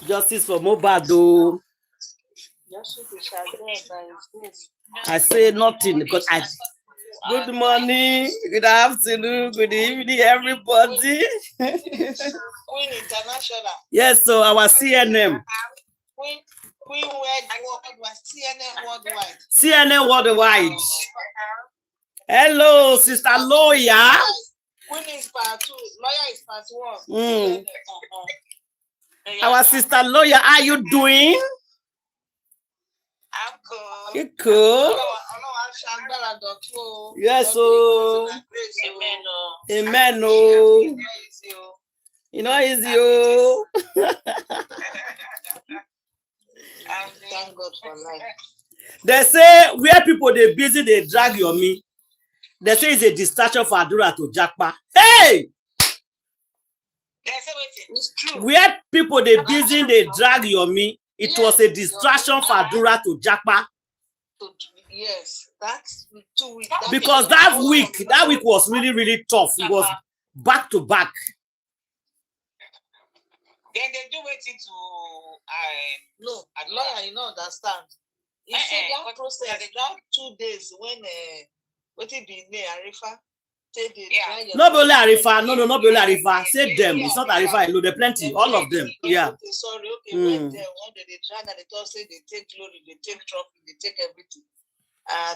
Justice for Mohbad, though. I say nothing because I. Good morning, good afternoon, good evening, everybody. Queen International. Yes, so our CNM. Queen Worldwide. CNN Worldwide. CNN Worldwide. Hello, Sister Lawyer. Queen is part 2. Lawyer is part 1. Our Sister Lawyer, how you doing? I'm cool. You cool? Yes, so. Amen. Oh. You know, it's you. Thank God for life. They say where people they busy, they drag your me. They say it's a distraction for Adura to Jackpa. Hey! It's true. Where people they busy, they drag your me. It was a distraction for Adura to Jackpa. Yes, that's 2 weeks. Because that week was really, really tough. It was back to back. Then they do waiting to no, lawyer, you don't understand. You see that process, that 2 days when what it be near Arifa. Not only Arifa, no, not only Arifa. Say them, it's not Arifa alone, there plenty, all of them. Yeah. Sorry, okay, when they drag and they talk, say they take glory, they take trophy, they take everything.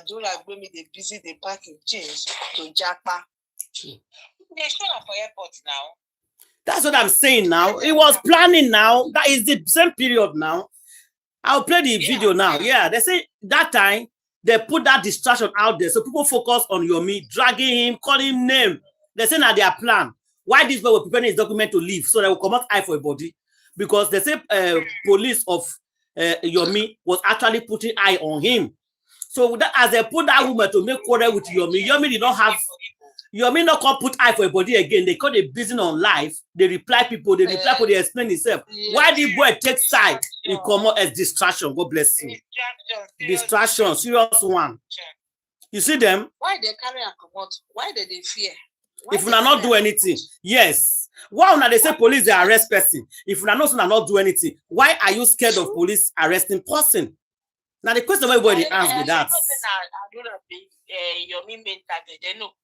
Do like when they busy, they packing change to Jackpa. They're showing up for airports now. That's what I'm saying now. It was planning now. That is the same period now. I'll play the video now. Yeah, they say that time they put that distraction out there. So people focus on Yomi, dragging him, calling him name. They say now their plan. Why this boy was preparing his document to leave so they will come out eye for a body. Because they say police of Yomi was actually putting eye on him. So that as they put that woman to make quarrel with Yomi, Yomi did not have. Yomi not come put eye for a body again. They call the business on live. They reply people. They reply people. They explain themselves. Why the boy take side? It come out as distraction. God bless you. Distraction, serious one. You see them? Why they carry a commot? Why did they fear? If we not do anything, yes. Why when they say police they arrest person? If we not do anything, why are you scared of police arresting person? Now the question everybody ask me that. Yomi main target. They know.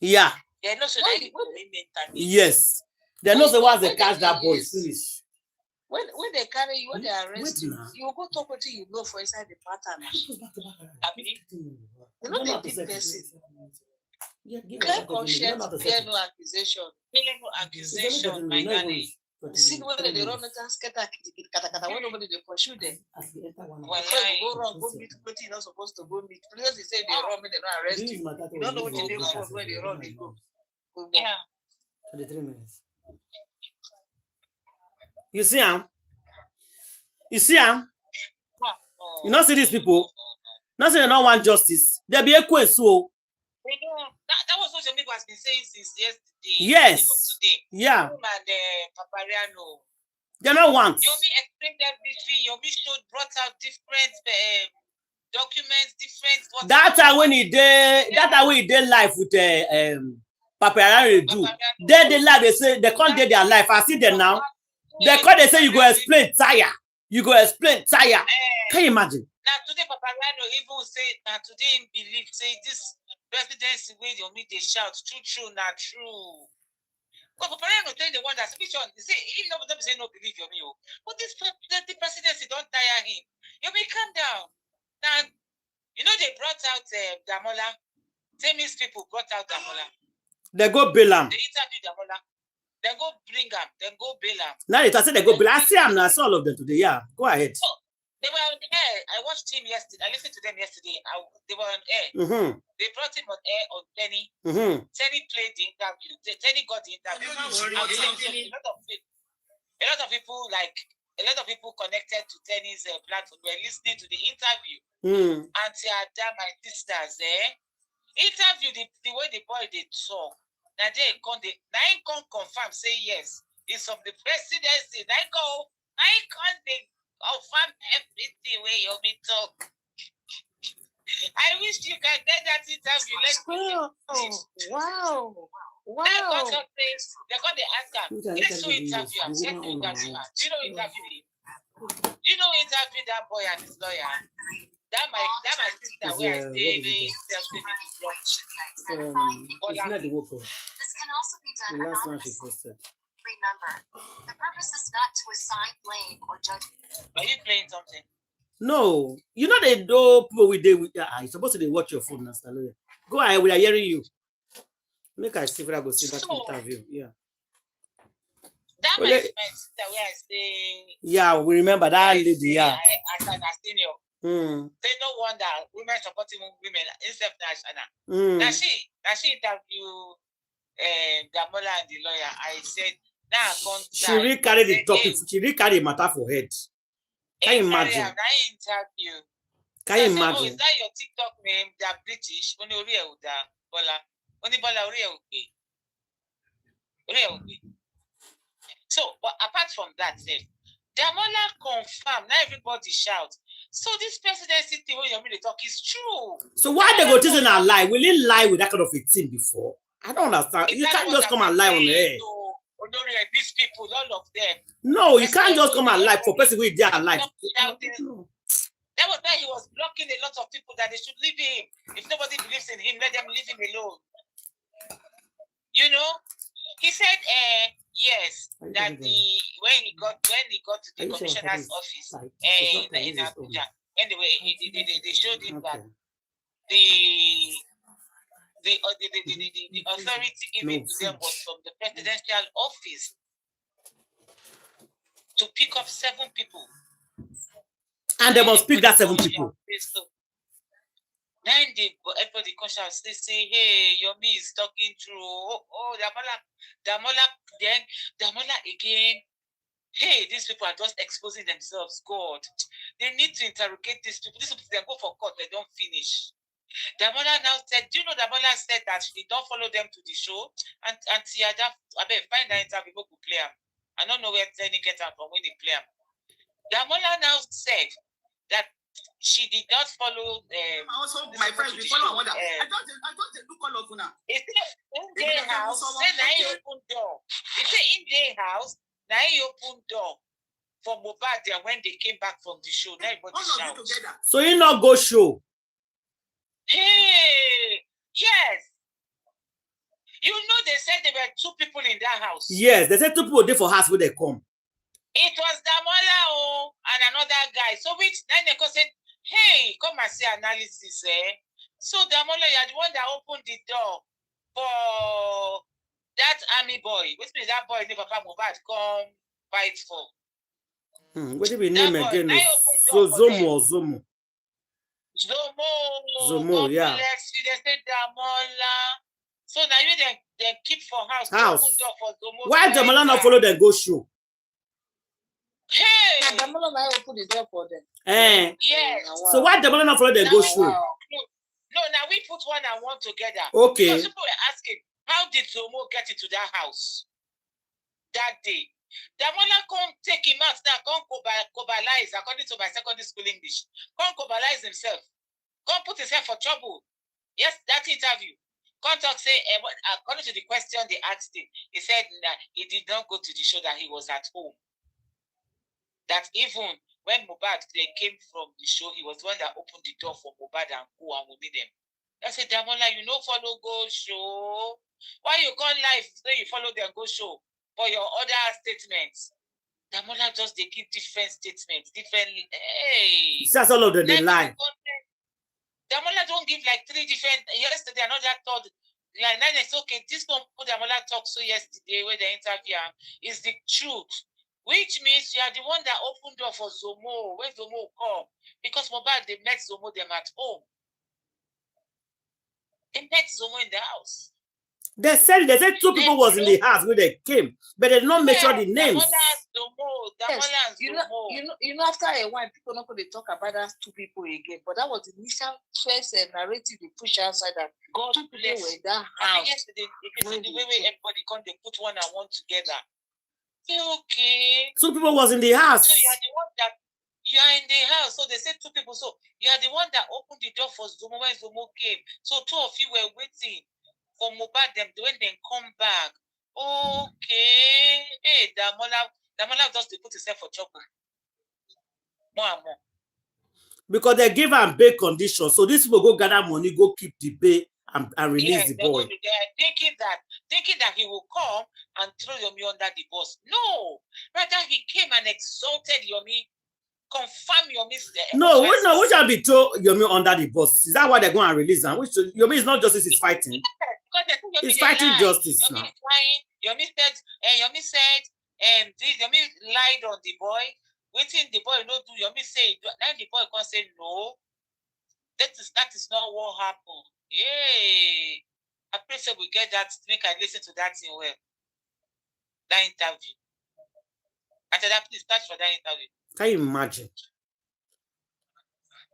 Yeah. They know so that yes. They know so once they catch that boy, finish. When they carry you, when they arrest you, you will go talk until you know for inside the pattern. I mean, you know the big person. Clear conscience, fear no accusation. Fear no accusation, my darling. See when they run into kata when nobody they pursue them. When you go wrong, go meet what you're not supposed to go meet. Because they say they run, they don't arrest you. You don't know what you do for when they run, they go. Yeah. 23 minutes. You see him? You see him? You not see these people? Not say they don't want justice. There be a question. That was what Yomi has been saying since yesterday. Yes. Today. Yeah. And Papariano. They don't want. Yomi explained everything. Yomi brought out different documents, different. That time when he did life with Papariano do. They live. They say they can't do their life. I see them now. They say you go explain tire. You go explain tire. Can you imagine? Now today Papariano even say that today in belief say this presidency way Yomi they shout true not true. But Papariano tell the one that's which one they say even though they say no believe Yomi, but this the presidency don't tire him. Yomi calm down. Now you know they brought out Damola. Famous people brought out Damola. They go bail him. They interview Damola. Then go bring him. Then go bail him. Now it say they go bail. I see him now. I saw all of them today. Yeah, go ahead. So, they were on air. I watched him yesterday. I listened to them yesterday. They were on air. They brought him on air on Tenny. Tenny played the interview. Tenny got the interview. A lot of people connected to Tenny's platform were listening to the interview. Auntie Ada, my sisters, interview the way the boy they talk. Now they can't confirm, say yes. It's from the presidency. I can't confirm everything where you be talk. I wish you can get that interview. Let's wow. Wow. They got the answer. Let's do interview. I'm saying to interview. Do you know interview? Do you know interview that boy and his lawyer? That my sister where they it's not the worker. This can also be done. The last one she posted. Remember, the purpose is not to assign blame or judge. Are you playing something? No, you know they do people with you're supposed to watch your phone, Master Lawyer. Go ahead, we are hearing you. Make I see if I go see that interview. Yeah. That my sister where I say. Yeah, we remember that lady. Yeah. As an senior. Say no wonder women supporting women except Nashana. Now she interviewed Damola and the lawyer. I said, now she really carried the topic. She really carried matter for head. Can you imagine? Can you imagine? Oh, is that your TikTok name? They're British. Only Bola. So, but apart from that, Damola confirmed. Now everybody shouts. So this presidency thing when you're talk is true. So why they go to a lie? Will he lie with that kind of a thing before? I don't understand. You can't just come and lie on the air. These people, all of them. No, you can't just come and lie for person who is there alive. That was why he was blocking a lot of people that they should leave him. If nobody believes in him, let them leave him alone. You know, he said, yes, that when he got to the commissioner's office in Abuja, anyway, they showed him that the authority given to them was from the presidential office to pick up 7 people. And they must pick that 7 people. Then everybody conscious, they say, hey, Yomi is talking true. Oh, Damola again. Hey, these people are just exposing themselves. God, they need to interrogate these people. These people, they go for court, they don't finish. Damola now said, do you know Damola said that she don't follow them to the show? And Tiada, I bet find that interview, people could play them. I don't know where Tenny get them from when they play them. Damola now said that she did not follow. Also, my friends, we follow one. I thought they do call up now. It's in their house. Say now open door. It's in their house. Now open door for Mohbad when they came back from the show. Now everybody shout. So you not go show. Hey, yes. You know they said there were 2 people in that house. Yes, they said 2 people there for house where they come. It was Damola and another guy. So which then they said, hey, come and see analysis, So Damola, you are the one that opened the door for that army boy. Which means that boy, Papa Mohbad, come fight for. What did we name again? So Zomo. Zomo, yeah. Bless you. They said Damola. So now you then keep for house. Open door for Zomo. Why Damola not follow them go show? Hey! Damola might open the door for them. Yes. So why Damola not follow them go show? No, now we put 1 and 1 together. Okay. Because people were asking, how did Zomo get into that house that day? Damola can't take him out now, can't cobalize, according to my secondary school English. Can't cobalize himself. Can't put himself for trouble. Yes, that interview. Can't talk, say, according to the question they asked him, he said that he did not go to the show, that he was at home. That even when Mohbad they came from the show, he was the one that opened the door for Mohbad and go and we meet them. I said, Damola, you know follow go show. Why you call life so you follow them go show for your other statements? Damola just they give different statements, different. Hey, that's all of them they lie. Damola don't give like 3 different. Yesterday, another thought. Like, now it's okay. This one Damola talked so yesterday where the interview is the truth. Which means you are the one that opened door for Zomo when Zomo come. Because Mohbad, they met Zomo them at home. They met Zomo in the house. They said 2 people was in the house when they came, but they did not mention the names. You know, after a while, people not going to talk about that 2 people again. But that was the initial first narrative they push outside that God 2 people were in that house. I think yesterday, the way everybody come, they put 1 and 1 together. Okay. 2 people was in the house. So you are the one that you are in the house. So they said 2 people. So you are the one that opened the door for Zomo when Zomo came. So 2 of you were waiting for Mohbad them when they come back. Okay, hey, the mother just to put himself for trouble. More and more. Because they give am bail condition, so these people go gather money, go keep the bail and release the boy. They're thinking that he will come and throw Yomi under the bus. No, rather he came and exalted Yomi, confirm Yomi's. No, which shall be throw Yomi under the bus? Is that why they're going to release him? Which Yomi is not justice, is fighting. Because he's fighting justice Yomi now. Is lying. Yomi said, Yomi lied on the boy. Waiting the boy no do. Yomi say, now the boy can say no. That is not what happened. Yay! I pray so we get that. Make I listen to that thing well. That interview. After that, please search for that interview. Can you imagine?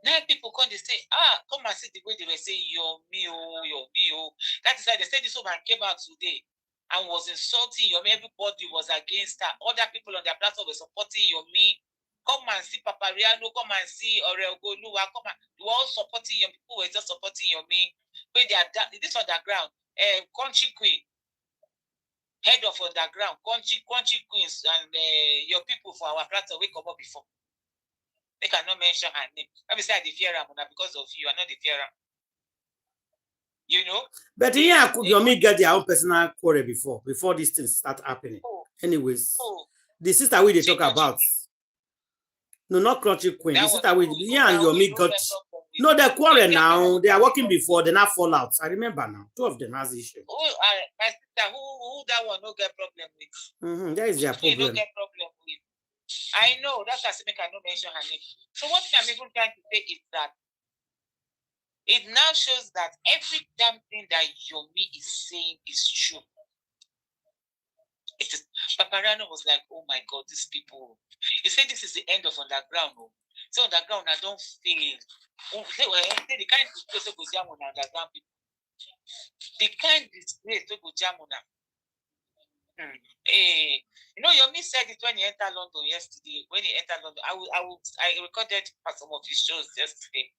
Now people come, they say, come and see the way they were saying, Yomi, oh. That is why they said this woman came out today and was insulting Yomi. Everybody was against her. Other people on their platform were supporting Yomi. Come and see Papariano, come and see Oreogoluwa, come and they were all supporting Yomi. People were just supporting Yomi. When they are this underground, country queen, head of underground, country queens, and your people for our platform we come up before. They cannot mention her name. Let me say the fear because of you. I'm not the fear. You know? But yeah, Yomi get their own personal quarrel before these things start happening. Anyways, the sister we they talk about. No, not country queen. The sister we and Yomi got. No, they're quarrel now. They are working before. They're not fall out. I remember now. Two of them has issue. My sister, who that one no get problem with? That is their problem. No get problem with. I know, that's why I cannot mention her name. So what I'm even trying to say is that it now shows that every damn thing that Yomi is saying is true. It is. Paparano was like, oh my God, these people. He said this is the end of underground. So underground, I don't feel. They the kind of disgrace to go jam on underground people. The kind of disgrace to go jam on them. You know, Yomi said it when he entered London yesterday. When he entered London, I recorded some of his shows yesterday.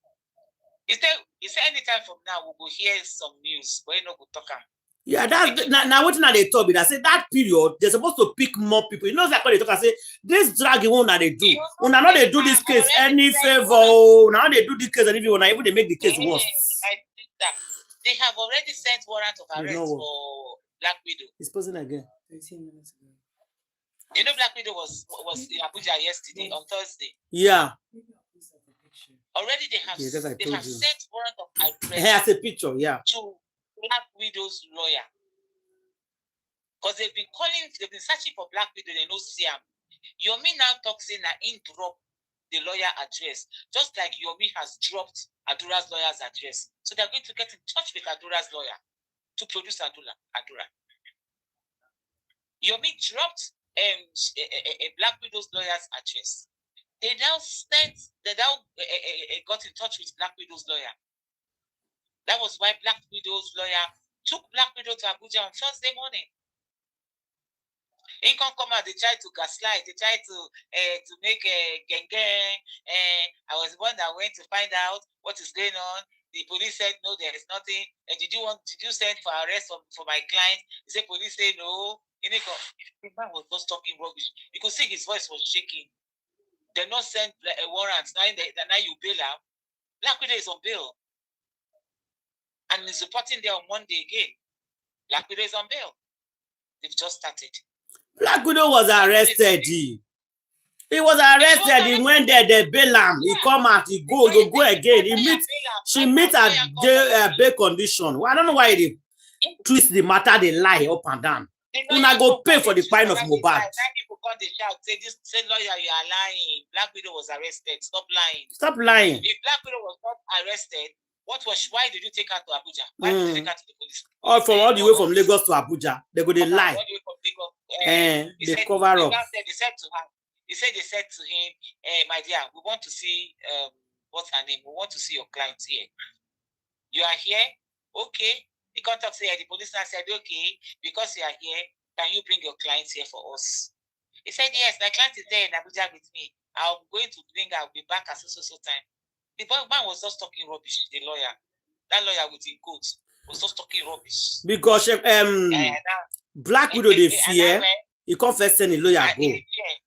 He said anytime from now we will hear some news, but you know we'll talk. Yeah, that's now what they told me. I said that period they're supposed to pick more people. You know, like when they talk, I say this dragging one that they do. When now they do this case any favor, now they do this case and even they make the case worse. I think that they have already sent warrant of arrest for Black Widow. He's posing again. 13 minutes ago. You know, Black Widow was in Abuja yesterday on Thursday. Yeah. Already they have sent warrant of arrest. He has a picture, yeah. To Black Widow's lawyer. Because they've been searching for Black Widow, they know Siam. Yomi now talks in an drop the lawyer address, just like Yomi has dropped Adura's lawyer's address. So they're going to get in touch with Adura's lawyer to produce Adura. Yomi dropped a Black Widow's lawyer's address. They now got in touch with Black Widow's lawyer. That was why Black Widow's lawyer took Black Widow to Abuja on Thursday morning. In come out, they tried to gaslight, they tried to make a gang. I was the one that went to find out what is going on. The police said no, there is nothing. And did you send for arrest for my client? He said police say no. The man was just talking rubbish. You could see his voice was shaking. They not send a warrant. Now you bail out. Black Widow is on bail. And is reporting there on Monday again. Black Widow is on bail. They've just started. Black Widow was arrested. He was arrested. He went there, they bail him. He come out, he go again. She meets at bail condition. Well, I don't know why they twist the matter, they lie up and down. Una go pay for the fine of Mohbad. People come they shout, say lawyer, you are lying. Black Widow was arrested. Stop lying. Stop lying. If Black Widow was not arrested, why did you take her to Abuja? Why did you take her to the police? All the way from Lagos to Abuja. They go they lie. All the way from Lagos. They cover up. They said to him, my dear, we want to see what's her name? We want to see your client here. You are here? Okay. The contact said, the policeman said, okay, because you are here, can you bring your clients here for us? He said, yes, my client is there in Abuja with me. I'm going to I'll be back at so time. The man was just talking rubbish, the lawyer. That lawyer with in quotes. was just talking rubbish. Because Black Widow they fear. You confess any lawyer go.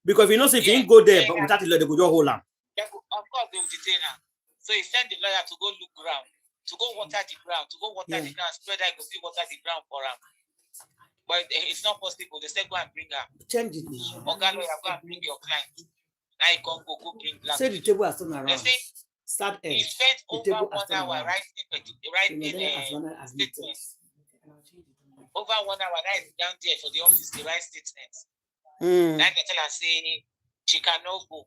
Because if you know if you go there, but without the lawyer, they go just hold on. Of course, they will detain her. So he sent the lawyer to go look ground, to go water the ground, the ground, spread that go see water the ground for her. But it's not possible. They said go and bring her. Change it. Okay, lawyer, go and bring your client. Now you can't go bring Black. Say the table has turned around. They say he spent over 1 hour writing statements. Over 1 hour, that is down there for the office, the right statements. Now they tell her, say, she cannot go.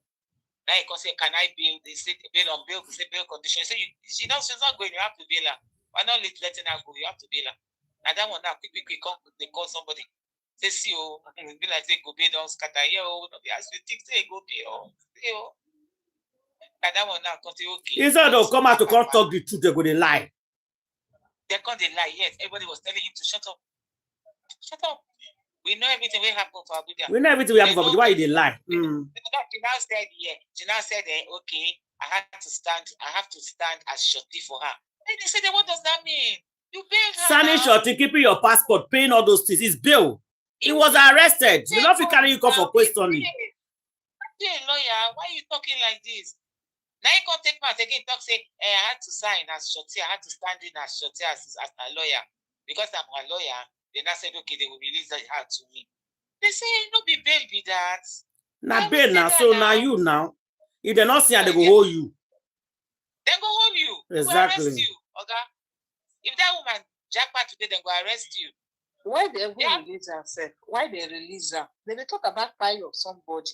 Now you can say, can I bail? They say, bail on bail, say bail condition. Say, she's not going, you have to bail her. Why not letting her go? You have to bail her. And that one now, quick, they call somebody. Say, see, oh, be like, say, go bail, don't scatter here, oh, no, as you think, say, go bail, oh. And that one now, come say, okay. Instead of come out to come talk the truth, they're going to lie. They can't lie, yes. Everybody was telling him to shut up. Shut up. We know everything will happen for Abuja. We know everything will happen for Abuja. Why they lie? She now said, okay, I have to stand as shorty for her. And they said, what does that mean? You bailed her. Standing shorty, keeping your passport, paying all those things. It's bail. He was arrested. You know if you carry you come for questioning. Lawyer, why are you talking like this? Now you can't take part again, talk, say, I had to sign as shorty, I had to stand in as shorty as a lawyer. Because I'm a lawyer, they now said, okay, they will release her to me. They say, no be bail be that. Now bail now, so now you now. If they're not saying they go hold you. They go hold you. Exactly. Go arrest you, okay? If that woman jackpot today, they go arrest you. Why they release herself? Why they release her? They talk about fire of somebody.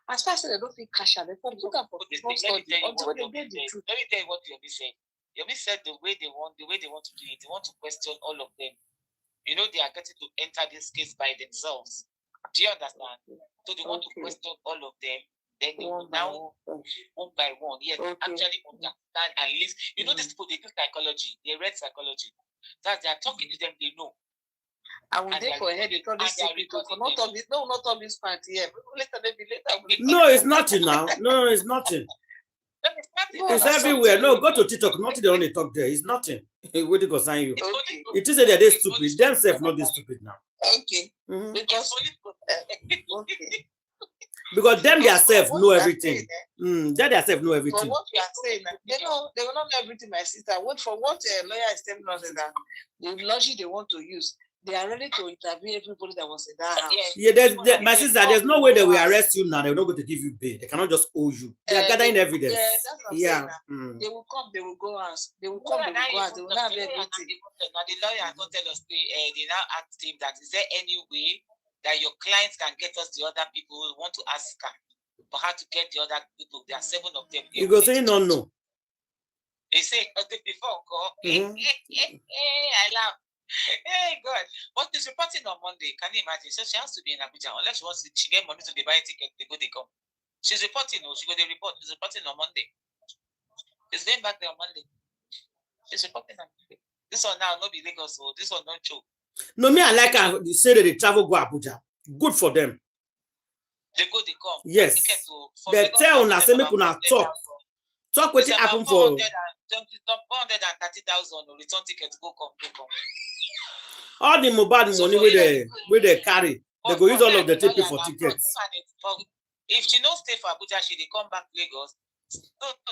As far as they don't think cash, they put her for the study until they get the truth. Let me tell you what Yomi said. Yomi said the way they want to do it, they want to question all of them. You know, they are getting to enter this case by themselves. Do you understand? So they want to question all of them. Then they will now, one by one, yes, actually understand and listen. You know, these people, they do psychology. They read psychology. That they are talking to them, they know. I will take for head. They told this people, not talk this part here. Later. No, it's nothing now. No, it's nothing. It's everywhere. No, go to TikTok. Nothing they only talk there. It's nothing. What do you concern you? Okay. It is that they're stupid. Themselves not this stupid now. Okay. Because them themselves know everything. They themselves know everything. For what you are saying, they will not know everything, my sister. What lawyer is telling us that the logic they want to use, they are ready to interview everybody that was in that house. Yeah, my sister, there's no way they will arrest you now. They're not going to give you bail. They cannot just owe you. They are gathering evidence. Yeah, that's what I'm saying. They will come, they will go ask. They will come, they will go ask. They will not have everything. Now the lawyer going to tell us, they now asked him that, is there any way that your clients can get us the other people who want to ask her for how to get the other people? There are 7 of them. You go say no. He said, before, I laugh. Hey God, but she's reporting on Monday. Can you imagine? So she has to be in Abuja unless she wants to, she get money to buy a ticket, they come. She's reporting, she go to report. She's reporting on Monday. She's going back there on Monday. She's reporting on Monday. This one now not be Lagos, so this one not true. No, me I like how you say that they travel go Abuja. Good for them. They go, they come. Yes. They tell una say make una talk. Talk what it happen for 430,000 return ticket go come. All the Mohbad money where they carry, they go use all of the ticket for tickets. If she no stay for Abuja, she they come back to Lagos. So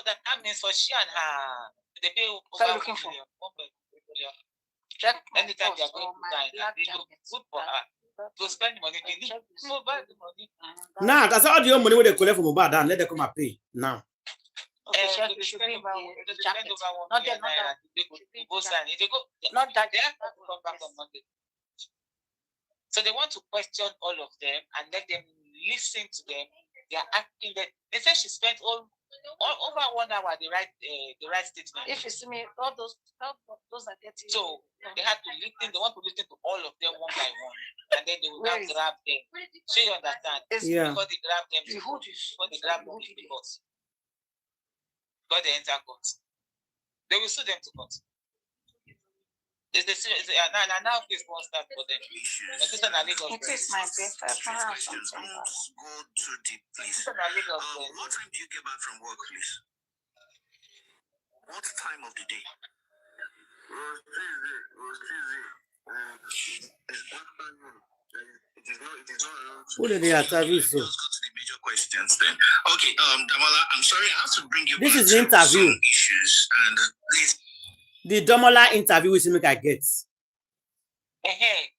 that means for she and her, they pay over 1 million. Anytime they are going to die, they look good for her. To spend money, they need Mohbad money. Nah, that's all the money where they collect from Mohbad and let them come and pay now. Okay, Not that they have to come back on Monday. So they want to question all of them and let them listen to them. They are asking them. They say she spent all over 1 hour the right statement. If you see me, all those are getting. So they had to listen. They want to listen to all of them one by one, and then they will now grab them. So you understand? Before they grab them, before they grab them, because they enter court, they will sue them to court. Now this won't start for them. It is my best. Go to the place. What time do you get back from work, please? What time of the day? Who did they interview? So let's go to the major questions then. Okay, Damola, I'm sorry, I have to bring you this back is the to interview. some issues and The Damola interview with him I get.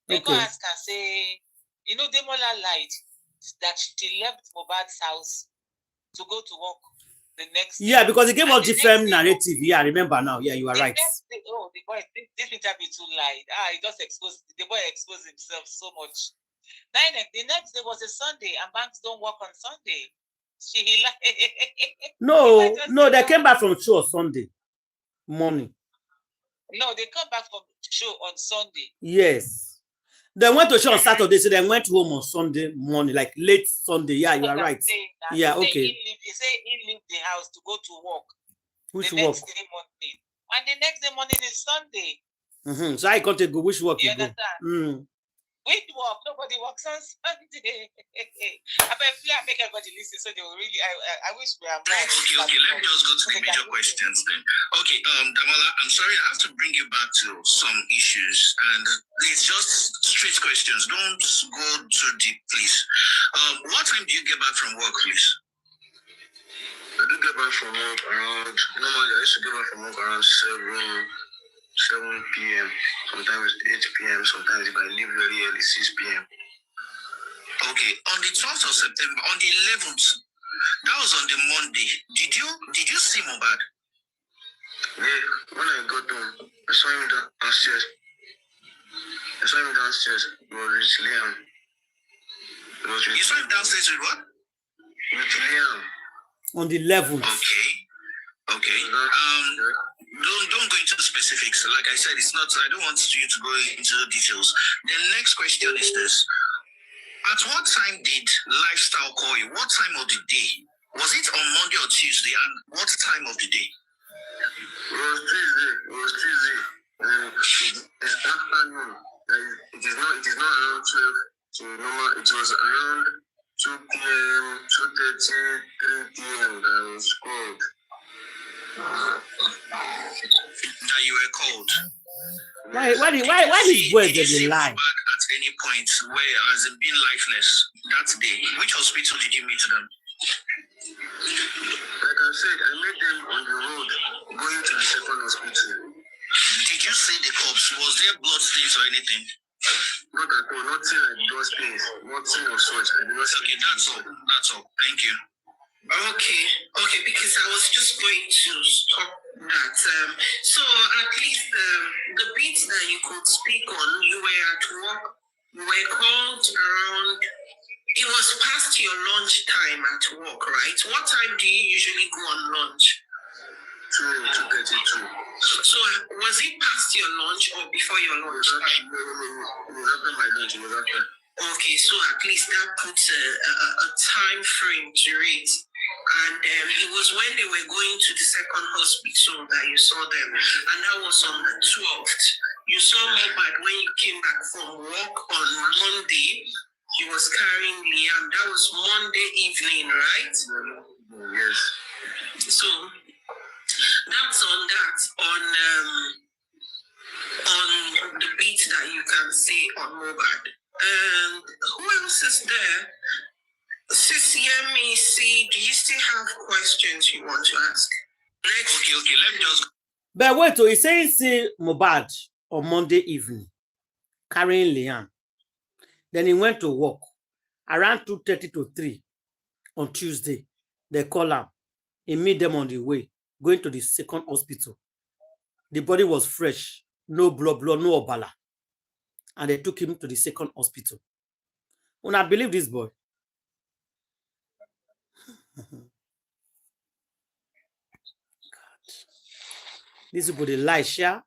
They go ask and say, you know, Damola lied that she left Mohbad's house to go to work the next day. Yeah, because he gave us different narrative. Yeah, I remember now. Yeah, you are right. Day, oh, the boy, this interview too lied. He just exposed, the boy exposed himself so much. Then the next day was a Sunday, and banks don't work on Sunday. No, they came back from show on Sunday morning. No, they come back from show on Sunday. Yes. They went to show on Saturday, so they went home on Sunday morning, like late Sunday. Yeah, you are right. Yeah, okay. He said he left the house to go to work. Which the work? Next day morning. And the next day morning is Sunday. So I can't go. Which work you go? Which work? Nobody works on Sunday. I make everybody listen so they will really. I wish we are. Okay. Let me just go to the major questions then. Okay, Damola, I'm sorry, I have to bring you back to some issues, and it's just straight questions. Don't go too deep, please. What time do you get back from work, please? I do get back from work around. Normally, I used to get back from work around 7 p.m. Sometimes 8 p.m. Sometimes if I leave very early, 6 p.m. Okay, on the 12th of September, on the 11th, that was on the Monday. Did you see Mohbad? Yeah, when I got home, I saw him downstairs. He was with Liam. You saw him downstairs with what? With Liam. On the 11th. Okay. Don't go into specifics. Like I said, it's not. I don't want you to go into the details. The next question is this: at what time did Lifestyle call you? What time of the day? Was it on Monday or Tuesday? And what time of the day? It was Tuesday. It's afternoon. It is not around 12. So normal. It was around 2 p.m., 2:30, 3 p.m. that I was called. That you were called. Why this boy did lie? At any point where has it been lifeless that day? Which hospital did you meet them? Like I said, I met them on the road going to the second hospital. Did you see the corpse? Was there blood stains or anything? Not at all. Nothing like blood stains. Nothing of such. Okay, that's all. Thank you. Okay, because I was just going to stop that. So at least the bit that you could speak on, you were at work, you were called around, it was past your lunch time at work, right? What time do you usually go on lunch? 2:32. So was it past your lunch or before your lunch time? No, it was after my lunch, it was after. Okay, so at least that puts a time frame to it. And it was when they were going to the second hospital that you saw them. And that was on the 12th. You saw Mohbad when you came back from work on Monday. He was carrying Liam. That was Monday evening, right? Yes. So that's on that. On the beat that you can see on Mohbad. And who else is there? Sis Yemi, see, do you still have questions you want to ask? Okay, let me just... But wait, so he's saying see Mohbad on Monday evening, carrying Liam. Then he went to work around 2:30 to 3 on Tuesday. They call him. He meet them on the way, going to the second hospital. The body was fresh, no blood, no obala. And they took him to the second hospital. When I believe this boy. This is the lie, share.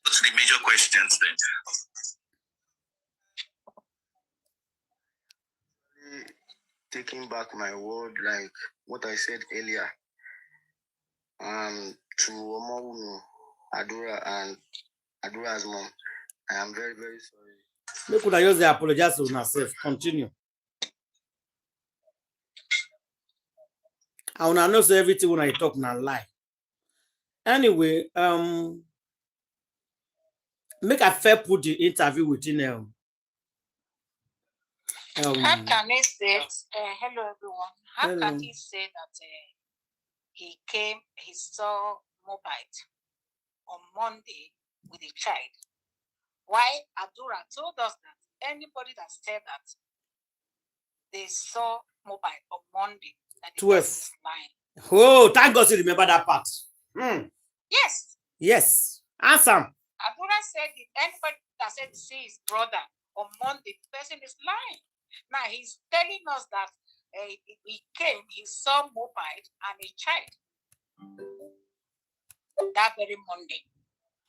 What's the major questions then? Taking back my word, like what I said earlier, to Wunmi, Adura and Adura's mom, I am very, very sorry. Look, could I use the apologize to myself? Continue. I want to know everything when I talk now lie. Anyway, make a fair put the interview with him. How can he say? Hello, everyone. How can he say that he saw Mohbad on Monday with a child? Why Adura told us that anybody that said that they saw Mohbad on Monday, that 12. Oh, thank God you remember that part. Yes. Yes. Awesome. Adura said anybody that said see his brother on Monday, the person is lying. Now he's telling us that he saw Mohbad and a child that very Monday.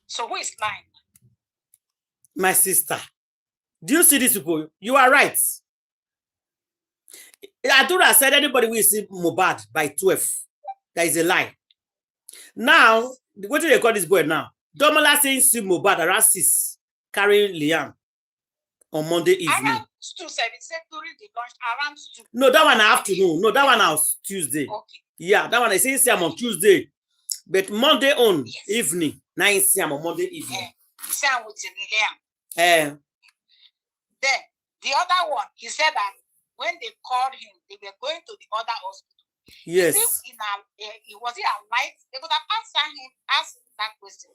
So who is lying? My sister, do you see this people? You are right. Adura said anybody will see Mohbad by 12. That is a lie. Now, what do they call this boy now? Domola saying see Mohbad around 6, carrying Liam on Monday evening. Around 2, said during the lunch, around 2. No, that one afternoon. No, that one was Tuesday. Okay. Yeah, that one I say I'm on Tuesday. But Monday on evening, 9 c.m. on Monday evening. Sam with Liam. Then the other one, he said that when they called him, they were going to the other hospital. Yes. Was he alive? They could have asked that question.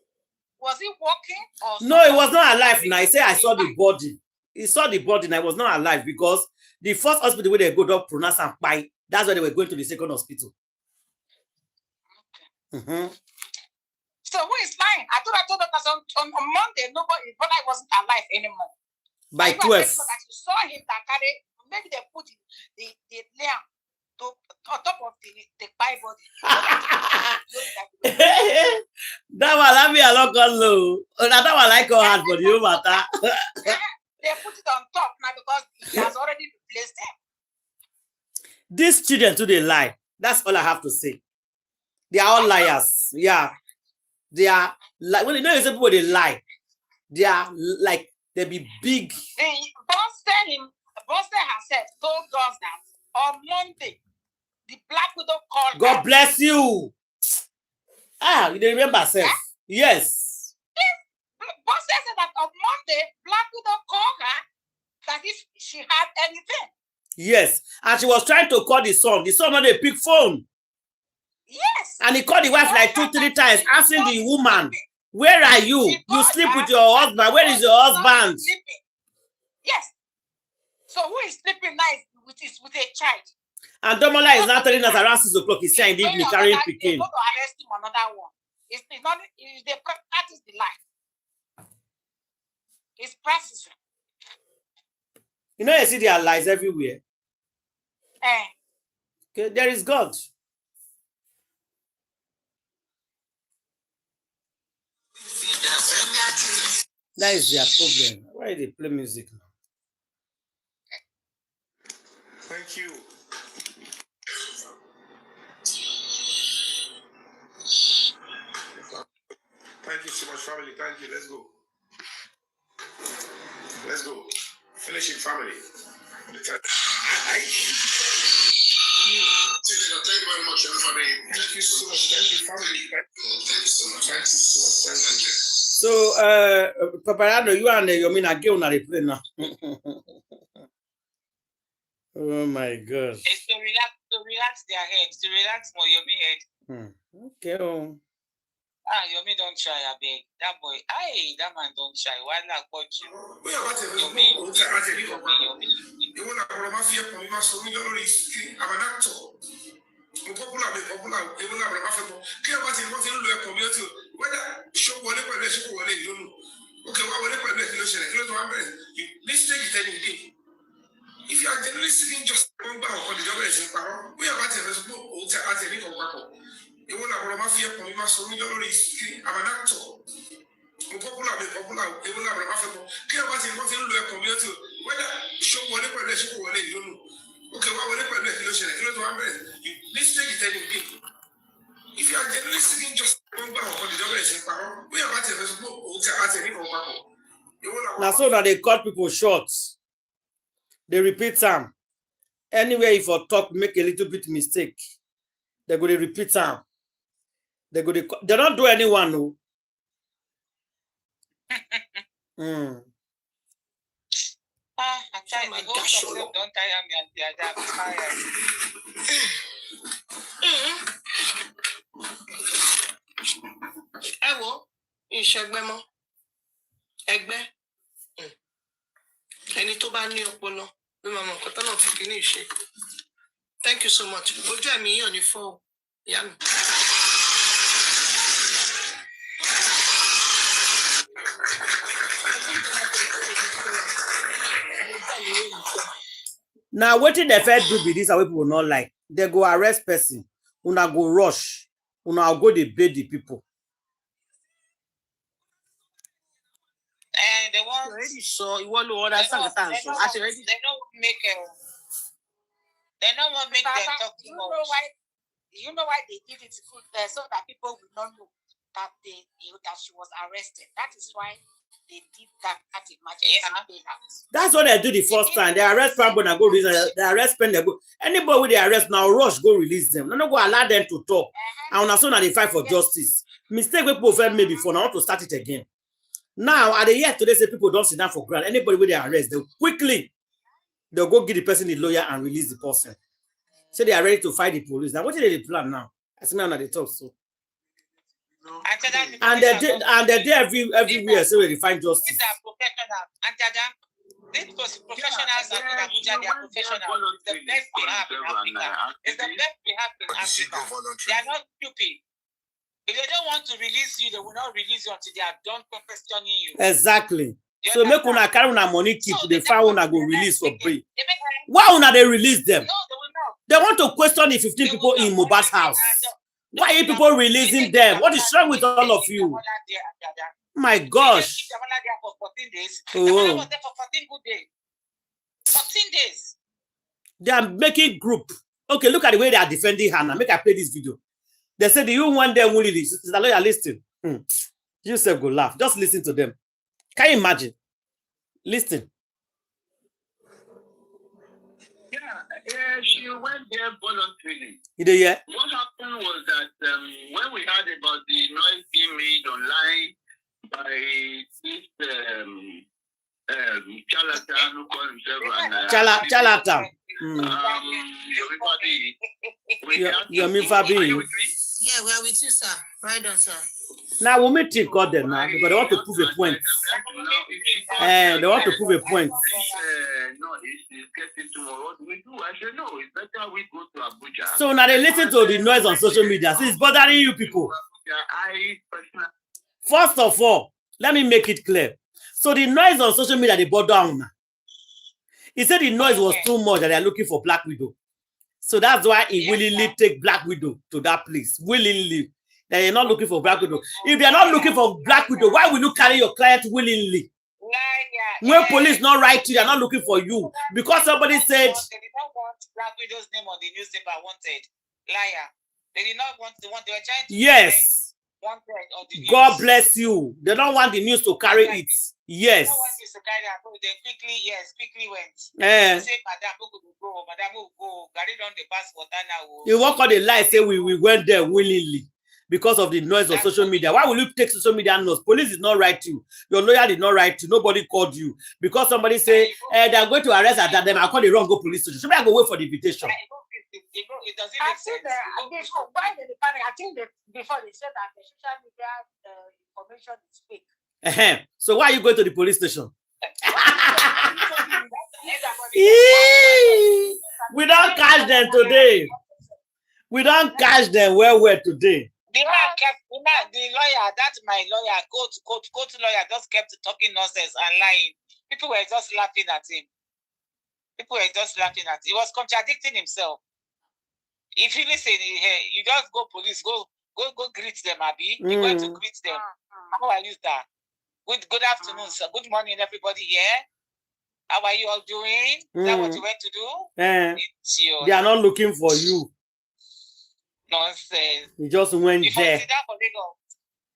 Was he walking or no, he was not alive. Now I say I saw the body. He saw the body and I was not alive because the first hospital where they go to pronounce and buy, that's why they were going to the second hospital. Okay. So who is lying? I told them that on Monday, nobody, but I wasn't alive anymore. By 12. That you saw him that carried, maybe they put the lamb on top of the Bible. That one, let me allow low. That one like go hard for you, matter. They put it on top now because he has already replaced them. These children too, they lie. That's all I have to say. They are all liars. Yeah. They are like when you know people they lie. They are like they be big. Buster herself told us that on Monday, the Black Widow called. God bless you. You didn't remember self. Yes. Buster said that on Monday, Black Widow called her that if she had anything. Yes. And she was trying to call the son. The son on a big phone. Yes. And he called the wife like 2-3 times, asking the woman, where are you? You sleep with your husband. Where is your husband? Yes. So who is sleeping night with a child? And Domola is now telling us around 6 o'clock. He's saying in the evening carrying Pekin. They go to arrest him another one. That is the lie. It's practicing. You know, you see there are lies everywhere. Okay, there is God. That is their problem. Why do they play music now? Thank you. Thank you so much, family. Thank you. Let's go. Let's go. Finishing family. Thank you very much, family. Thank you so much. Thank you, family. Thank you so much. Thank you so much. Thank you. So, Paparano, you and Yomina get on the play now. Oh my gosh. It's to relax their heads, to relax more Yomi head. Okay. Yomi don't try, I beg. That boy, that man don't try. Why not watch you? Yomi. You want to have a fear for me, so we don't really I'm an actor. Popular, even a remarkable. Care about it, what you look at community, whether show whatever they show, what they do. Okay, whatever they do, this thing is telling you. If you are generally speaking, just one bar for the jobless in power, we are at a responsible at any of Wako. You want to have a fear for me, so we don't really I'm an actor. Popular, even a remarkable. Care about it, what you look at community, whether show whatever they show, what they do. Okay, whatever they do, this thing is telling you. If you are generally speaking, just one bar for the jobless in power, we are at a responsible at any of Wako. Now, so that they cut people short. They repeat them. Anywhere if you talk, make a little bit mistake, they're going to repeat them. They don't do anyone, no. I try the whole success don't tire me and the other tired. Ewo, ìṣẹ́gbẹ́mọ́, ẹgbẹ́, ẹni tó bá ní ọpọlọ ló máa mọ̀ nǹkan tọ́nà fi kíní ìṣe. Thank you so much. Ojú ẹ̀mí yàn ní fọ́ ìyá mi. Now, what did the first do with this? Away people not like. They go arrest person. Una go rush. Una go they bait the people. And they want Already saw you want to understand the time. So I said, they don't make they don't want to make them talk too much. You know why they did it so that people will not know that that she was arrested. That is why they did that at emergency bailout. That's what they do the first time. They arrest people and go release. They arrest pen. They go. Anybody with they arrest now, rush go release them. No go allow them to talk. And as soon as they fight for justice, mistake we people felt made before. Now want to start it again. Now at the year today, say people don't sit down for ground. Anybody with they arrest, they'll go give the person the lawyer and release the person. So they are ready to fight the police. Now what did they plan now? I see now they talk so. And they did everywhere so they find justice. These are professionals. And these professionals are in Abuja, they are professionals. It's the best we have in Africa. It's the best we have in Africa. They are not stupid. If they don't want to release you, they will not release you until they are done questioning you. Exactly. So make una carry una money keep the file una go release for free. Why una they release them? No, they will not. They want to question the 15 people in Mohbad's house. Why are people releasing them? What is wrong with all of you? My gosh. Oh. 14 days. They are making group. Okay, look at the way they are defending Hannah. Make I play this video. They said, do you want them willingly? Is the lawyer listening? You say go laugh. Just listen to them. Can you imagine? Listen. Yeah, she went there voluntarily. Yeah. What happened was that when we heard about the noise being made online by this charlatan who called himself charlatan. Yeah, we are with you, sir. Right on, sir. Now Wunmi team got them now because they want to prove a point. They want to prove a point. No, it's getting to what we do. I said, no, it's better we go to Abuja. So now they listen to the noise on social media. So it's bothering you people. First of all, let me make it clear. So the noise on social media, they brought down. He said the noise was too much and they're looking for Black Widow. So that's why he willingly take Black Widow to that place. Willingly. They're not looking for Black Widow. If they're not looking for Black Widow, why will you carry your client willingly? When police not write you, they're not looking for you. Because somebody said... They did not want Black Widow's name on the newspaper wanted. Liar. They did not want the one they were trying to... Yes. Wanted on the news. God bless you. They don't want the news to carry it. Yes. They don't want news to carry it. They quickly went. They say, Madam, will go. Carry down the passport now. You walk on the lie, say we went there willingly. Because of the noise of social media. Why will you take social media noise? Police did not write you. Your lawyer did not write you. Nobody called you. Because somebody say, they're going to arrest at them. I call the wrong go police station. Should I go wait for the invitation? It doesn't make sense. Why did they panic? I think before they said that the social media information is fake. So why are you going to the police station? We don't catch them today. We don't catch them well today. The lawyer, that's my lawyer, court lawyer, just kept talking nonsense and lying. People were just laughing at him. He was contradicting himself. If you listen, you just go police, go greet them, Abby. You're going to greet them. How are you, sir? Good afternoon, sir. Good morning, everybody here. How are you all doing? Is that what you went to do? They are not looking for you. Nonsense. You just went Before there. Sit down for Lagos.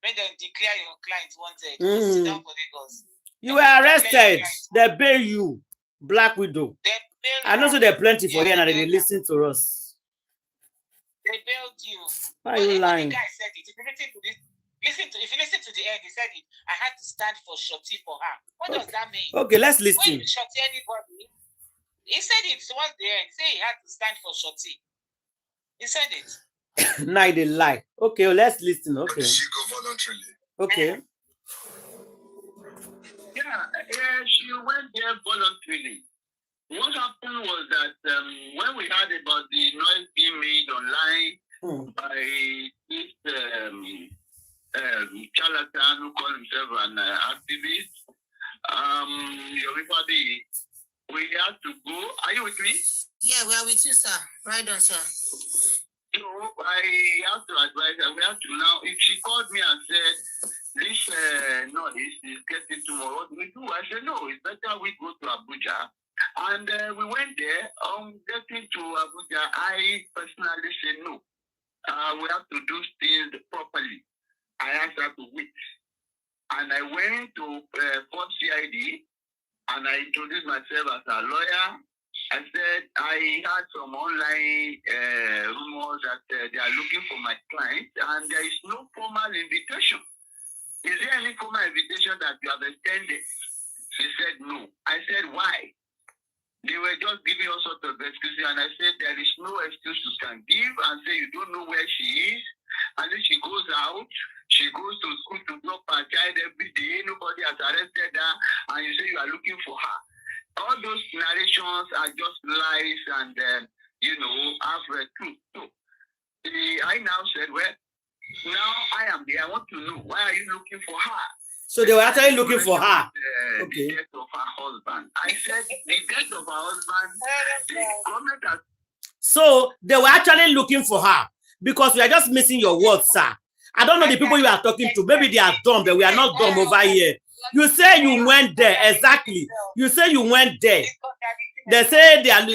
Make them declare your client wanted. Sit down for Lagos. You were arrested. They bail you. Black Widow. I know so there are plenty for here and they listen to us. They bailed you. Why are you lying? The guy said it. If you listen to the end, he said it. I had to stand for shorty for her. What does that mean? Okay, let's listen. When you shorty anybody, he said it towards the end. Say he had to stand for shorty. He said it. Now they lie. Okay, well, let's listen. Okay. Did she go voluntarily? Okay. Yeah, she went there voluntarily. What happened was that when we heard about the noise being made online by this charlatan who called himself an activist, we had to go. Are you with me? Yeah, we are with you, sir. Right on, sir. So I have to advise her. We have to now. If she called me and said, this noise is getting too much, what do we do? I said, no, it's better we go to Abuja. And we went there. Getting to Abuja, I personally said no. We have to do things properly. I asked her to wait. And I went to Port CID and I introduced myself as a lawyer. I said I had some online rumors that they are looking for my client and there is no formal invitation. Is there any formal invitation that you have extended? She said no. I said why? They were just giving all sorts of excuses, and I said there is no excuse you can give and say you don't know where she is. And then she goes out, she goes to school to drop her child every day, nobody has arrested her, and you say you are looking for her. All those narrations are just lies and, have truth. So I now said, well, now I am there. I want to know, why are you looking for her? So they were actually looking for her. Okay. The death of her husband. I said the death of her husband, the government has... So they were actually looking for her because we are just missing your words, sir. I don't know the people you are talking to. Maybe they are dumb, but we are not dumb over here. You say you went there. Exactly. You say you went there. They say they are,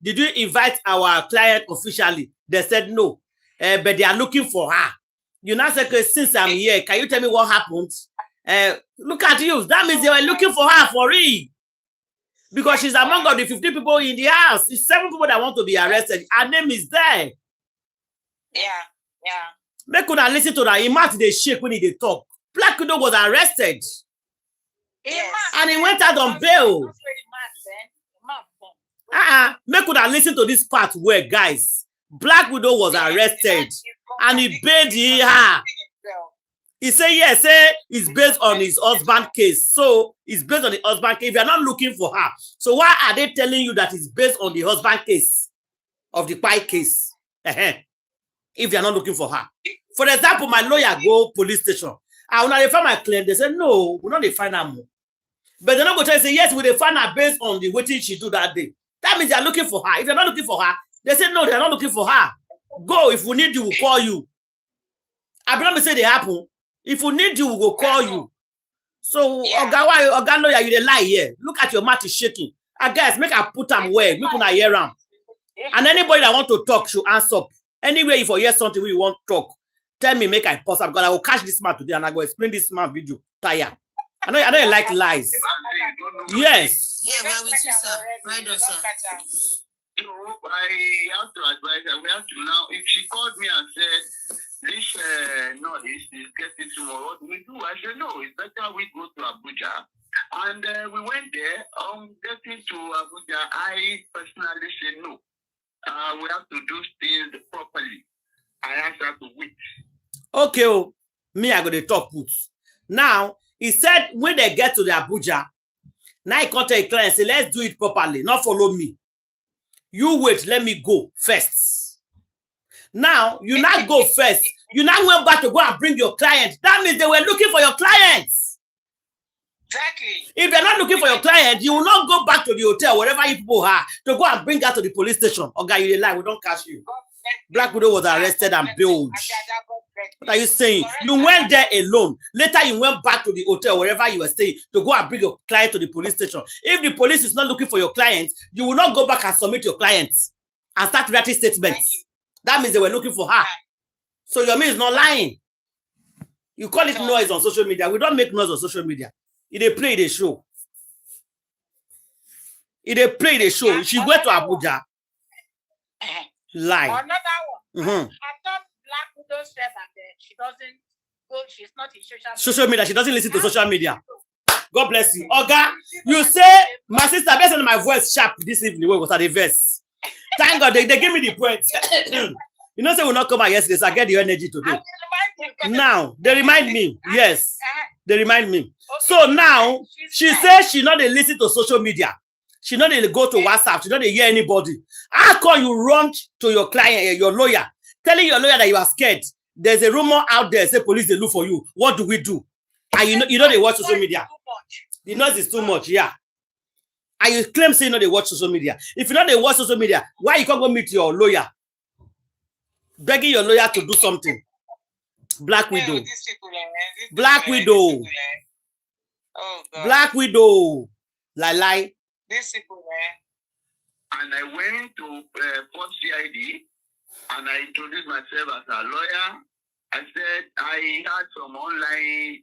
did you invite our client officially? They said no. But they are looking for her. You now say, since I'm here, can you tell me what happened? Look at you. That means they were looking for her for real. Because she's among the 50 people in the house. It's 7 people that want to be arrested. Her name is there. Yeah. They could have listened to that. He mouth they shake when he talk. Black Widow was arrested. Yes. And he went out on bail. Make could have listened to this part where, guys, Black Widow was arrested and he paid her. He said, yes, it's based on his husband case. So it's based on the husband case. If you're not looking for her, so why are they telling you that it's based on the husband case of the pie case? If you're not looking for her. For example, my lawyer go police station. And when I find my claim, they say, no, we're not the final more. But they're not going to say, yes, we find her based on the waiting she do that day. That means they're looking for her. If you're not looking for her, they say, no, they're not looking for her. Go. If we need you, we'll call you. I don't say they happen. If we need you, we will call you. So, Oga lawyer, you dey lie here. Look at your mouth is shaking. Guys, make I put them where. Make una hear am. And anybody that want to talk should answer up. Anyway, if you hear something we want to talk, tell me, make I pause. Because I will catch this man today and I go explain this man video. Tire. I know you like lies. Yes. Yeah, well, with you, sir. Right on, sir. So I have to advise her. We have to now, if she called me and said, this noise is getting too much, what do we do? I said, no, it's better we go to Abuja. And we went there. Getting to Abuja, I personally said no. We have to do things properly. I asked her to wait. Okay, me, I got to talk put. Now, he said when they get to the Abuja, now he contact a client and say, let's do it properly, not follow me. You wait, let me go first. Now, you not go first. You now went back to go and bring your client. That means they were looking for your clients. Exactly. If they're not looking for your client, you will not go back to the hotel, wherever you people are, to go and bring her to the police station. Okay, you lie, we don't catch you. Black Widow was arrested and bailed. What are you saying? You went there alone. Later, you went back to the hotel, wherever you were staying, to go and bring your client to the police station. If the police is not looking for your client, you will not go back and submit your clients and start writing statements. That means they were looking for her. So your man is not lying. You call it noise on social media. We don't make noise on social media. They play the show. They play the show. She went to Abuja. Lie. Another one. Mm-hmm. I thought Black Widow said that she doesn't go, she's not in social media. She doesn't listen to social media. God bless you. Oga, you say, my sister, based on my voice sharp this evening, what was at the verse? Thank God, they give me the point. You know, say we'll not come out yesterday, so I get the energy today. Now, they remind me. Yes, they remind me. So now, she says she not they listen to social media. She not they go to WhatsApp. She not they hear anybody. How come you run to your client, your lawyer, telling your lawyer that you are scared? There's a rumor out there, say police they look for you. What do we do? And you know they watch social media. The noise is too much, yeah. And you claim say you know they watch social media. If you know they watch social media, why you can't go meet your lawyer? Begging your lawyer to do something. Black Widow. Black Widow. Oh, God. Black Widow. Lie. This people, And I went to Port CID and I introduced myself as a lawyer. I said I had some online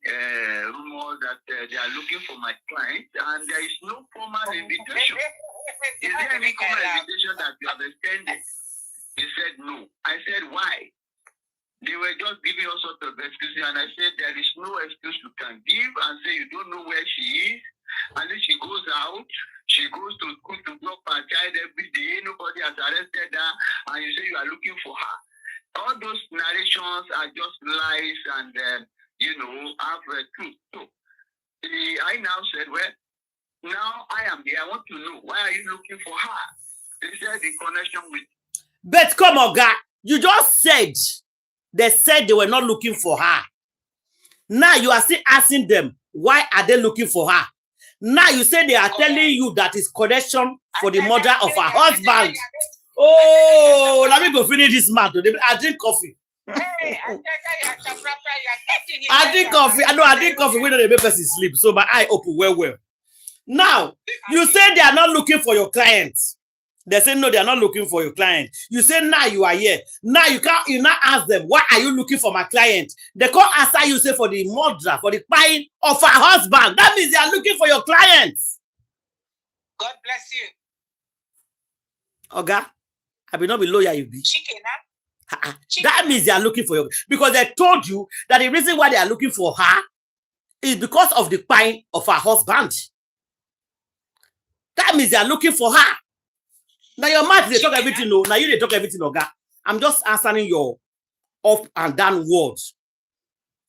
rumors that they are looking for my client, and there is no formal invitation. Is there any formal invitation that you have extended? He said no. I said why? They were just giving all sorts of excuses, and I said there is no excuse you can give, and say you don't know where she is, and then she goes out. She goes to school to drop her child every day. Nobody has arrested her, and you say you are looking for her. All those narrations are just lies and, have truth. So I now said, well, now I am here. I want to know, why are you looking for her? They said in connection with... But come on, God. You just said, they said they were not looking for her. Now you are still asking them, why are they looking for her? Now you say they are telling you that it's connection for the murder of her husband. Oh, let me go finish this man today. I drink coffee. I drink coffee. I drink coffee when the person sleep. So my eye open well. Now, you say they are not looking for your clients. They say no, they are not looking for your client. You say now you are here. Now you not ask them, why are you looking for my client? They can't answer you, say for the murder, for the buying of her husband. That means they are looking for your clients. God bless you. Oga, I will not be lawyer you be. That means they are looking for you. Because they told you that the reason why they are looking for her is because of the buying of her husband. That means they are looking for her. Now your mouth, they talk everything, no. Now you they talk everything, Oga. I'm just answering your up and down words.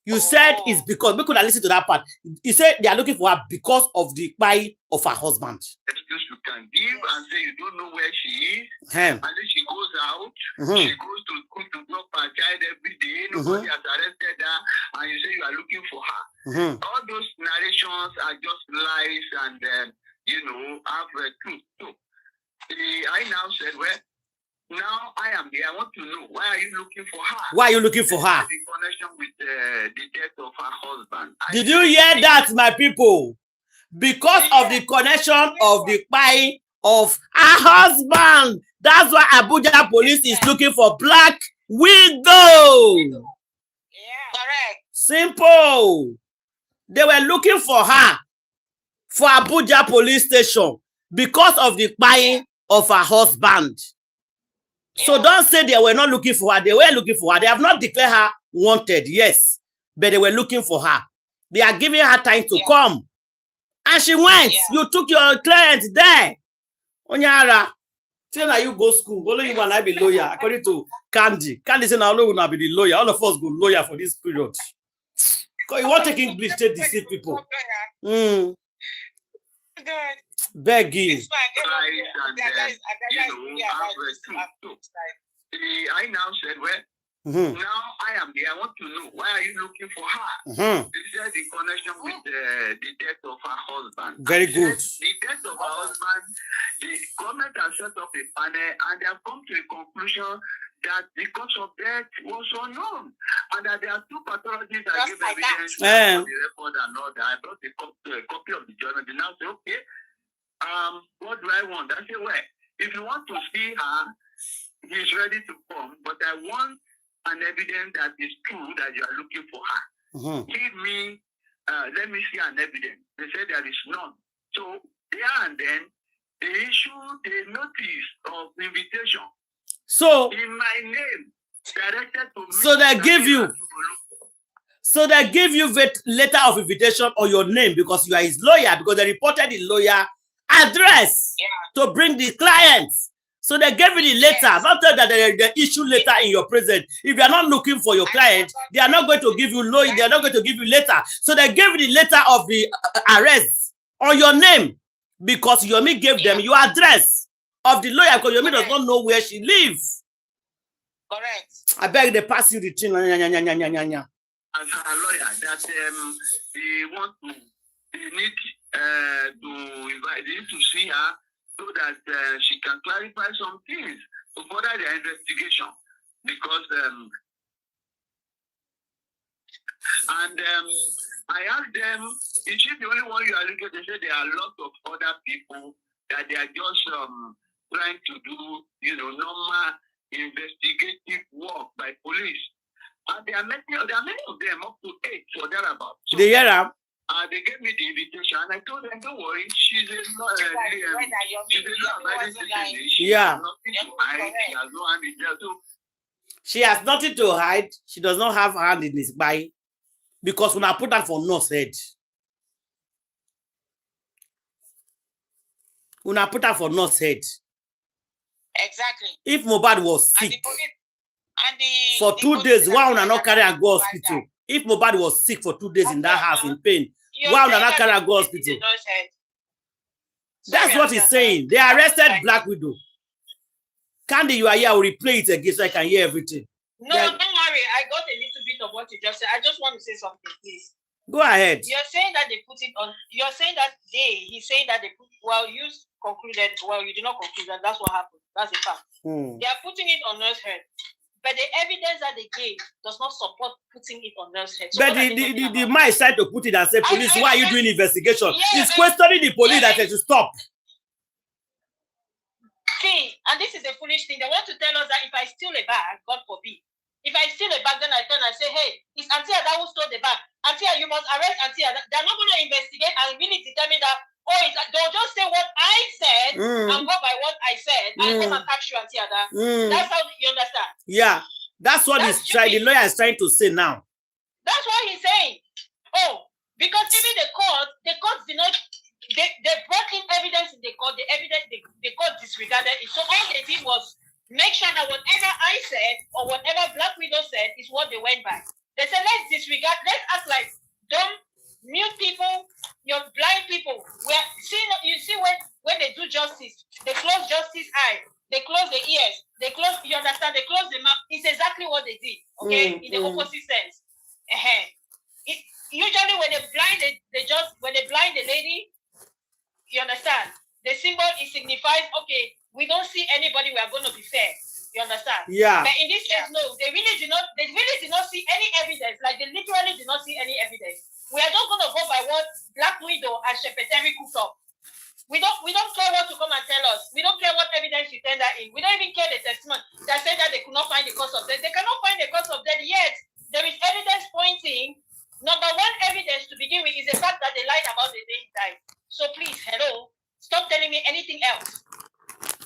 You said it's because we could have listened to that part. You said they are looking for her because of the buying of her husband. Excuse you can give and say you don't know where she is. And then she goes out. She goes to school to drop her child every day. Nobody has arrested her, and you say you are looking for her. All those narrations are just lies and have truth. So I now said, well, now I am here. I want to know, why are you looking for her? Why are you looking for her? In connection with the death of her husband. Did you hear that, my people? Because of the connection of the buying of her husband. That's why Abuja police is looking for Black Widow. Yeah, correct. Simple. They were looking for her for Abuja police station because of the buying of her husband. So don't say they were not looking for her. They were looking for her. They have not declared her wanted, yes. But they were looking for her. They are giving her time to come. And she went. You took your client there. Onyara, tell her you go school. Only you and I be lawyer. According to Candy. Candy said, I will not be the lawyer. All of us go lawyer for this period. Because you want to take English to deceive people. Begging. I now said, well, now I am here. I want to know, why are you looking for her? This is in connection with the death of her husband. Very good. The death of her husband, the government has set up a panel and they have come to a conclusion that the cause of death was unknown, and that there are two pathologies that give evidence for the record and all that. I brought a copy of the journal. They now say, okay, what do I want? I say, well, if you want to see her, he's ready to come, but I want an evidence that is true that you are looking for her. Give me, let me see an evidence. They said there is none. So there and then, they issued a notice of invitation. So in my name. directed to me. So they give you. So they give you letter of invitation or your name because you are his lawyer, because they reported the lawyer address to bring the clients. So they gave you the letter. Not that they issue letter in your presence. If you are not looking for your client, they are not going to give you lawyer. They are not going to give you letter. So they gave you the letter of the arrest on your name because Yomi gave them your address of the lawyer because Yomi does not know where she lives. Correct. I beg they pass you the thing. As a lawyer, that they want to, they need to invite, they need to see her so that she can clarify some things to further their investigation. Because I asked them, is she the only one you are looking at? They said there are lots of other people that they are just trying to do, normal investigative work by police. And there are many of them, up to 8 or thereabout. So, they hear they gave me the invitation, and I told them, don't worry, she's a law abiding citizen. She has nothing to hide. She has no hand in jail. So she has nothing to hide. She does not have hand in his body because when I put her for nurse head, when I put her for nurse head, exactly. If Mohbad was sick for 2 days, why would I not carry her go hospital? If Mohbad was sick for 2 days in that house in pain, why would I not carry her go hospital? That's what he's saying. They arrested Black Widow. Candy, you are here. I will replay it again so I can hear everything. No, don't worry. I got a little bit of what you just said. I just want to say something, please. Go ahead. You're saying that they put it on. You're saying that he's saying that they put. Well, you concluded. Well, you did not conclude that. That's what happened. That's the fact. They are putting it on nurse head. But the evidence that they gave does not support putting it on nurse head. So but the man is trying to put it and say, police, why are you doing investigation? He's questioning the police that they should stop. See, and this is a foolish thing. They want to tell us that if I steal a bag, God forbid. If I steal a bag, then I turn and say, hey, it's Auntie Ada who stole the bag. Auntie, you must arrest Auntie Ada. They're not going to investigate and really determine that, they'll just say what I said and go by what I said and come and catch you, Auntie Ada. That's how you understand. Yeah, that's what the lawyer is trying to say now. That's what he's saying. Oh, because even the court did not. They brought in evidence in the court. The evidence the court disregarded it. So all they did was make sure that whatever I said or whatever Black Widow said is what they went by. They said let's disregard. Let's act like dumb, mute people, blind people. You see when they do justice, they close justice eye, they close the ears, they close. You understand? They close the mouth. It's exactly what they did. Okay, in the opposite sense. Usually when they blind the lady. You understand? The symbol signifies, okay, we don't see anybody, we are going to be fair. You understand? Yeah. But in this case, no, they really did not see any evidence. Like they literally did not see any evidence. We are just going to go by what Black Widow and Shepeteri cooked up. We don't care what to come and tell us. We don't care what evidence you tender in. We don't even care the testimony that said that they could not find the cause of death. They cannot find the cause of death yet. There is evidence pointing. Number one evidence to begin with is the fact that they lied about the day he died. So please, hello, stop telling me anything else.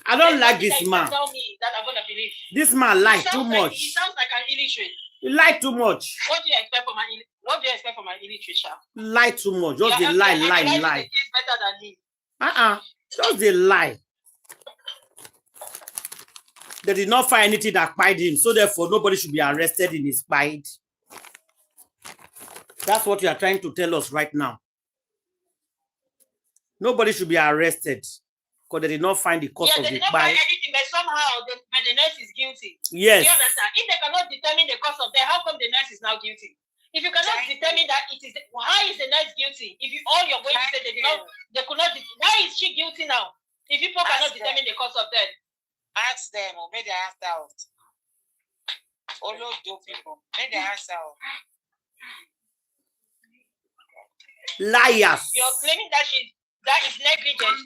I don't like this man. Tell me that I'm gonna believe. This man lied too much. He sounds like an illiterate. He lied too much. What do you expect from my illiterature? Lie too much. Just the lie. Better than him. Just the lie. They did not find anything that spied him, so therefore nobody should be arrested in his spite. That's what you are trying to tell us right now. Nobody should be arrested because they did not find the cause of the crime. Find anything, but somehow the nurse is guilty. Yes. You understand? If they cannot determine the cause of death, how come the nurse is now guilty? If you cannot determine that why is the nurse guilty? If all you're going to say they could not. Why is she guilty now? If people cannot determine the cause of death, ask them or make the answer out. All those people, make the answer out. Liars. You're claiming that is negligence.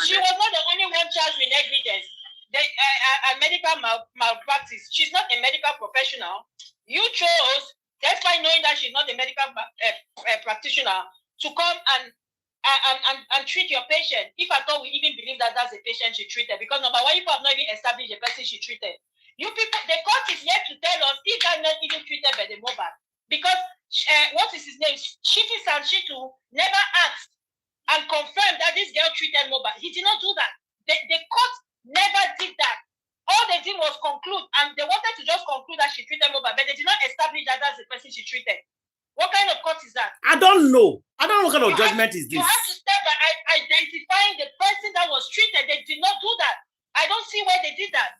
She was not the only one charged with negligence. A medical malpractice. She's not a medical professional. You chose, despite knowing that she's not a medical practitioner, to come and treat your patient. If I thought we even believe that that's a patient she treated, because number one, you have not even established the person she treated. You people, the court is yet to tell us if that not even treated by the Mohbad. Because what is his name? Shitty Shitu never asked and confirmed that this girl treated Mohbad. He did not do that. The court never did that. All they did was conclude, and they wanted to just conclude that she treated Mohbad, but they did not establish that that's the person she treated. What kind of court is that? I don't know. I don't know what kind of judgment is this. You have to start by identifying the person that was treated. They did not do that. I don't see why they did that.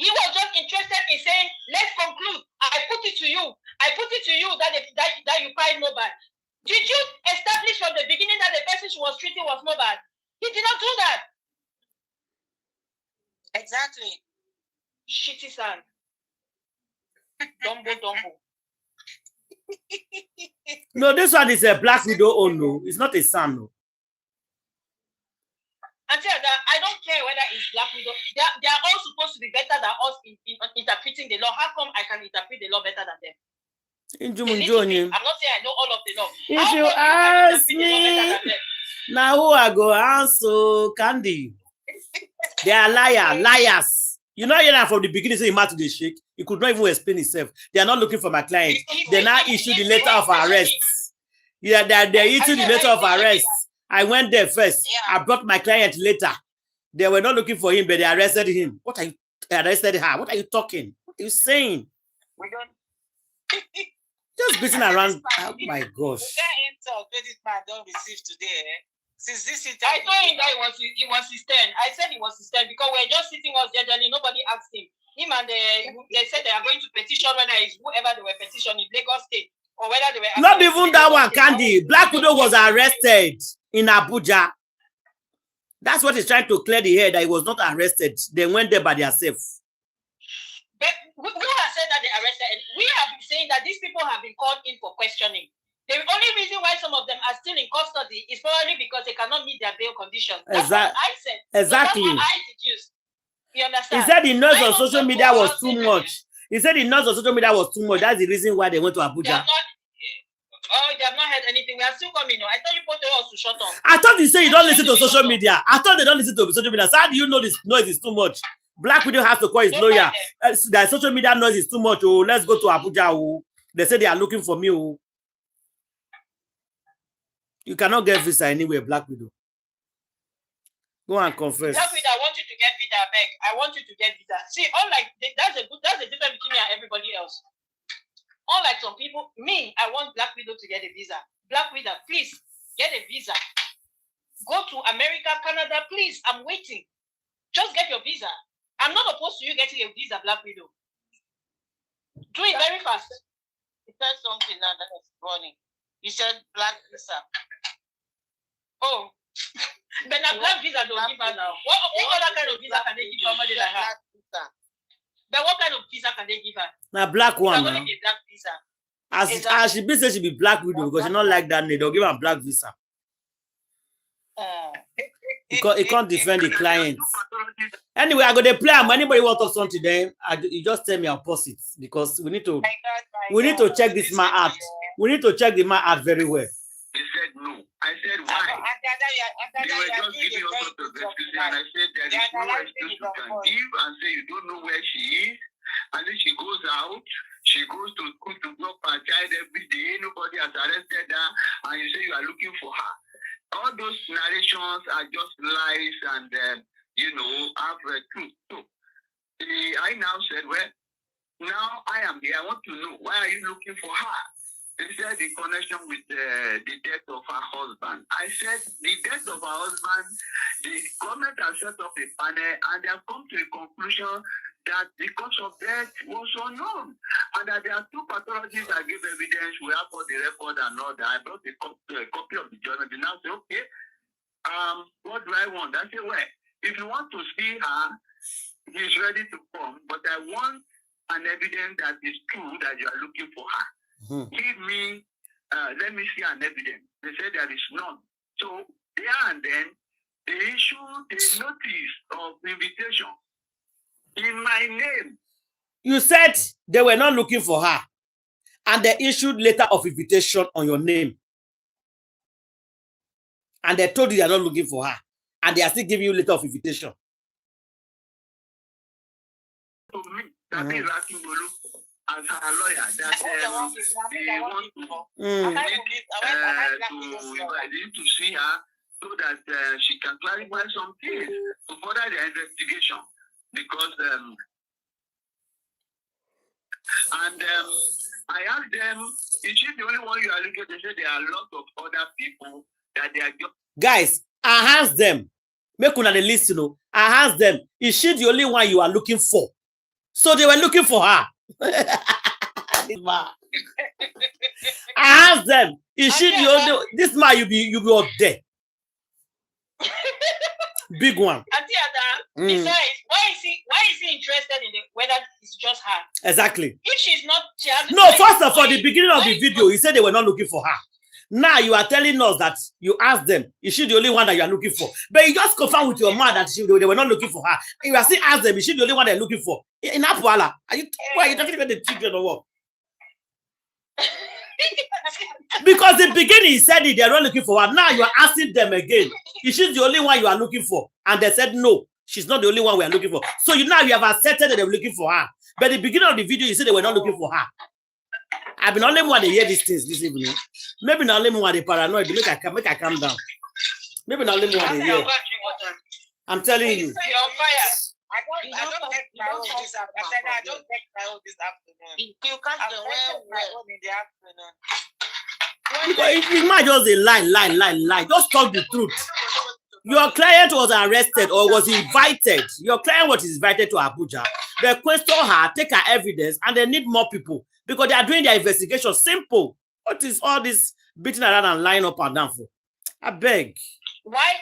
He was just interested in saying, let's conclude. I put it to you. I put it to you that you find Mohbad. Did you establish from the beginning that the person she was treating was Mohbad? He did not do that. Exactly. Shitty son. Dumbo. No, this one is a Black Widow. Oh no, it's not a son. No. Until that, I don't care whether it's Black Widow. They are all supposed to be better than us in interpreting the law. How come I can interpret the law better than them? I'm not saying I know all of the law. If you ask me, now who I go answer? Candy. They are liars. You know, from the beginning, say to the shake. He could not even explain himself. They are not looking for my client. They now issue the letter of arrest. Yeah, they issued the letter of arrest. I went there first. Yeah. I brought my client later. They were not looking for him, but they arrested him. What are you arrested her? What are you talking? What are you saying? We don't. Just beating around. Oh my gosh. That intel this man don't receive today. Since this interview, I told him that it was his turn. I said it was his turn because we're just sitting us generally. Nobody asked him. Him and they said they are going to petition whether it's whoever they were petitioning in Lagos State or whether they were. Not even that one, Candy. Black Widow was arrested in Abuja. That's what he's trying to clear the air, that he was not arrested. They went there by themselves. But who has said that they arrested? We have been saying that these people have been called in for questioning. The only reason why some of them are still in custody is probably because they cannot meet their bail conditions. That's what I said. Exactly. So that's what I deduced. You understand? He said the noise on social media was too much. He said the noise on social media was too much. That's the reason why they went to Abuja. They have not heard anything. We are still coming. I thought you put us to shut up. I thought you said you don't listen to social media. I thought they don't listen to social media. So how do you know this noise is too much? Black Widow has to call his lawyer. The social media noise is too much. Oh, let's go to Abuja. Oh. They say they are looking for me. Oh. You cannot get visa anywhere, Black Widow. Go and confess. Black Widow, I want you to get visa back. I want you to get visa. See, unlike that's the difference between me and everybody else. Unlike some people, me, I want Black Widow to get a visa. Black Widow, please get a visa. Go to America, Canada, please. I'm waiting. Just get your visa. I'm not opposed to you getting a visa, Black Widow. Do it very fast. He said something now that is funny. He said black visa. Oh, but now black visa don't give her now. What other kind of visa can they give somebody like her? But what kind of visa can they give her? Now black one. Now. Be black visa. As she be say she be Black Widow because she not like that name. They'll give her black visa. Because it can't defend the clients. Anyway, I got to play. Anybody want to talk something today? You just tell me opposite because we need to check this man out. We need to check the man out very well. He said no. I said why? They were just giving us the excuse, and I said there is no excuse you can give and say you don't know where she is, and then she goes out. She goes to school to drop her child every day. Nobody has arrested her, and you say you are looking for her. All those narrations are just lies, and have truth. So I now said, well, now I am here. I want to know why are you looking for her? They said the connection with the death of her husband. I said the death of her husband, the government has set up a panel and they have come to a conclusion that the cause of death was unknown. And that there are two pathologies that give evidence. We have for the record and all that. I brought a copy of the journal. They now say, okay, what do I want? I say, well, if you want to see her, he's ready to come, but I want an evidence that is true that you are looking for her. Give me, let me see an evidence. They said there is none. So there and then, they issued a notice of invitation in my name. You said they were not looking for her, and they issued letter of invitation on your name. And they told you they are not looking for her, and they are still giving you letter of invitation. that is Akingolu as her lawyer that they want to see her so that she can clarify some things to further the investigation because I asked them, is she the only one you are looking at? They said there are lots of other people that they are just... Guys, I asked them, make una the list, you know. I asked them, is she the only one you are looking for? So they were looking for her. I asked them, is she the only... This man, you be up there. Big one. Besides, why is he interested in whether it's just her? Exactly. If she's not, she has no. First of all, the beginning of the video, he said they were not looking for her. Now you are telling us that you asked them, is she the only one that you are looking for? But you just confirm with your man that they were not looking for her. You are still ask them, is she the only one they're looking for? In Apuala, why are you talking about the children or what? Because the beginning he said they're not looking for her. Now you are asking them again, is she the only one you are looking for? And they said no, she's not the only one we are looking for. So you have accepted that they were looking for her. But the beginning of the video, you said they were not looking for her. I've been only one to hear these things this evening. Maybe not only one they paranoid. Make I calm down. Maybe not only one they hear. I'm telling you. You're on fire. I don't get my own this afternoon. I don't get my own this afternoon. You can't do well in the afternoon. It might just a lie. Just talk the truth. Your client was arrested or was invited. Your client was invited to Abuja. They question her, take her evidence, and they need more people because they are doing their investigation. Simple. What is all this beating around and lying up and down for? I beg. Why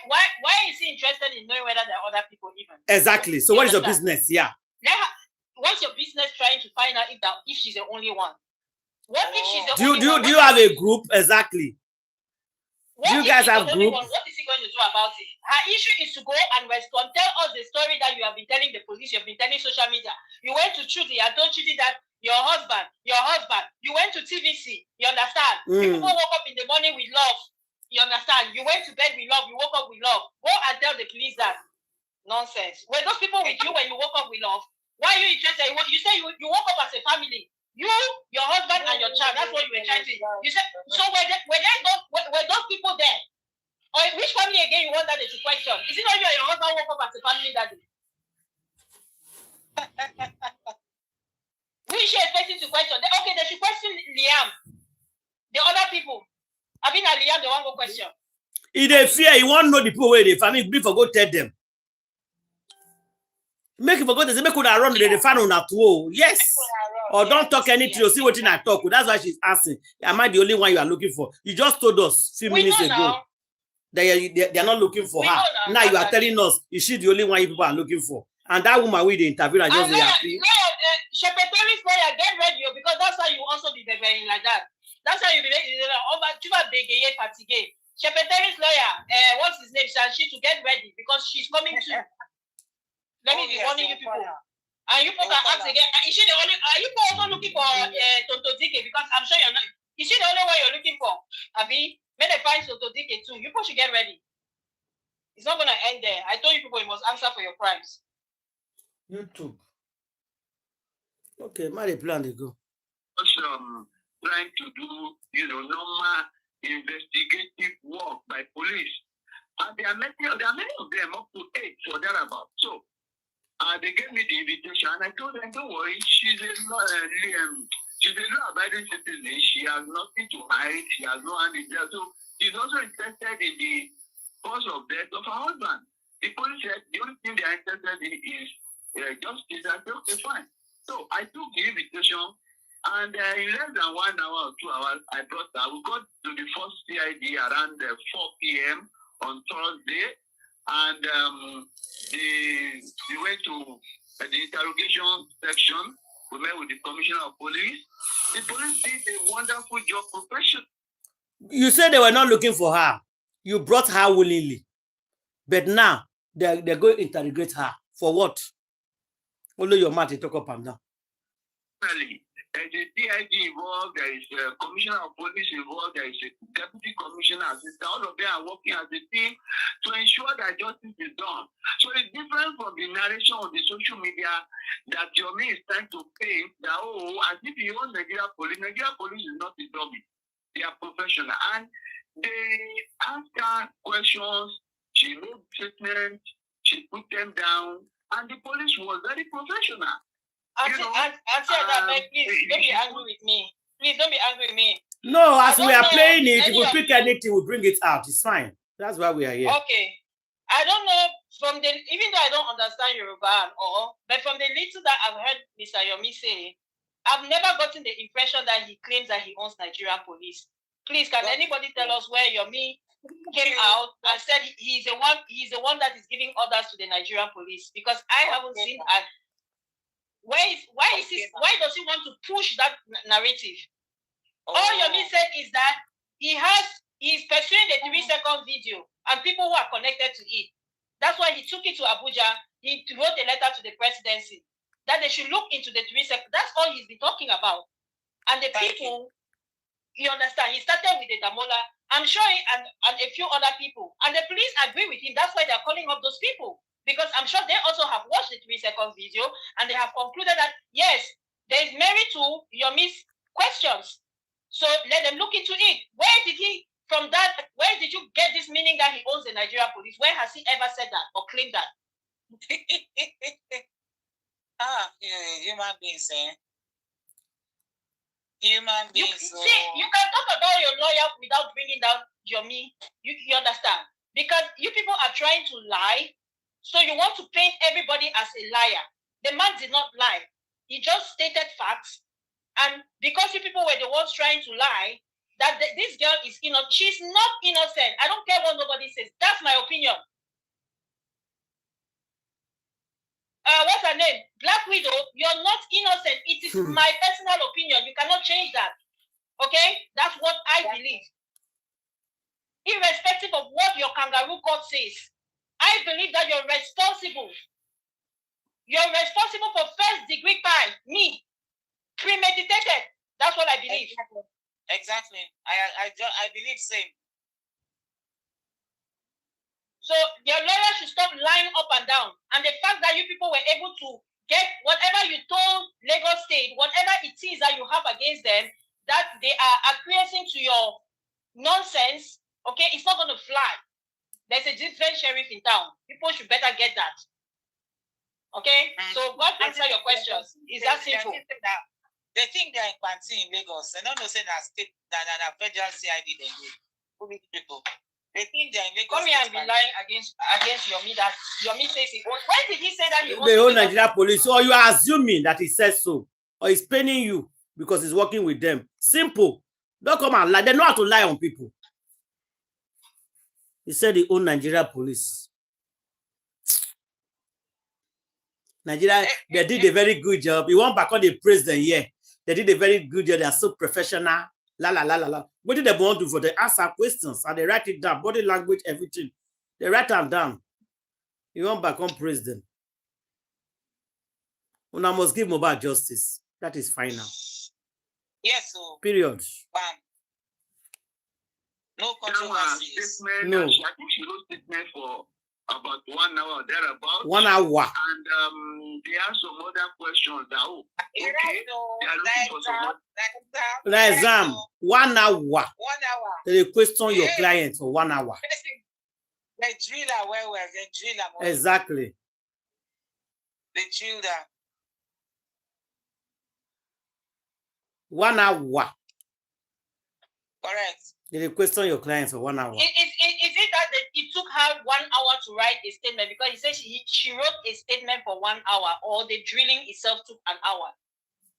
is he interested in knowing whether there are other people even? Exactly. So what is your business? Yeah. What's your business trying to find out if she's the only one? What if she's the only one? Do you have a group? Exactly. Do you guys have group? What is he going to do about it? Her issue is to go and respond. Tell us the story that you have been telling the police, you have been telling social media. You went to Judy and told Judy that your husband. You went to TVC. You understand? People woke up in the morning with love. You understand? You went to bed with love. You woke up with love. Go and tell the police that. Nonsense. Were those people with you when you woke up with love? Why are you interested? You say you woke up as a family. You, your husband, and your child. That's what you were trying to. You said so. Were those people there? Or which family again you want that they should question? Is it not you and your husband woke up as a family that day? Who is she expecting to question? Okay, they should question Liam. The other people. I mean, Liam, the one go question. If they fear, you won't know the people where they family. Before go tell them. Make it forget. They make could run the fan on that wall. Yes. Or don't talk anything. You see what I talk. That's why she's asking. Am I the only one you are looking for? You just told us a few minutes ago. They are not looking for her. Now you are telling us, is she the only one you people are looking for? And that woman with the interview and just happy. Shepherd's lawyer, get ready because that's how you also be behaving like that. That's how you be over Shepherd's lawyer, what's his name? She to get ready because she's coming too. Let me be warning you people. And you people can ask again, is she the only, are you also looking for Tonto Dike? Because I'm sure you're not, is she the only one you're looking for? Abi, may they find Tonto Dike too. You people should get ready. It's not going to end there. I told you people you must answer for your crimes. YouTube. Okay, my plan they go. Trying to do, normal investigative work by police. And there are many of them, up to 8 or thereabout. So, they gave me the invitation, and I told them, don't worry, she's a law-abiding citizen. She has nothing to hide. She has no hand in there. So she's also interested in the cause of death of her husband. The police said the only thing they are interested in is justice. I said, okay, fine. So I took the invitation, and in less than 1 hour or 2 hours, I brought her. We got to the first CID around 4 p.m. on Thursday. And we went to the interrogation section. We met with the commissioner of police. The police did a wonderful job professionally. You said they were not looking for her. You brought her willingly. But now, they're going to interrogate her. For what? Only your mouth to talk up and down. There is a DIG involved, there is a commissioner of police involved, there is a deputy commissioner assistant. All of them are working as a team to ensure that justice is done. So it's different from the narration on the social media that Yomi is trying to paint that, oh, as if you own Nigerian police. Nigerian police is not a dummy. They are professional. And they ask her questions, she made statements, she put them down, and the police was very professional. Please don't be angry with me. Please don't be angry with me. No, as we are playing it, if we pick anything, we'll bring it out. It's fine. That's why we are here. Okay. I don't know from the, even though I don't understand Yoruba and all, but from the little that I've heard Mr. Yomi say, I've never gotten the impression that he claims that he owns Nigerian police. Please, can anybody tell us where Yomi came out and said he's the one that is giving orders to the Nigerian police? Because I haven't seen that. Why does he want to push that narrative? All Yomi said is that he's pursuing the 3-second video and people who are connected to it. That's why he took it to Abuja. He wrote a letter to the presidency that they should look into the 3 seconds. That's all he's been talking about. And the people, you understand, he started with the Damola, I'm sure, and a few other people. And the police agree with him. That's why they're calling up those people. Because I'm sure they also have watched the 3-second video and they have concluded that, yes, there is merit to Yomi's questions. So let them look into it. Where did you get this meaning that he owns the Nigerian police? Where has he ever said that or claimed that? Human beings, eh? Human beings. See, you can talk about your lawyer without bringing down Yomi. You understand? Because you people are trying to lie. So you want to paint everybody as a liar. The man did not lie. He just stated facts. And because you people were the ones trying to lie, that this girl is innocent. She's not innocent. I don't care what nobody says. That's my opinion. What's her name? Black Widow, you're not innocent. It is my personal opinion. You cannot change that. Okay? That's what I believe. Irrespective of what your kangaroo court says, I believe that you're responsible. You're responsible for first-degree crime. Me. Premeditated. That's what I believe. Exactly. I believe same. So your lawyer should stop lying up and down. And the fact that you people were able to get whatever you told Lagos State, whatever it is that you have against them, that they are acquiescing to your nonsense, okay, it's not going to fly. There's a different sheriff in town. People should better get that. Okay? So God answer your questions. Is that simple? They think they're in Panty in Lagos. They don't know say that state that federal CID they do. People. They think they're in Lagos. Come here and be lying against Yomi that Yomi says it. When did he say that he the whole Nigerian police? Or you are assuming that he says so. Or he's paining you because he's working with them. Simple. Don't come and lie. They know how to lie on people. He said he owned Nigerian police. Nigeria, they did a very good job. He went back on the president here. They did a very good job. They are so professional. La la la la la. What did they want to do for? They answer questions and they write it down. Body language, everything. They write them down. He went back on president. Una must give Mohbad justice. That is final. Yes, so. Period. Bam. No controversy. No. I think she wrote statement for about 1 hour or thereabouts. 1 hour. And they asked some other questions that, okay, they are looking for some exam. 1 hour. 1 hour. They question your client for 1 hour. The driller, where the driller. Exactly. The driller. 1 hour. Correct. They question your clients for 1 hour. Is it that it took her 1 hour to write a statement? Because he said she wrote a statement for 1 hour, or the drilling itself took an hour?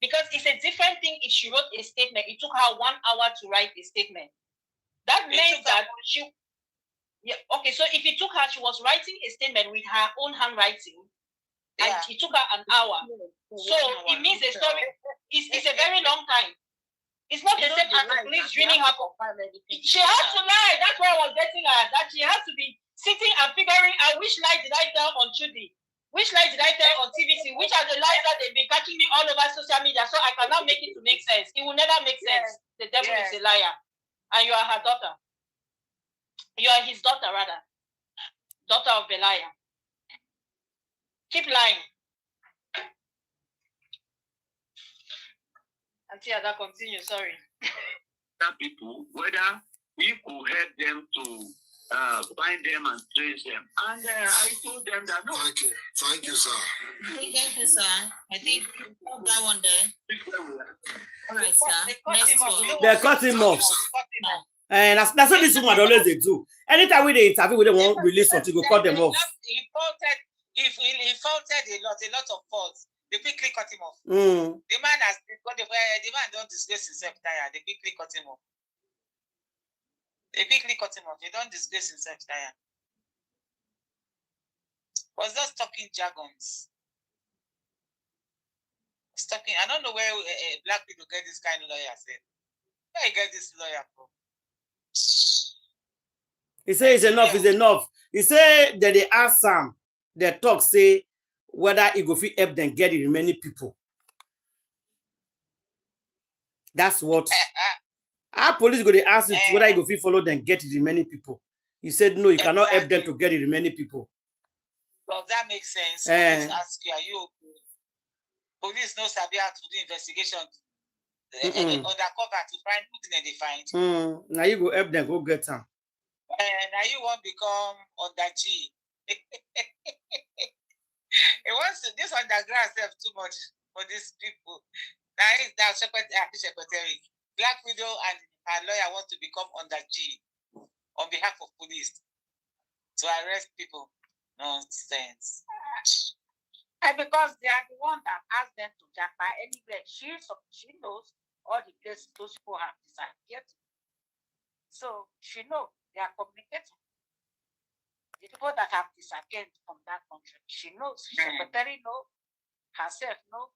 Because it's a different thing if she wrote a statement. It took her 1 hour to write a statement. That means that she... Yeah, okay, so if it took her, she was writing a statement with her own handwriting, and it took her an hour. So it means the story is a very long time. It's not the same as the police drilling her. She has to lie. That's why I was getting her. That she has to be sitting and figuring out which lie did I tell on Judy? Which lies did I tell on TVC? Which are the lies that they've been catching me all over social media? So I cannot make it to make sense. It will never make sense. The devil is a liar. And you are her daughter. You are his daughter, rather. Daughter of the liar. Keep lying. Auntie Ada, continue, sorry. People, whether we could help them to find them and trace them. And I told them that no. Thank you. Thank you, sir. Thank you, sir. I think that one there. All right, sir. Next one. They cut him off. And that's what this woman always they do. Anytime we they interview with them, won't release something, go cut them off. He faulted a lot of faults. They quickly cut him off. Mm. The man don't disgrace himself tire. They quickly cut him off. They don't disgrace himself tire. Was just talking jargons. I don't know where black people get this kind of lawyer. Where you get this lawyer from? He says enough is enough. He said that they ask Sam, they talk, say whether he go fit help them get the remaining people. That's what our police go to ask him whether he go fit follow them get the remaining people. He said no, you cannot help them to get the remaining people. Well, that makes sense. Police ask you, are you okay? Police knows how to do investigation undercover to find who they find. Now you go help them, go get them. And now you won't become under G. It wants to this underground self too much for these people. Now it's that secretary. Black widow and her lawyer want to become under G on behalf of police to arrest people. Nonsense. And because they are the one that asked them to jump by anywhere, she knows all the places those people have disappeared. So she knows they are communicating. The people that have disappeared from that country, she knows. Secretary knows, herself knows.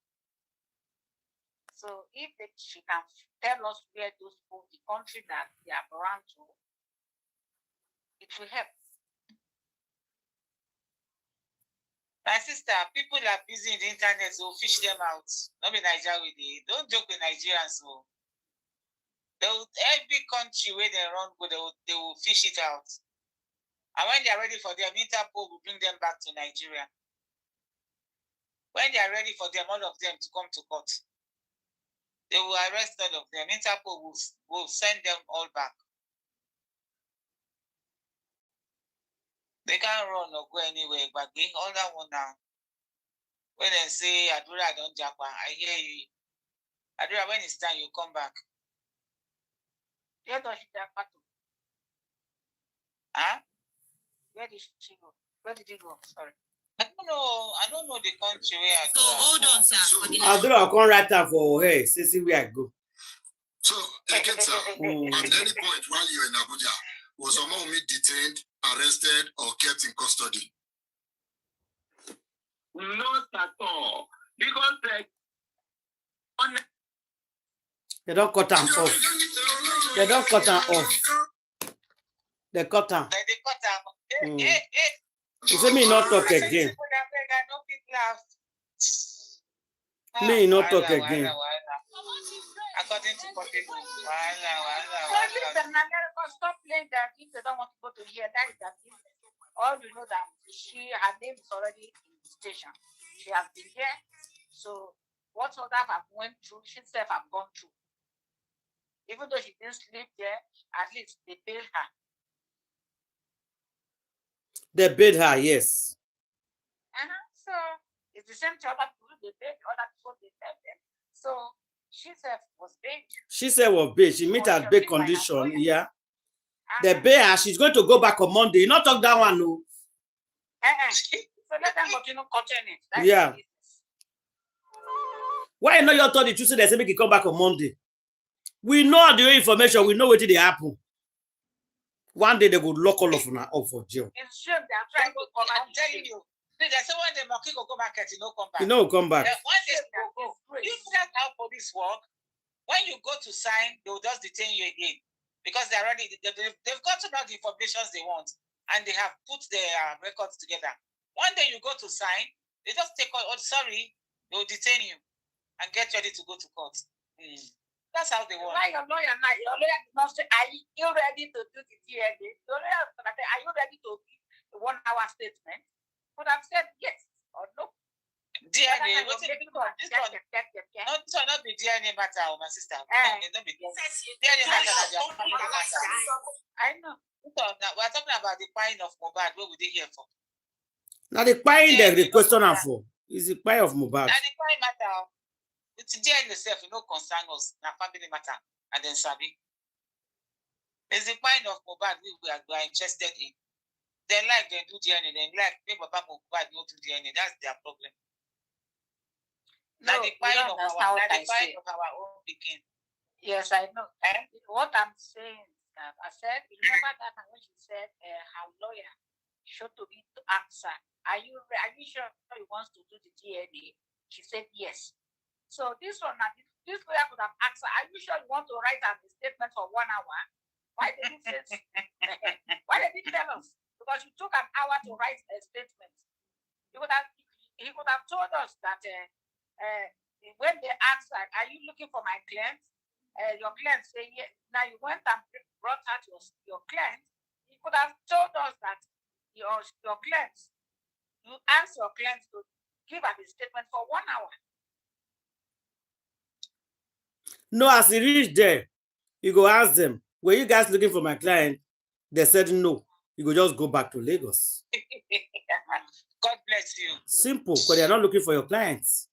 So if she can tell us where those people, the country that they are around to, it will help. My sister, people are busy in the internet, so fish them out. Not be Nigeria with it. Don't joke with Nigerians. So every country where they run, they will fish it out. And when they are ready for them, Interpol will bring them back to Nigeria. When they are ready for them, all of them to come to court, they will arrest all of them. Interpol will send them all back. They can't run or go anywhere, but they all that one now. When they say, Adura don't japa, I hear you. Adura, when it's time, you come back. Where does she japa to? Huh? Where did she go? Where did he go? Sorry. I don't know the country where So hold on, sir. Adura, I come right down for hey, see where I go. So again, sir, at any point while you're in Abuja, was Wunmi detained, arrested, or kept in custody? Not at all. Because they don't cut them off. They don't cut them off. They cut them. They cut them. You say me not talk again. Me not talk again. According to people, Stop playing that if they don't want to go to here. That is that. All you know that her name is already in the station. She has been here. So what other have went through, she herself have gone through. Even though she didn't sleep there, at least they bailed her. They bailed her, yes. So it's the same to other people. They bailed other people. They bailed them. So she said was bailed. She said was bailed. She meet her bail condition, yeah. The bail her, she's going to go back on Monday. You not talk that one, no. So let them continue continuing. Yeah. Why not you told the truth? They say make it come back on Monday. We know the information. We know what did happen. One day they would lock all of them up for jail. It's sure they are trying to come. I'm telling you. They say when the monkey go back, you know come back. You know come back. When they go, you know how police work. When you go to sign, they will just detain you again because they've got all the information they want and they have put their records together. One day you go to sign, They just take all, oh, sorry, they will detain you and get ready to go to court. That's how they want. Why your lawyer now? Your lawyer must say, are you ready to do the DNA? Your lawyer is gonna say, are you ready to give a 1 hour statement? But I've said yes or no. DNA, what's it? This one, not be DNA matter, my sister. Don't be DNA matter. I know. We're talking about the buying of Mohbad. What would they hear for? Now the buying the question for is the buy of Mohbad. Now the buying matter. It's DNA itself, you know, concern us. Now family matter, and then Sabi. It's the buying of Mohbad we are interested in. They like they do DNA. They like people Papa Mohbad don't do DNA. That's their problem. No, now the buying of our own begin. Yes, I know. What I'm saying is that I said, remember that when she said her lawyer showed to me to answer, are you sure he wants to do the DNA? She said yes. So this one, this lawyer could have asked her, are you sure you want to write a statement for 1 hour? Why did he say why did he tell us? Because you took an hour to write a statement. He could have told us that when they asked her, are you looking for my client? Your client say yes. Now you went and brought out your client. He could have told us that your client, you asked your client to give up a statement for 1 hour. No, as he reached there, you go ask them, were you guys looking for my client? They said no. You go just go back to Lagos. God bless you. Simple, because they are not looking for your clients.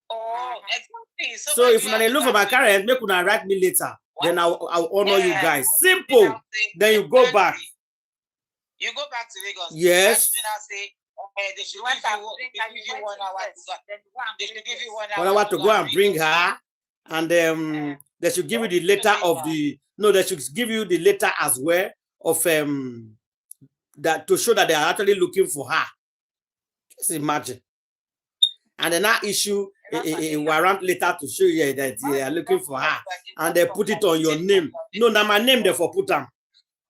Oh, exactly. So if they look for my client, make una write me later. What? Then I'll honor you guys. Simple. Then you go back. You go back to Lagos. Yes. They should give you 1 hour to go. They should give you 1 hour. 1 hour to go and bring her. And they should give you the letter of the they should give you the letter as well of that to show that they are actually looking for her. Just imagine. And then now issue a warrant letter to show you that they are looking for her, and they put it on your name. No, now my name they for put them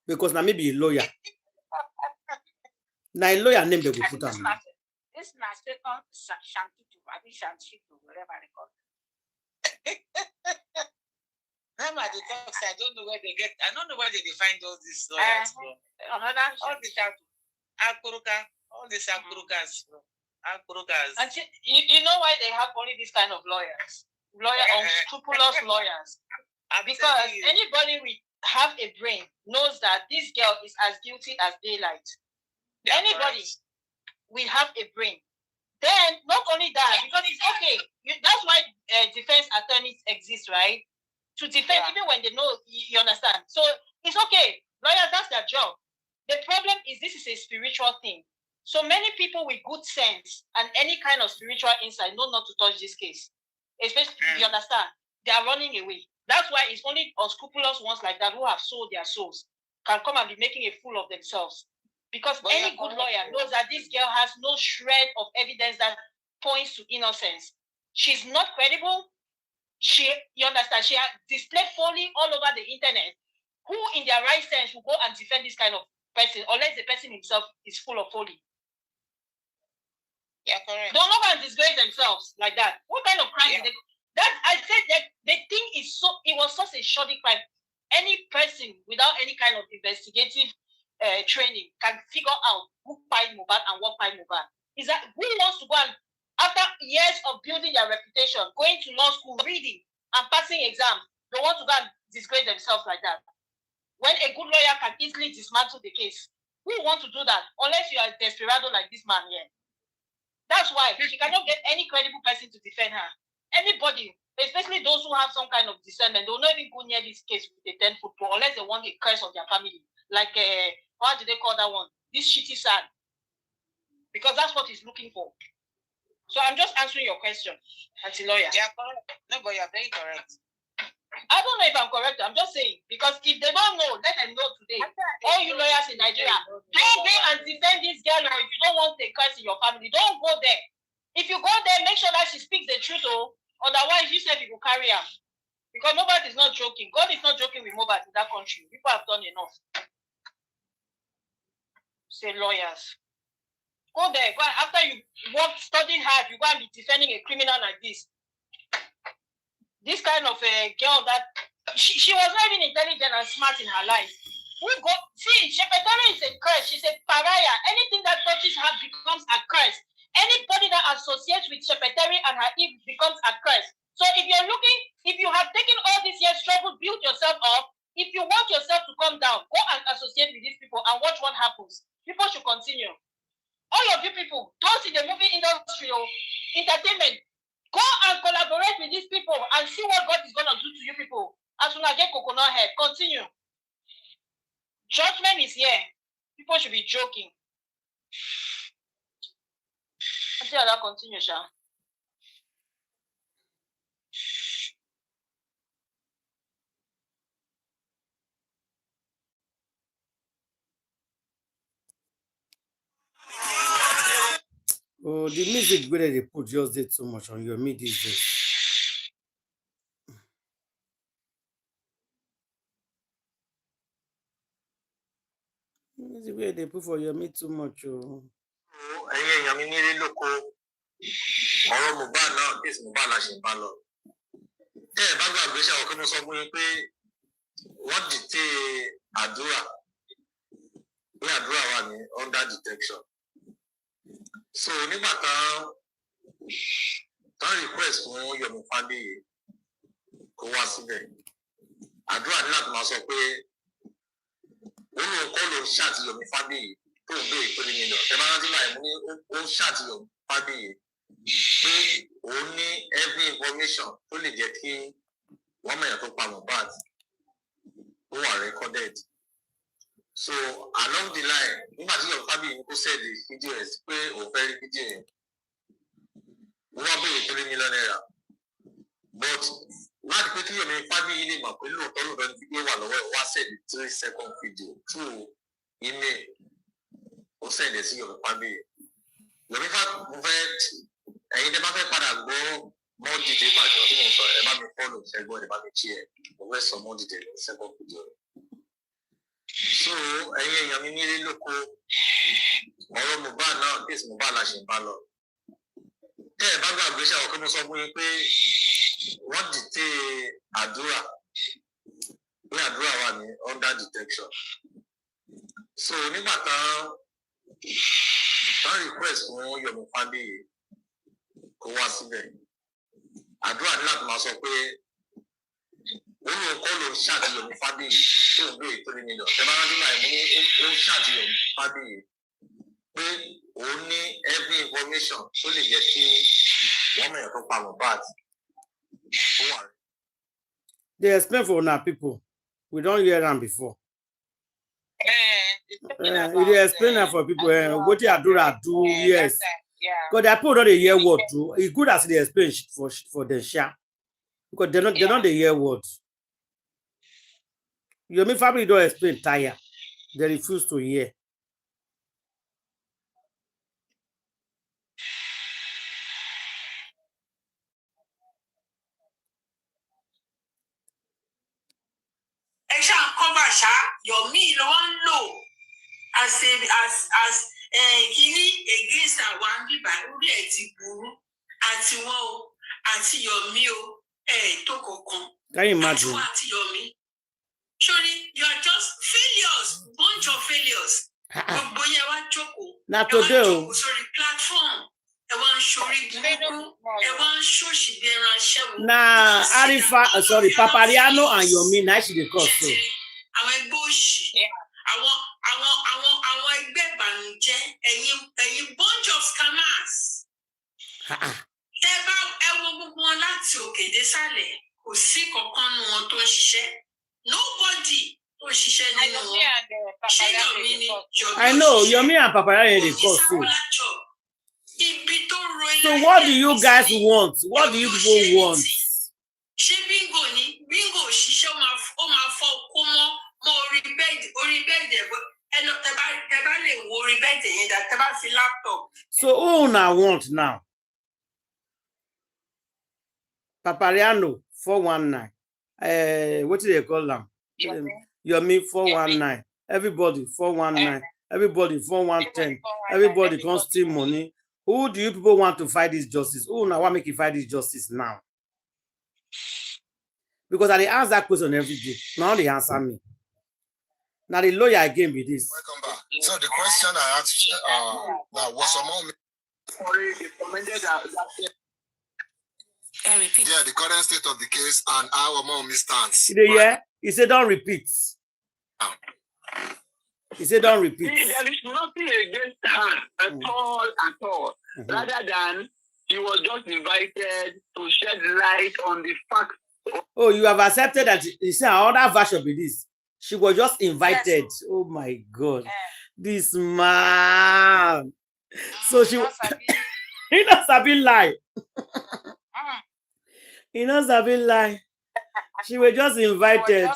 because now maybe a lawyer. Now a lawyer name they will put them. This is my second Shantitu, whatever they call it. I don't know where they get. I don't know where they find all these lawyers from. All these Akurukas from. And you know why they have only this kind of lawyers? Unscrupulous lawyers. Because anybody with have a brain knows that this girl is as guilty as daylight. Anybody will have a brain. Then, not only that, because it's okay. That's why defense attorneys exist, right? To defend, even when they know, you understand. So, it's okay. Lawyers, that's their job. The problem is this is a spiritual thing. So, many people with good sense and any kind of spiritual insight know not to touch this case. Especially, you understand, they are running away. That's why it's only unscrupulous ones like that who have sold their souls can come and be making a fool of themselves. Because any good lawyer knows that this girl has no shred of evidence that points to innocence. She's not credible. You understand? She has displayed folly all over the internet. Who in their right sense will go and defend this kind of person unless the person himself is full of folly? Yeah, correct. Don't go and disgrace themselves like that. What kind of crime did they do? That I said that the thing is it was such a shoddy crime. Any person without any kind of investigative training can figure out who find Mohbad and what find Mohbad. Is that who wants to go and, after years of building their reputation, going to law school, reading and passing exams, they want to go and disgrace themselves like that? When a good lawyer can easily dismantle the case, who wants to do that? Unless you are a desperado like this man here. That's why she cannot get any credible person to defend her. Anybody, especially those who have some kind of discernment, they will not even go near this case with a 10-foot pole unless they want a curse of their family. Like what do they call that one? This shitty sand. Because that's what he's looking for. So I'm just answering your question, anti-lawyer. Yeah, correct. No, but you're very correct. I don't know if I'm correct. I'm just saying. Because if they don't know, let them know today. All you lawyers in Nigeria, don't go and defend this girl, or if you don't want a curse in your family, don't go there. If you go there, make sure that she speaks the truth, otherwise you said you will carry her. Because Mohbad is not joking. God is not joking with Mohbad in that country. People have done enough. Say lawyers. Go there. Go after you work, studying hard, you go and be defending a criminal like this. This kind of a girl that she was not even intelligent and smart in her life. We go see, Shepetari is a curse. She's a pariah. Anything that touches her becomes a curse. Anybody that associates with Shepetari and her Eve becomes a curse. So if you're looking, if you have taken all this years struggle, build yourself up. If you want yourself to come down, go and associate with these people and watch what happens. People should continue. All of you people, those in the movie industry or entertainment, go and collaborate with these people and see what God is going to do to you people. As soon as I get coconut head, continue. Judgment is here. People should be joking. Until that continue, Sha. Oh, the music where they put just did so much on your me these days. Music where they put for your me too much. Oh. I mean, really look. Ọ̀rọ̀ Mohbad náà kéèsì Mohbad la ṣe ń bá lọ. Tẹ́ ẹ bá gbàgbé ṣe àwọn kí mo sọ fún yín pé wọ́n dìtẹ̀ àdúrà ní àdúrà wà ní under detection. So nígbà tán request fún Yomi Fabiyi kó wá síbẹ̀. Àdúrà ní láti máa sọ pé ó lóun kọ́ ló ń ṣáàtì Yomi Fabiyi tó ń béèrè $3 million. Ẹ bá rántí láì mú ní ó ń ṣáàtì Yomi Fabiyi pé òun ní every information tó lè jẹ́ kí wọ́n mẹ́rin tó pa Mohbad ó wà recorded. So along the line nígbà tí Yomi Fabiyi kó sẹ́ẹ̀dì fídíò ẹ̀ sí pé òun fẹ́ rí fídíò yẹn wọ́n wá béèrè $3 million. But láti pé kí Yomi Fabiyi lè mọ̀ pé lóòótọ́ ní fídíò wà lọ́wọ́ ẹ̀ wá sẹ́ẹ̀dì 3-second video through email ó sẹ́ẹ̀dì sí Yomi Fabiyi. Yomi Fabiyi mo fẹ́ ẹ̀yin tẹ́ bá fẹ́ padà gbọ́ mọ́ dìde màjọ tí mo sọ ẹ bá mi fọ́lù ṣẹ́gbọ́n ẹ bá mi kí ẹ mo fẹ́ sọ mọ́ dìde ní second video rẹ̀. So ẹ̀yin èèyàn mi nílé lóko ọ̀rọ̀ Mohbad náà kéèsì Mohbad la ṣe ń bá lọ. Tẹ́ ẹ bá gbàgbé ṣe àwọn kí mo sọ fún yín pé wọ́n dìtẹ̀ àdúrà ní àdúrà wà ní under detection. So nígbà tán request fún Yomi Fabiyi kó wá síbẹ̀. Àdúrà ní láti máa sọ pé ó lóun kọ́ ló ń ṣáàtì Yomi Fabiyi tó ń béèrè $3 million. Ẹ bá rántí láì mú ó ń ṣáàtì Yomi Fabiyi pé òun ní every information tó lè jẹ́ kí wọ́n mẹ́rin tó pa Mohbad ó wà. They explain for our people. We don't hear them before. They explain for people. What they do, yes. Because the people don't hear word too. It's good as they explain for the share. Because they don't hear words. Yomi family don't explain tire. They refuse to hear. Yomi don't know as kini against àwọn bíbá orí ẹ̀ ti burú àti wọn o àti Yomi o tó kọ̀ọ̀kan. Can you imagine? Àti Yomi. Surely you are just failures, bunch of failures. Gbogbo yẹn wá jókòó. Na today o. Sorry, platform. Ẹ wá ń ṣorí burúkú. Ẹ wá ń ṣòṣì bí ẹran aṣẹ́wó. Na Arifa, sorry, Papariano and Yomi na she dey call so. Àwọn ẹgbẹ́ òṣì. Àwọn ẹgbẹ́ ìbànújẹ́ ẹ̀yin bunch of scammers. Tẹ́ bá ẹ wo gbogbo wọn láti òkè dé sàlẹ̀ kò sí kankan nu wọn tó ń ṣiṣẹ́. Nobody tó ń ṣiṣẹ́ nínú wọn. Ṣé Yomi ni Yomi? I know Yomi and Papariano dey call so. So what do you guys want? What do you people want? Ṣé bingo ni? Bingo ṣiṣẹ́ ó máa fọ́ kó mọ́ orí bẹ́ẹ̀dì ẹ̀gbọ́n. Tẹ́ bá lè wo orí bẹ́ẹ̀dì yẹn dá tẹ́ bá fi laptop. So who una want now? Papariano 419. What do they call them? Yomi 419. Everybody 419. everybody 411, everybody can't steal money. Who do you people want to fight this justice? Who now want make you fight this justice now? Because I ask that question every day. Now they answer me. Now the lawyer again with this. Welcome back. So the question I asked that was among me. Yeah, the current state of the case and how among me stands. Yeah, he said don't repeat. He said don't repeat. There is nothing against her at all. Rather than he was just invited to shed light on the facts. Oh, you have accepted that. He said another version be this. She was just invited. Yes. Oh my God. This man. So she he knows I've been lie. He knows I've been lie. She was just invited.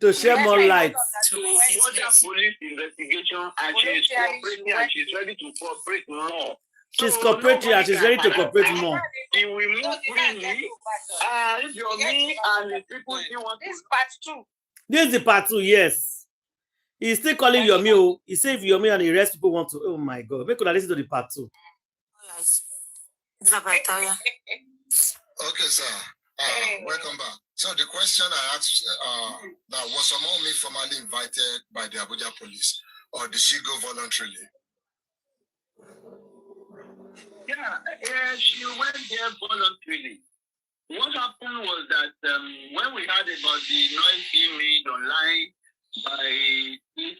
To share more light. To order police investigation, and she is cooperating and she's ready to cooperate more. She's cooperating and she's ready to cooperate more. He will move freely. If you're me and the people you want this part 2. This is the part 2, yes. He's still calling your meal. He said if you're me and the rest people want to. Oh my God. Make us listen to the part 2. Okay, sir. Welcome back. So the question I asked that was Omomi formally invited by the Abuja police, or did she go voluntarily? Yeah, she went there voluntarily. What happened was that when we heard about the noise being made online by this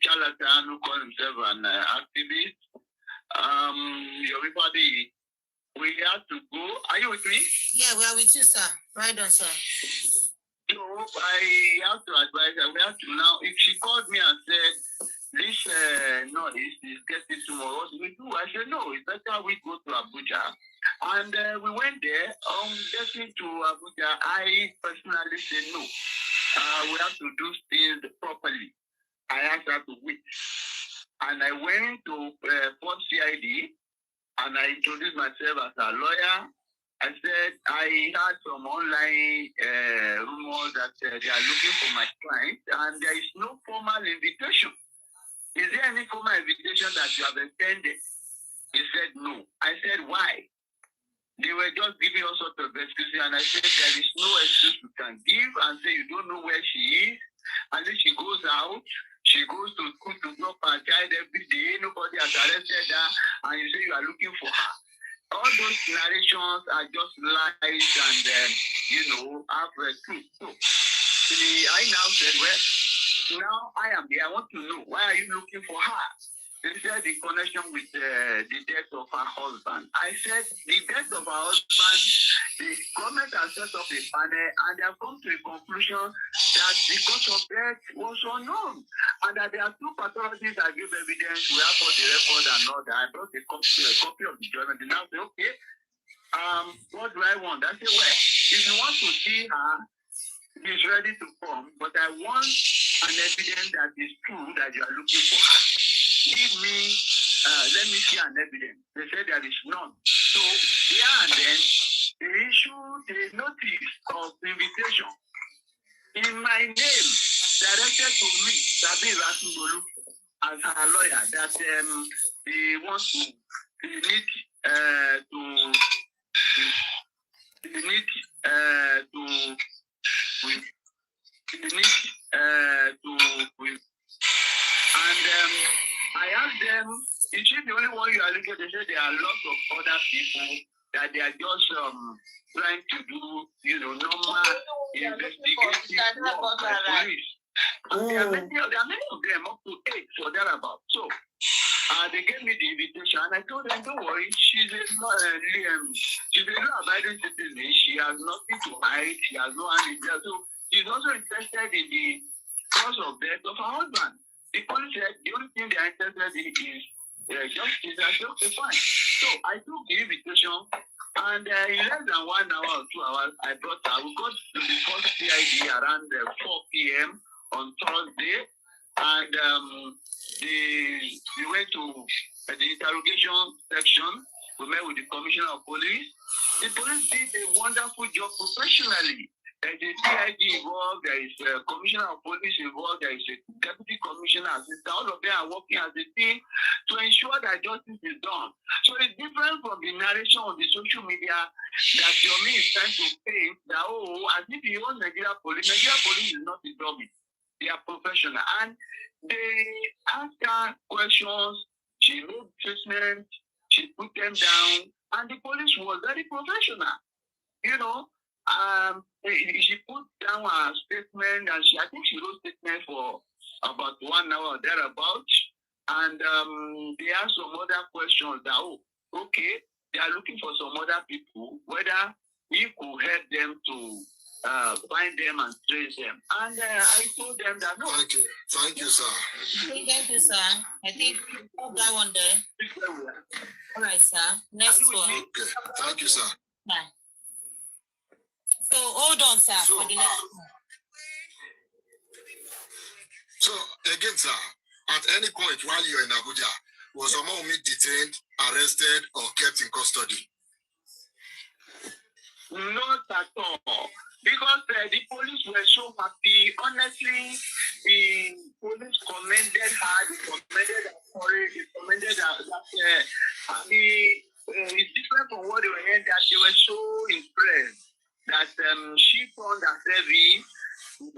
charlatan who called himself an activist, everybody, we had to go. Are you with me? Yeah, we are with you, sir. Right on, sir. So I have to advise her. We have to now. If she called me and said, this noise is getting tomorrow, what do we do? I said, no, it's better we go to Abuja. And we went there. Getting to Abuja, I personally said, no. We have to do things properly. I asked her to wait. And I went to Port CID. And I introduced myself as a lawyer. I said I had some online rumors that they are looking for my client, and there is no formal invitation. Is there any formal invitation that you have extended? He said no. I said why? They were just giving all sorts of excuses, and I said there is no excuse you can give, and say you don't know where she is, and then she goes out. She goes to school to drop her child every day. Nobody has arrested her, and you say you are looking for her. All those narrations are just lies and, have truth. So, I now said, well, now I am here. I want to know, why are you looking for her? They said in connection with the death of her husband. I said, the death of her husband, the government has set up a panel and they have come to a conclusion that the cause of death was unknown. And that there are 2 pathologies that give evidence. We have got the record and all that. I brought a copy of the journal. They now say, okay, what do I want? I say, well, if you want to see her, she's ready to come, but I want an evidence that is true that you are looking for her. Give me, let me see an evidence. They said there is none. So, and then, they issued a notice of invitation in my name, directed to me, Sabi Ratungolu, as a lawyer, that they want to, I asked them, is she the only one you are looking at? They said there are lots of other people that they are just trying to do, normal investigative work by police. And there are many of them, up to 8 or thereabouts. So they gave me the invitation, and I told them, don't worry, she's a law-abiding citizen. She has nothing to hide. She has no hand in there. So she's also interested in the cause of death of her husband. The police said the only thing they are interested in is justice. I said, okay, fine. So I took the invitation, and in less than 1 hour or 2 hours, I brought her. We got to the first CID around 4 p.m. on Thursday, and we went to the interrogation section. We met with the commissioner of police. The police did a wonderful job professionally. There is a CID involved, there is a commissioner of police involved, there is a deputy commissioner assistant. All of them are working as a team to ensure that justice is done. So it's different from the narration on the social media that Yomi is trying to paint that, oh, as if he owns Nigeria police. Nigeria police is not a dummy. They are professional. And they ask her questions, she made statements, she put them down, and the police was very professional. You know, she put down a statement, and I think she wrote statement for about 1 hour or thereabout. And they asked some other questions that, oh, okay, they are looking for some other people, whether we could help them to find them and trace them. And I told them that no. Thank you. Thank you, sir. Thank you, sir. I think that one there. All right, sir. Next one. Okay. Thank you, sir. Bye. So hold on, sir, for the next one. So again, sir, at any point while you're in Abuja, was Mohbad detained, arrested, or kept in custody? Not at all. Because the police were so happy. Honestly, the police commended her, they commended her courage, they commended her that it's different from what they were hearing, that they were so impressed that she found herself in.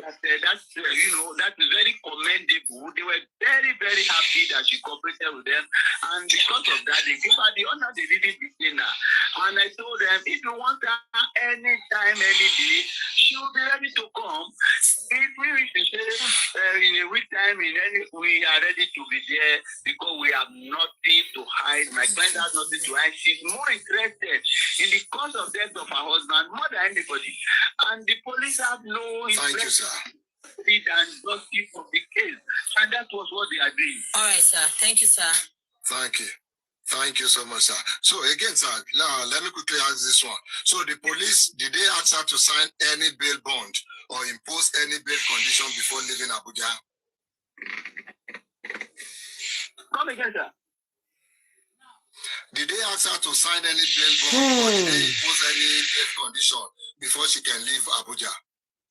That's very commendable. They were very, very happy that she cooperated with them, and because of that, they gave her the honor they didn't detain her. And I told them, if you want her anytime, any day, she will be ready to come. If we wish to say in a week time, we are ready to be there because we have nothing to hide. My friend has nothing to hide. She's more interested in the cause of death of her husband more than anybody, and the police have no interest. Thank you, sir. And justice of the case, and that was what they are doing. All right, sir. Thank you, sir. Thank you. Thank you so much, sir. So again, sir, let me quickly ask this one. So the police, did they ask her to sign any bail bond or impose any bail condition before leaving Abuja? Come again, sir. Did they ask her to sign any bail bond or did they impose any bail condition before she can leave Abuja?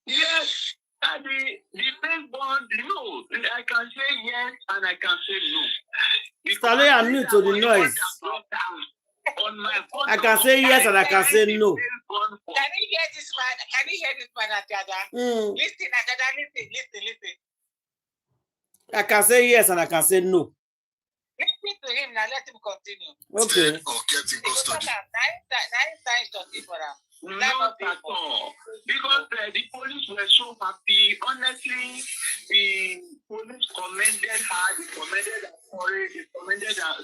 Yes. The bail bond, no. I can say yes and I can say no. Stanley, I'm new to the noise. I can say yes and I can say no. Can you hear this man? Can you hear this man, Adada? Listen, Adada, listen. I can say yes and I can say no. Listen to him now, let him continue. Okay. Or kept in custody. Not at all. Because the police were so happy. Honestly, the police commended her, they commended her courage, they commended her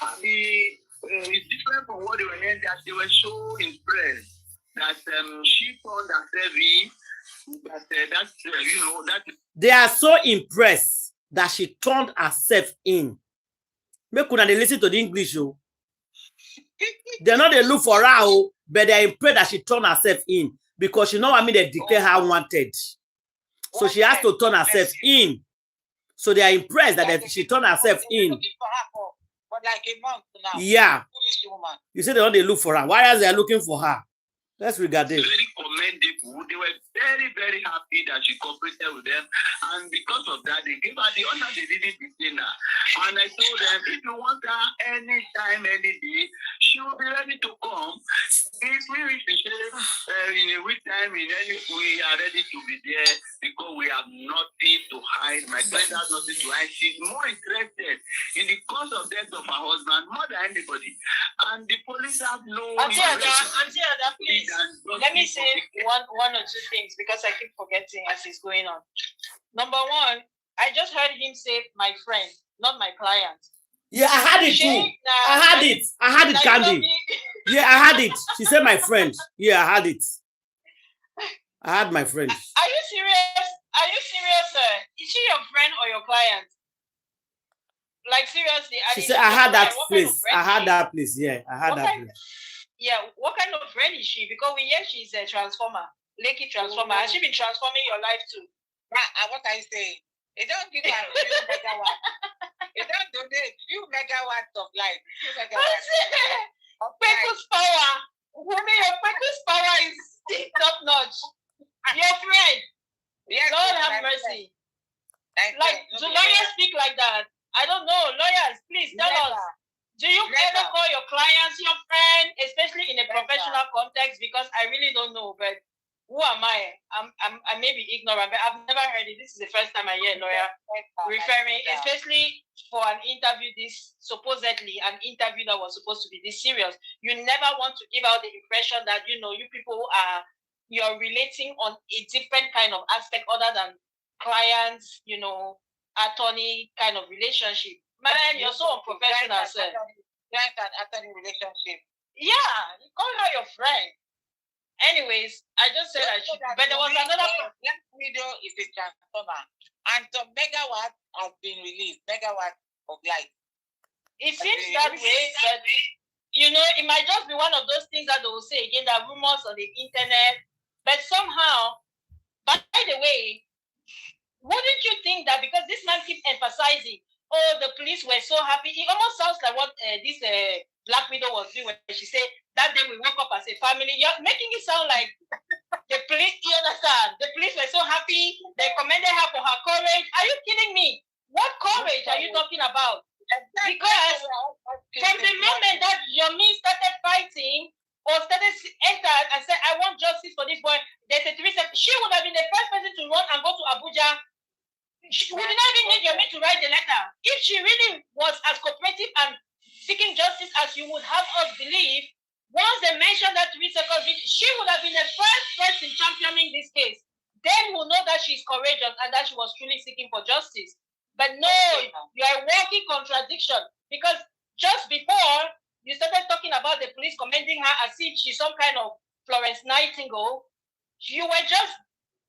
that it's different from what they were hearing, that they were so impressed that she found herself in. They are so impressed that she turned herself in. Make una dey listen to the English, oh. They're not they look for her, oh, but they're impressed that she turned herself in because you know what I mean, they declare her wanted. So she has to turn herself in. So they are impressed that she turned herself in. For like a month now. Yeah. You say they don't they look for her. Why are they looking for her? Let's regard it. Very commendable. They were very, very happy that she cooperated with them. And because of that, they gave her the honor they didn't detain her. And I told them, if you want her anytime, any day, she will be ready to come. If we wish to say in a week time, we are ready to be there because we have nothing to hide. My friend has nothing to hide. She's more interested in the cause of death of her husband more than anybody. And the police have no Ada, please. Let me say one or two things because I keep forgetting as it's going on. Number one, I just heard him say my friend, not my client. Yeah, I had it too. I had it, Candy. Yeah, I had it. She said my friend. Yeah, I had it. I had my friend. Are you serious? Are you serious, sir? Is she your friend or your client? Like seriously? She said I had that place. I had that place. Yeah, I had that place. Yeah, what kind of friend is she? Because we hear she's a transformer, Lakey transformer. Has she been transforming your life too? What I say? It don't give her few megawatts. It don't donate few megawatts of life. Few megawatts. People's power. Wunmi, your people's power is still top notch. Your friend. Yes, Lord have mercy. Like, do lawyers speak like that? I don't know. Lawyers, please tell us. Do you ever call your clients your friend, especially in a professional context? Because I really don't know, but who am I? I may be ignorant, but I've never heard it. This is the first time I hear a lawyer referring, especially for an interview supposedly an interview that was supposed to be this serious. You never want to give out the impression that, you people you're relating on a different kind of aspect other than clients, attorney kind of relationship. Man, you're so unprofessional, sir. Client and attorney relationship. Yeah, you call her your friend. Anyways, I just said but there was another video is a transformer, and some megawatt has been released. Megawatt of light. It seems that way, but it might just be one of those things that they will say again, that rumors on the internet. But somehow, by the way, wouldn't you think that because this man keeps emphasizing, the police were so happy, it almost sounds like what this Black Widow was doing when she said that day we woke up as a family. You're making it sound like the police, you understand? The police were so happy, they commended her for her courage. Are you kidding me? What courage are you talking about? Because from the moment that Yomi started fighting or started entered and said, I want justice for this boy, there's a 3 seconds. She would have been the first person to run and go to Abuja. We did not even need Yomi to write the letter. If she really was as cooperative and seeking justice as you would have us believe, once they mentioned that 3 seconds, she would have been the first person championing this case. Then we'll know that she's courageous and that she was truly seeking for justice. But no, you are a walking contradiction, because just before you started talking about the police commending her as if she's some kind of Florence Nightingale, you were just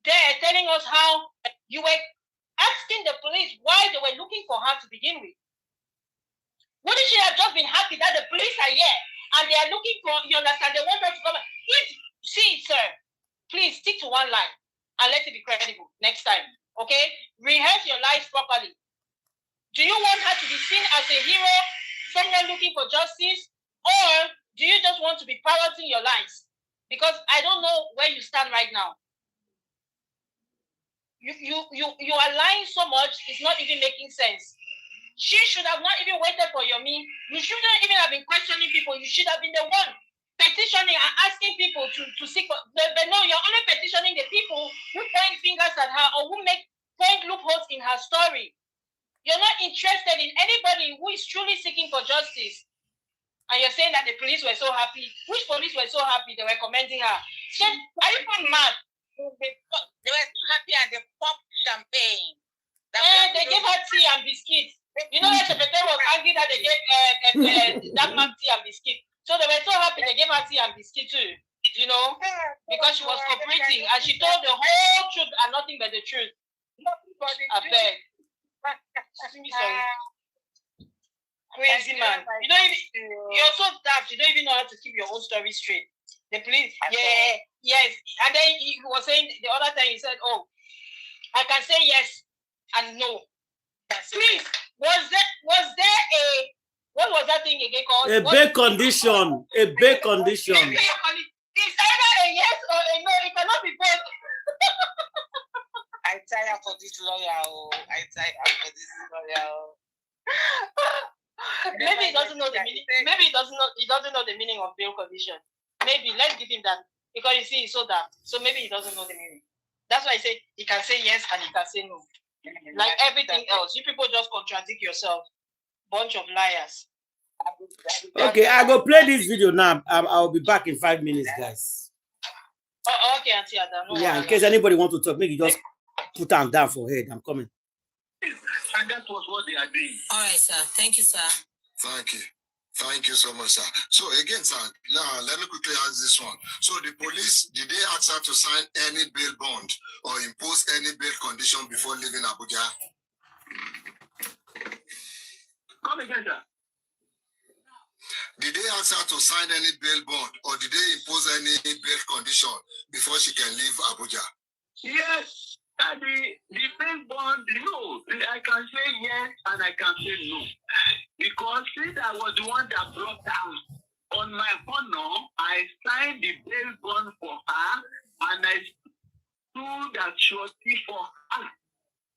there telling us how you were asking the police why they were looking for her to begin with. Wouldn't she have just been happy that the police are here and they are looking for, you understand, they want her to come? See, sir, please stick to one line and let it be credible next time, okay? Rehearse your lies properly. Do you want her to be seen as a hero, someone looking for justice, or do you just want to be parroting your lies? Because I don't know where you stand right now. You are lying so much, it's not even making sense. She should have not even waited for Yomi. You shouldn't even have been questioning people. You should have been the one petitioning and asking people to seek. But no, you're only petitioning the people who point fingers at her or who point loopholes in her story. You're not interested in anybody who is truly seeking for justice. And you're saying that the police were so happy. Which police were so happy they were commending her? So, are you going mad? They were so happy and they popped champagne. They gave her tea and biscuits. You know, the secretary was angry that they gave that man tea and biscuit. So they were so happy they gave her tea and biscuit too. Because she was cooperating and she told the whole truth and nothing but the truth. I beg. Crazy man. You're so daft. You don't even know how to keep your own story straight. The police, yes. And then he was saying the other time he said, "Oh, I can say yes and no." Please, was there a what was that thing again called? A big condition. A big condition. It's either a yes or a no. It cannot be both. I tire for this lawyer. Maybe he doesn't know the meaning. Maybe he doesn't know the meaning of bail condition. Maybe let's give him that, because you see he's so dark. So maybe he doesn't know the meaning. That's why I say he can say yes and he can say no. Like everything else, you people just contradict yourself. Bunch of liars. Okay, I go play this video now. I'll be back in 5 minutes, guys. Oh, okay, Auntie Ada. Yeah, in case anybody want to talk, maybe just put them down for head. I'm coming. And that was what they are doing. All right, sir. Thank you, sir. Thank you. Thank you so much, sir. So again, sir, now let me quickly ask this one. So the police, did they ask her to sign any bail bond or impose any bail condition before leaving Abuja? Come again, sir. Did they ask her to sign any bail bond or did they impose any bail condition before she can leave Abuja? Yes. And the bail bond, no. I can say yes and I can say no. Because since I was the one that brought down on my honor, I signed the bail bond for her, and I stood as surety for her.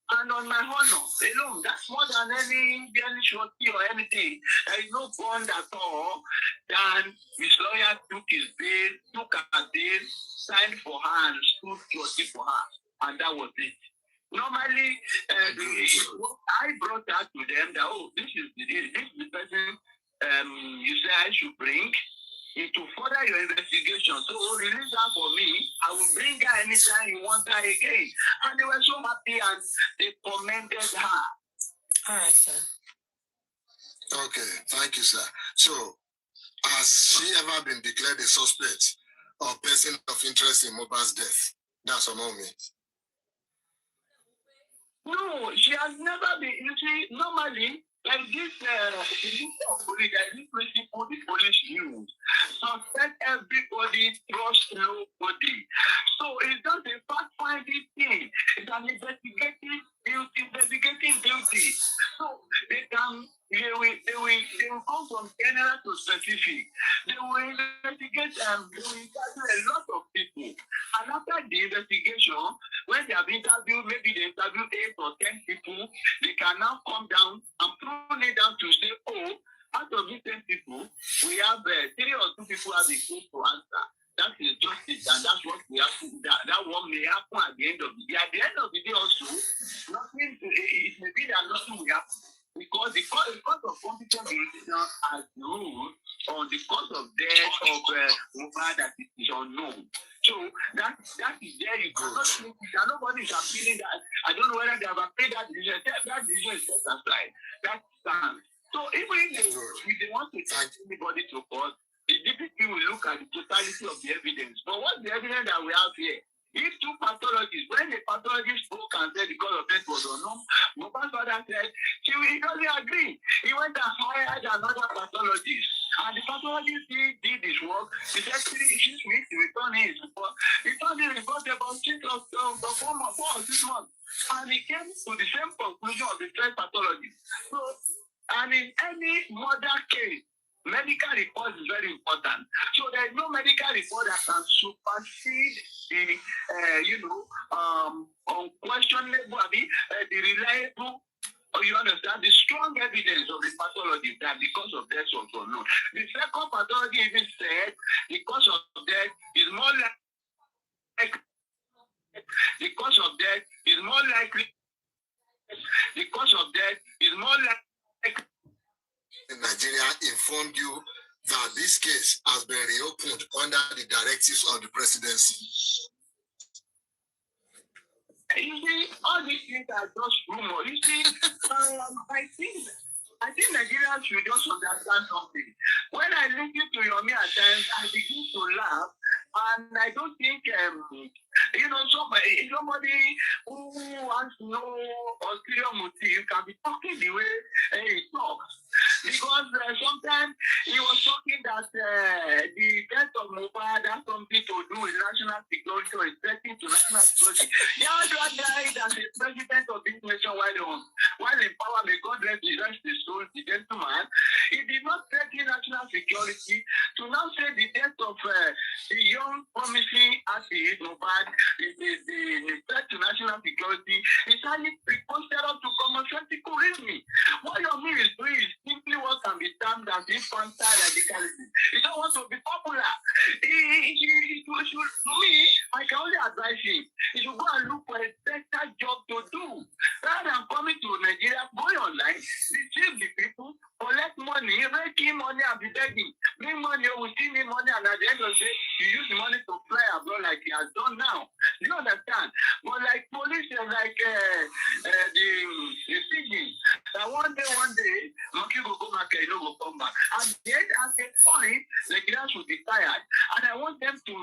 And on my honor alone, that's more than any surety or anything. There is no bond at all. Then his lawyer took his bail, took her bail, signed for her, and stood surety for her. And that was it. Normally, I brought that to them that, oh, this is the person you say I should bring to further your investigation. So release her for me. I will bring her anytime you want her again. And they were so happy and they commended her. All right, sir. Okay, thank you, sir. So, has she ever been declared a suspect or person of interest in Mohbad's death? That's a moment. No, she has never been. You see, normally, like this, police, this principle, the police use, suspect everybody, trust nobody. So it's not a fact-finding thing. It's an investigating duty. So they will come from general to specific. They will investigate and they will interview a lot of people. And after the investigation, when they have interviewed, maybe they interview 8 or 10 people, they can now come down and prune it down to say, oh, out of these 10 people, we have 3 or 2 people have the case to answer. That is justice, and that's what we have to, that one may happen at the end of the day. At the end of the day also, it may be that nothing will happen. Because the cause of competent jurisdiction has ruled on the cause of death of Mohbad that is unknown. So that is there. You cannot think that nobody is appealing that. I don't know whether they have appealed that decision. That decision is set aside. That stands. So even if they want to charge anybody to court, the DPP will look at the totality of the evidence. But what's the evidence that we have here? If 2 pathologists, when the pathologist spoke and said the cause of death was unknown, Mohbad's father said he doesn't agree. He went and hired another pathologist. And the pathologist did his work. He said 6 weeks to return his report. He turned his report about 4 or 6 months. And he came to the same conclusion of the first pathologist. So, and in any murder case, medical report is very important. So there is no medical report that can supersede the, unquestionable, the reliable, or you understand, the strong evidence of the pathology that the cause of death was unknown. The second pathology even said the cause of death is more likely. The cause of death is more likely. The cause of death is more likely. In Nigeria informed you that this case has been reopened under the directives of the presidency. You see, all these things are just rumors. You see, I think Nigerians should just understand something. When I listen to Yomi at times, I begin to laugh, and I don't think, somebody who wants to know ulterior motive can be talking the way he talks. Because sometimes he was talking that the death of Mohbad has something to do with national security or threatening to national security. Iyabo died as a president of this nation while in power. May God rest his soul, the gentleman. He did not threaten national security. To now say the death of the young promising artist Mohbad is the threat to national security is highly preposterous to common sensical reasoning. What Yomi is doing is simply what can be termed as infantile radicalism. He don't want to be popular. To me, I can only advise him. He should go and look for a better job to do. Rather than coming to Nigeria, go online, deceive the people, collect money, making money and be begging. Bring money, you will see me money, and at the end of the day, you use the money to fly abroad like he has done now. You understand? But like police, like the pigeon, that one day, monkey will go back, you will come back. And yet, at a point, the grass will be tired. And I want them to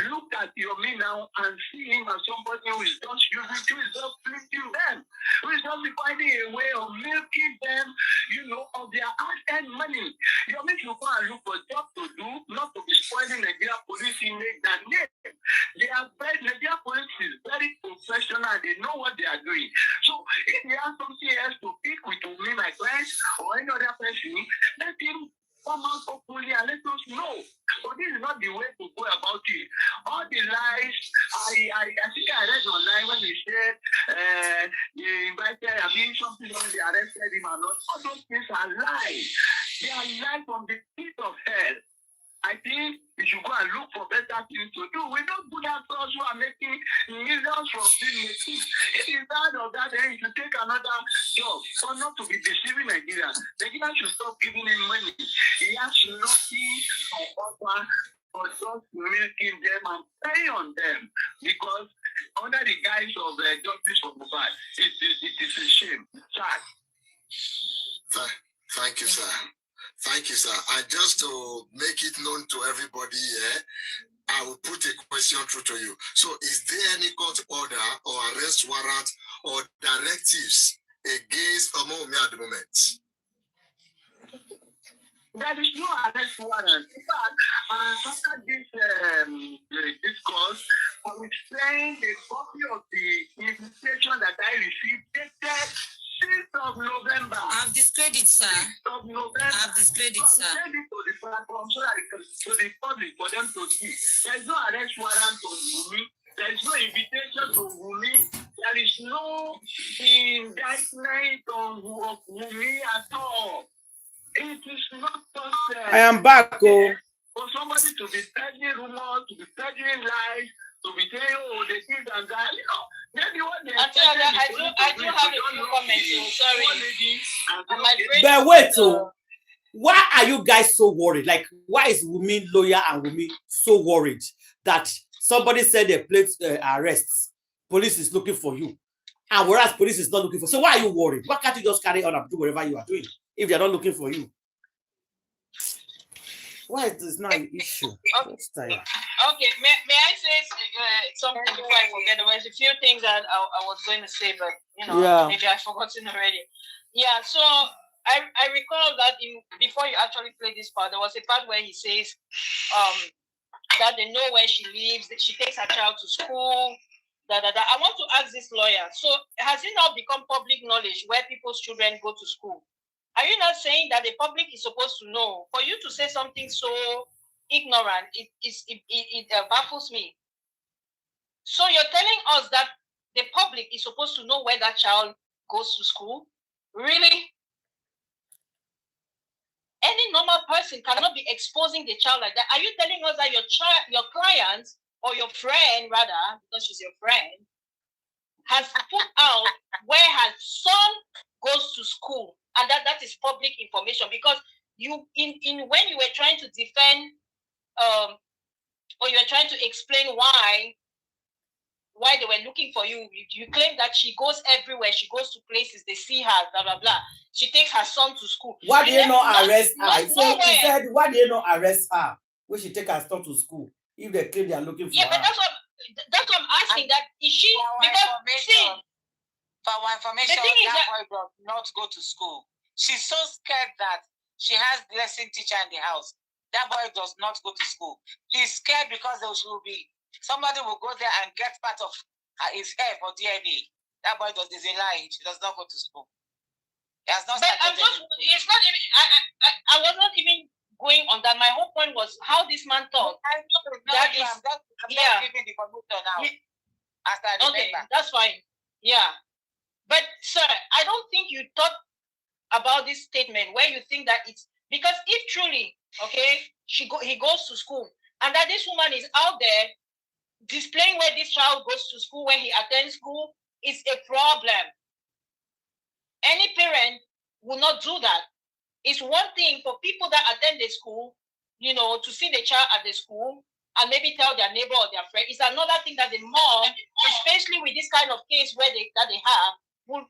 look at Yomi now and see him as somebody who is just using, who is just pleasing them, who is just finding a way of milking them, of their hard-earned money. Yomi should go and look for a job to do, not to be spoiling Nigeria police image and name. Nigeria police is very professional and they know what they are doing. So if they have something else to pick with me, my friends, or any other person, let him come out openly and let us know. But this is not the way to go about it. All the They are live from the pit of hell. I think we should go and look for better things to do. We don't do that to us who are making millions from filmmaking. If it's that or that, then you should take another job. So not to be deceiving Nigerians. Nigerians should stop giving him money. He has nothing to offer but just milking them and preying on them. Because under the guise of justice for Mohbad, it is a shame. Sad. Thank you, sir. Thank you, sir. And just to make it known to everybody here, I will put a question through to you. So is there any court order or arrest warrant or directives against Mohbad at the moment? There is no arrest warrant. In fact, after this discourse, I will send a copy of the invitation that I received dated 6th of November. I've discredited, sir. 6th of November. I've discredited, sir. Send it to the platform so that it can, to the public for them to see. There is no arrest warrant on Wunmi. There is no invitation to Wunmi. There is no indictment on Wunmi at all. It is not possible. I am back, oh. For somebody to be spreading rumors, to be spreading lies, to be saying, oh, they did and that, you know, maybe what they I do have a few comments, sorry. But wait, so why are you guys so worried? Like, why is Wunmi lawyer and Wunmi so worried that somebody said they placed arrests? Police is looking for you, and whereas police is not looking for. So why are you worried? Why can't you just carry on and do whatever you are doing if they are not looking for you? Why is this not an issue? Okay, may I say something before I forget? There was a few things that I was going to say, but you know, maybe I've forgotten already. Yeah, so I recall that before you actually play this part, there was a part where he says that they know where she lives, that she takes her child to school. I want to ask this lawyer. So has it now become public knowledge where people's children go to school? Are you not saying that the public is supposed to know? For you to say something so ignorant, it baffles me. So you're telling us that the public is supposed to know where that child goes to school? Really? Any normal person cannot be exposing the child like that. Are you telling us that your client or your friend, rather, because she's your friend, has put out where her son goes to school, and that is public information? Because you when you were trying to defend or you were trying to explain why they were looking for you, you claim that she goes everywhere, she goes to places, they see her, blah blah blah. She takes her son to school. Why do you not arrest her? He said, why do you not arrest her when she take her son to school if they claim they are looking for her? Yeah, but that's what I'm asking. That is she? Because see, for our information, that boy does not go to school. She's so scared that she has lesson teacher in the house. That boy does not go to school. She's scared because somebody will go there and get part of his hair for DNA. That boy is a lie. She does not go to school. He has not. But it's not even. I was not even going on that. My whole point was how this man thought. I'm not giving the information now. Okay, that's fine. Yeah, but sir, I don't think you thought about this statement where you think that it's because if truly, okay, he goes to school and that this woman is out there displaying where this child goes to school, where he attends school, is a problem. Any parent will not do that. It's one thing for people that attend the school, you know, to see the child at the school and maybe tell their neighbor or their friend. It's another thing that the mom, especially with this kind of case where they have, will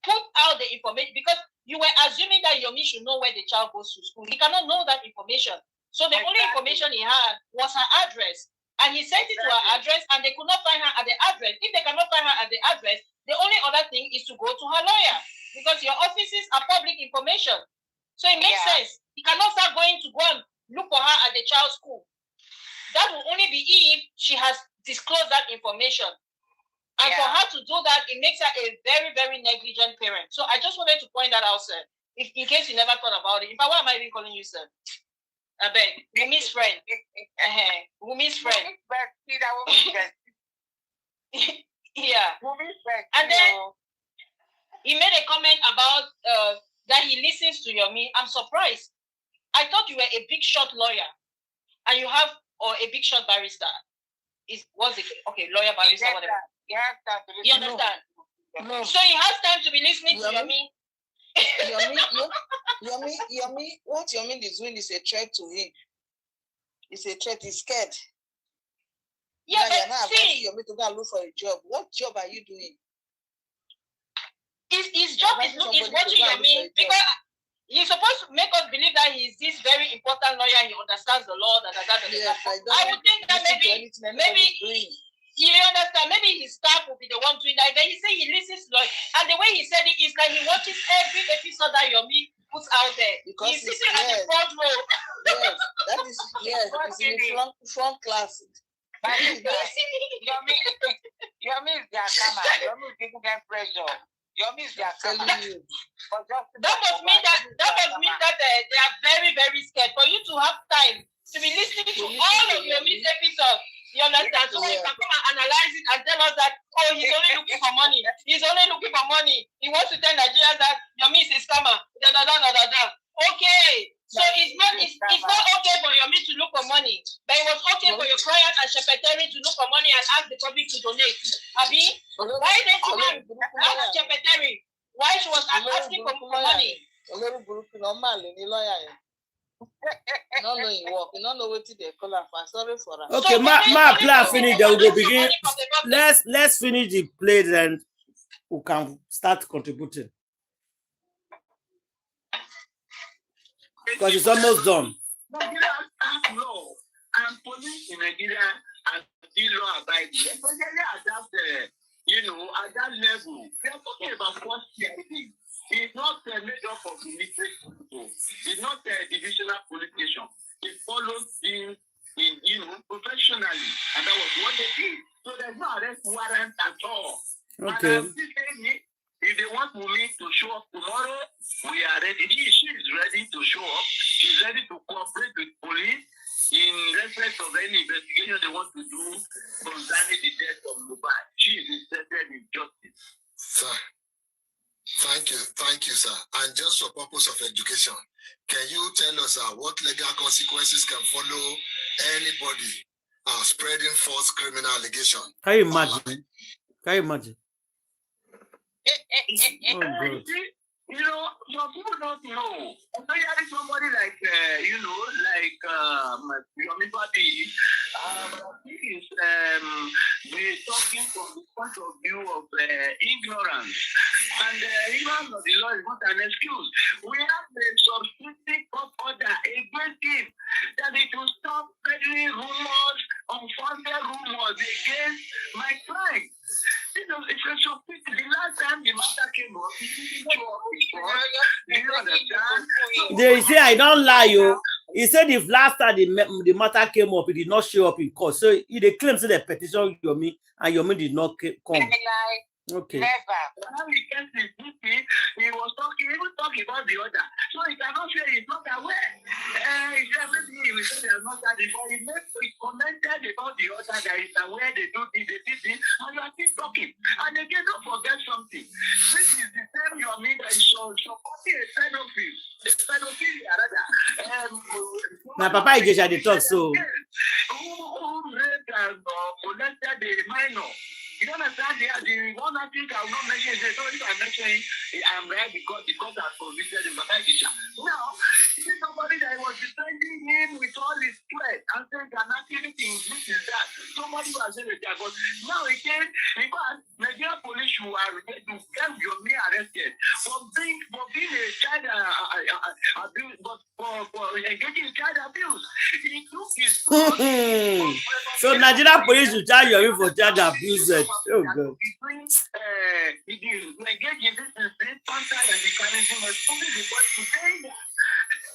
put out the information, because you were assuming that Yomi should know where the child goes to school. He cannot know that information. So the only information he had was her address. And he sent it to her address and they could not find her at the address. If they cannot find her at the address, the only other thing is to go to her lawyer, because your offices are public information. So it makes sense. He cannot start going to go and look for her at the child's school. That will only be if she has disclosed that information. And for her to do that, it makes her a very, very negligent parent. So I just wanted to point that out, sir. If in case you never thought about it. In fact, why am I even calling you, sir? I beg. Wumi's friend. Wumi's friend. Yeah. And then he made a comment about that he listens to Yomi. I'm surprised. I thought you were a big shot lawyer, and you have a big shot barrister. What's it? Okay, lawyer, barrister, whatever. You have time to You understand? No. So he has time to be listening to Yomi. Yomi, what Yomi is doing is a threat to him. It's a threat. He's scared. Yeah, now but you're not see, Yomi to go and look for a job. What job are you doing? His job is watching Yomi because he's supposed to make us believe that he is this very important lawyer. He understands the law. Yes, I would think that maybe you understand. Maybe his staff will be the one doing that. Then he say he listens to law, and the way he said it is like he watches every episode that Yomi puts out there. Because he's sitting at the front row. Yes, that is it's in the front class. Yomi is their camera. Yomi is giving them pressure. Yomi is their camera. That must mean that they are very, very scared. For you to have time to be listening to all of Yomi's episodes, you understand? So you can come and analyze it and tell us that, oh, he's only looking for money. He's only looking for money. He wants to tell Nigerians that Yomi is a scammer. Okay. So it's not okay for Yomi to look for money, but it was okay for your client and Shepeteri to look for money and ask the public to donate. Abi, why didn't you ask Shepeteri why she was asking for money? No, you work. You don't know what they call her. Sorry for her. Okay, my plan finish. Then we will begin. Let's finish the play, then we can start contributing. Because it's almost done. Nigeria has law and police in Nigeria are still law abiding. Especially at that, at that level. We are talking about first CID. It's not made up of military people. It's not a divisional police station. It follows things professionally, and that was what they did. So there's no arrest warrant at all. Okay. And I'm still saying, if they want Wunmi to show up tomorrow, we are ready. She is ready to show up. She's ready to cooperate with police in respect of any investigation they want to do concerning the death of Mohbad. She is interested in justice. Sir, thank you, sir. And just for purpose of education, can you tell us what legal consequences can follow anybody spreading false criminal allegation? Can you imagine? Oh, God. Some people don't know. Especially somebody like, Yomi Badi, we're talking from the point of view of ignorance. And ignorance of the law is not an excuse. We have a substantive court order against him that it will stop spreading rumors, unfounded rumors against my client. It's a substantive. The last time the matter came up, he didn't show up before. Do you understand? They say I don't lie, you. He said if last time the matter came up, he did not show up in court. So he claims that the petition Yomi and Yomi did not come. Okay. Never. When we came to he was talking about the order. So he cannot say he's not aware. He said maybe he will say he's not that before. He commented about the order that he's aware they do this, and you are still talking. And again, don't forget something. This is the same Yomi that is supporting a pedophile. A pedophilia rather. My papa is just talk so. Who raped and molested the minor. You understand? The one I think I will not mention is if I mention I'm right because I convicted him. Now, this is somebody that was defending him with all his threat and saying an activity this is that. Somebody was saying that. But now again, because Nigerian police who are ready to get Yomi arrested for being a child abuse, but for engaging in child abuse. He took his So Nigerian police will charge you for child abuse. Oh God. He engage in this contact and mechanism of something because today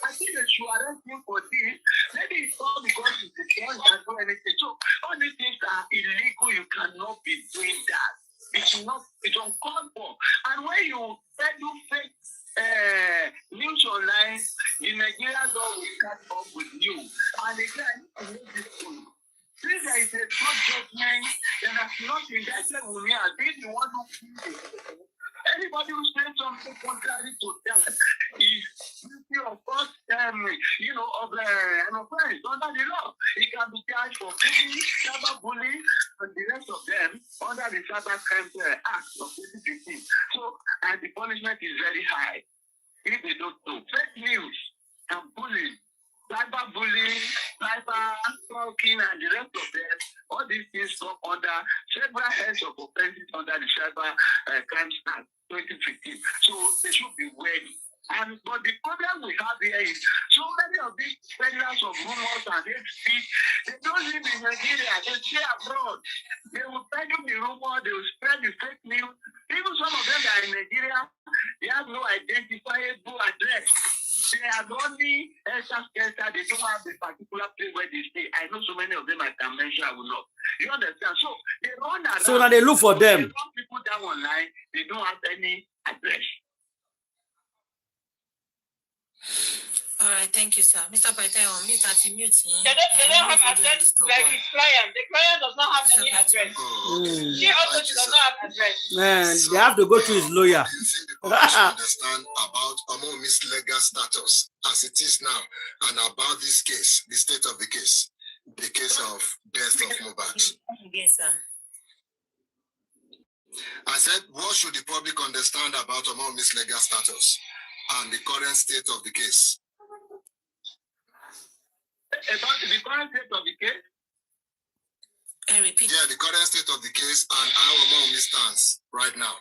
I think they should arrest him for this. Maybe it's not because it's a gang and do anything. So all these things are illegal. You cannot be doing that. It's uncalled for. And when you do fake news online, the Nigerians will catch up with you. And again, I need to make this point. Since there is a court judgment, then that's not indicted Wunmi as being the one who killed it. Anybody who says something contrary to that is guilty of course, you know, of an offense under the law. He can be charged for bullying, cyberbullying, and the rest of them under the Cyber Crimes Act of 2015. So, and the punishment is very high. If they don't do fake news and bullying, cyberbullying, cyber stalking, and the rest of them, all these things come under several heads of offenses under the Cyber Crimes Act 2015. So they should be wary. But the problem we have here is so many of these peddlers of rumors and hate speech, they don't live in Nigeria, they stay abroad. They will peddle the rumor, they will spread the fake news. Even some of them that are in Nigeria, they have no identifiable address. They are only they don't have the particular place where they stay. I know so many of them I can mention, I will not. You understand? So they run around. So now they look for them. They run people down online, they don't have any address. All right, thank you, sir. Mr. Paita, on mute at mute. They don't have address like his client. The client does not have any address. She also does not have address. Man, they have to go to his lawyer. Understand about Omomi's legal status as it is now and about this case, the state of the case of death of Mohbad. Yes, sir. I said, what should the public understand about Omomi's legal status and the current state of the case? About the current state of the case? I repeat. Yeah, the current state of the case and how Omomi stands right now.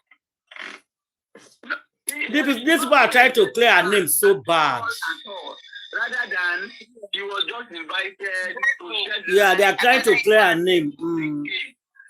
This people are trying to clear her name so bad. Rather than he was just invited to yeah, they are trying to clear her name.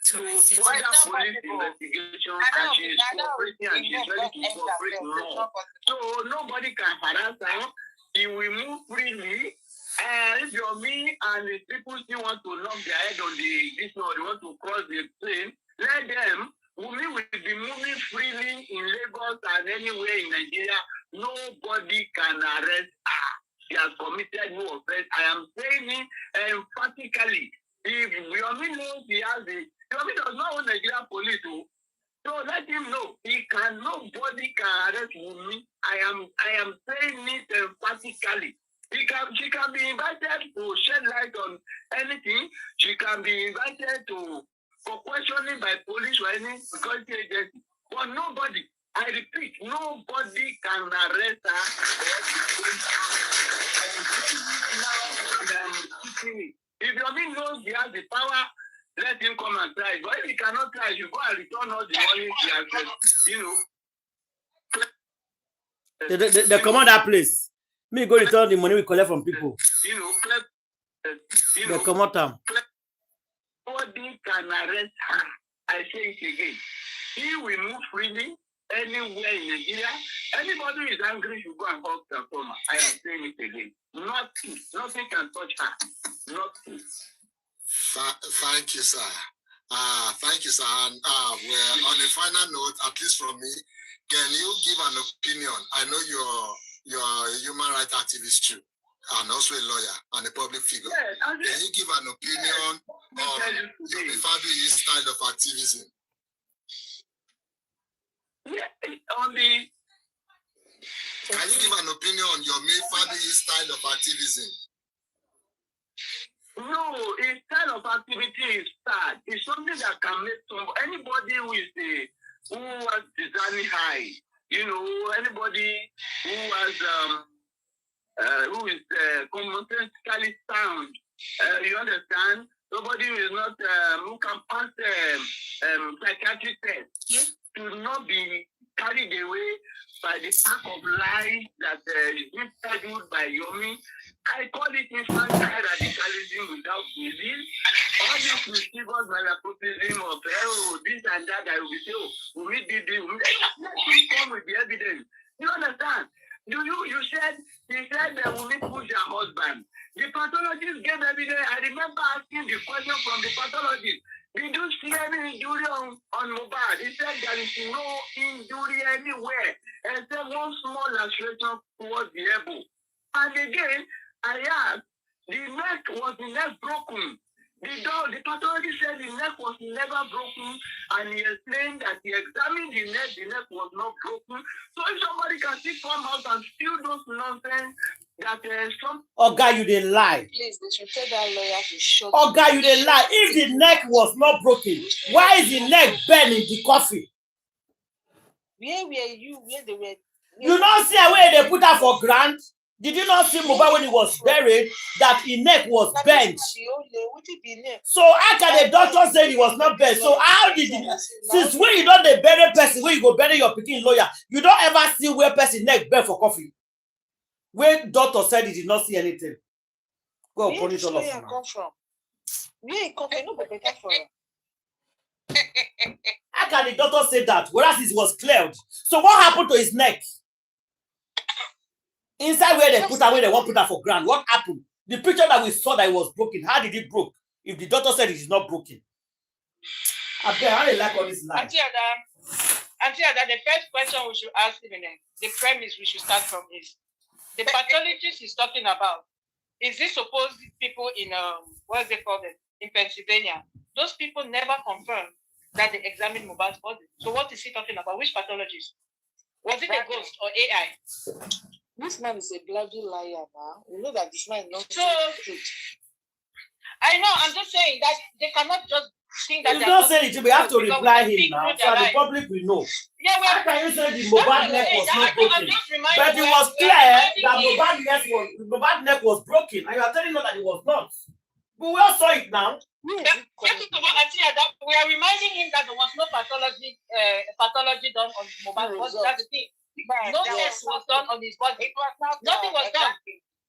So why that police investigation and she is cooperating and she is ready to cooperate law. So nobody can harass her. He will move freely. And if you're me and the people still want to knock their head on this one, they want to cross the plane, let them. Wunmi will be moving freely in Lagos and anywhere in Nigeria. Nobody can arrest her. She has committed no offense. I am saying it emphatically. If Wunmi knows he has the Wunmi does not own Nigerian police, so let him know. Nobody can arrest Wunmi. I am saying it emphatically. She can be invited to shed light on anything. She can be invited for questioning by police or any security agency. But nobody, I repeat, nobody can arrest her. If Wunmi knows he has the power, let him come and try. But if he cannot try, you go and return all the money he has, They come on that place. Me go return the money we collect from people. They come out them. Nobody can arrest her. I say it again. He will move freely anywhere in Nigeria. Anybody who is angry should go and hug the former. I am saying it again. Nothing can touch her. Nothing. Thank you, sir. Thank you, sir. And well, on a final note, at least from me, can you give an opinion? I know you're a human rights activist too, and also a lawyer and a public figure. Can you give an opinion on your Fabi's style of activism? Can you give an opinion on your Fabi's style of activism? No, his style of activity is sad. It's something that can make anybody who was designing high. You know, anybody who has who is commonsensical sound. You understand? Somebody who is not who can pass psychiatric test to not be carried away by the pack of lies that is being peddled by Yomi. I call it infantile radicalism without disease. All this mischievous malapropism of this and that, I will say, we did this. Let me come with the evidence. You understand? You said, he said that Wunmi pushed her husband. The pathologist gave evidence. I remember asking the question from the pathologist. Did you see any injury on Mohbad? He said there is no injury anywhere except one small laceration towards the elbow. And again, I asked, was the neck broken? The pathologist said the neck was never broken, and he explained that he examined the neck was not broken. So if somebody can still come out and steal those nonsense that some... Oh, God, you didn't lie. Please, they should tell that lawyer to shut. Oh, God, you didn't lie. If the neck was not broken, why is the neck burning the coffee? Where were you? Where they were? You not see where they put her for grant? Did you not see Mohbad when he was buried that his neck was bent? So how can the doctor say he was not bent? So how did he, since when you don't the bury person, when you go bury your picking lawyer, you don't ever see where person neck bent for coffee? Where doctor said he did not see anything. Go punish all of them. Come from? Where he come from? No, but better for him. How can the doctor say that? Whereas it was cleared. So what happened to his neck? Inside where they put her, where they want to put her for ground, what happened? The picture that we saw that it was broken, how did it broke? If the doctor said it is not broken. I bet how they like all this life. Auntie Ada, the first question we should ask him, the premise we should start from is the pathologist he's talking about. Is this supposed people in what's they call it in Pennsylvania? Those people never confirmed that they examined Mohbad's body. So what is he talking about? Which pathologist? Was it a ghost or AI? This man is a bloody liar now. You know that this man is not so truth. I know, I'm just saying that they cannot just think that he's not saying it, we have to reply him now so the public will know. Yeah, how can you say the Mohbad neck was not broken? But it was clear that Mohbad neck was broken, and you are telling us that it was not. But we all saw it now. We are reminding him that there was no pathology done on Mohbad. That's the thing. No test was done on his body. Nothing was done.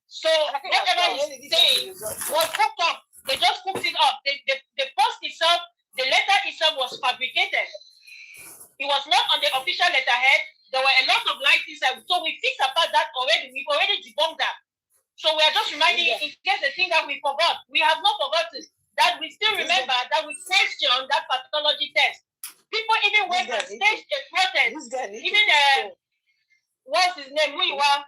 So whatever he's saying was cooked up. They just cooked it up. The post itself, the letter itself was fabricated. It was not on the official letterhead. There were a lot of lies inside. So we fixed apart that already. We've already debunked that. So we are just reminding you in case the thing that we forgot. We have not forgotten that we still remember that we questioned that pathology test. People even went and staged a protest. Even what's his name? Muiwa.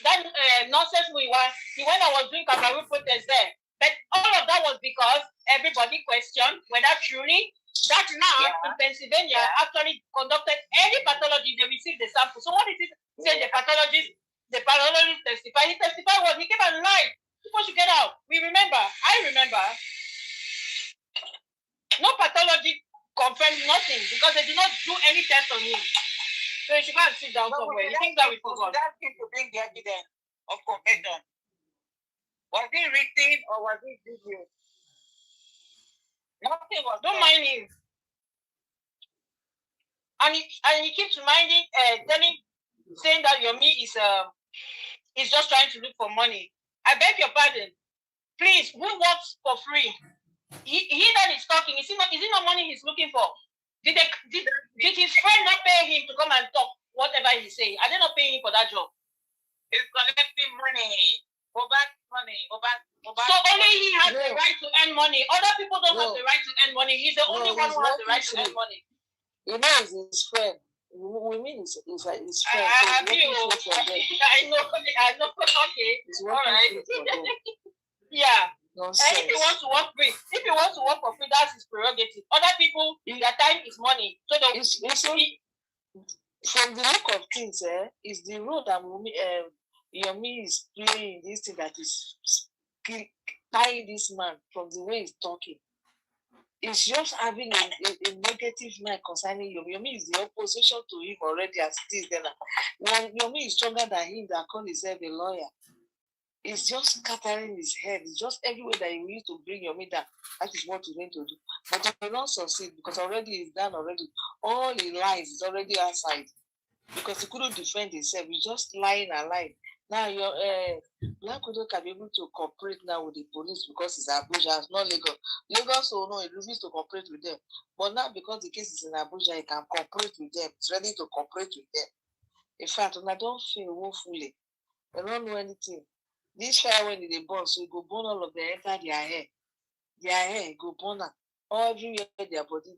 That nonsense Muiwa. He went and was doing Kamaru protest there. But all of that was because everybody questioned whether truly that lab in Pennsylvania actually conducted any pathology. They received the sample. So what did it say? The pathologist testified. He testified what? He came and lied. People should get out. We remember. I remember. No pathology confirmed nothing because they did not do any test on him. So you should go and sit down somewhere. You think that we forgot? That thing to bring the evidence of confession. Was it written or was it video? Nothing was. Don't mind him. And he keeps reminding, saying that Yomi is just trying to look for money. I beg your pardon. Please, who works for free? He that is talking, is it not money he's looking for? Did his friend not pay him to come and talk whatever he's saying? Are they not paying him for that job? He's collecting money. Mohbad money. So only he has the right to earn money. Other people don't have the right to earn money. He's the only one who has the right to earn money. You know, it's his friend. We mean it's like his friend. I know. Okay. All right. Yeah. And if he wants to work free, for free, that's his prerogative. Other people, their time is money. So from the look of things, is the role that Yomi is playing this thing that is tying this man from the way he's talking. It's just having a negative mind concerning Yomi. Yomi is the opposition to him already as it is then. When Yomi is stronger than him that call himself a lawyer, it's just scattering his head. It's just everywhere that he used to bring Yomi down. That is what he's going to do. But he will not succeed because already he's done already. All he lies is already outside. Because he couldn't defend himself. He's just lying and lying. Now your Black Widow can be able to cooperate now with the police because it's Abuja, it's not Lagos. Lagos, so no, it refuses to cooperate with them. But now because the case is in Abuja, it can cooperate with them. It's ready to cooperate with them. In fact, when I don't feel woefully, I don't know anything. This fire when they burn, so it go burn all of them, enter their hair. Their hair go burn all everywhere their body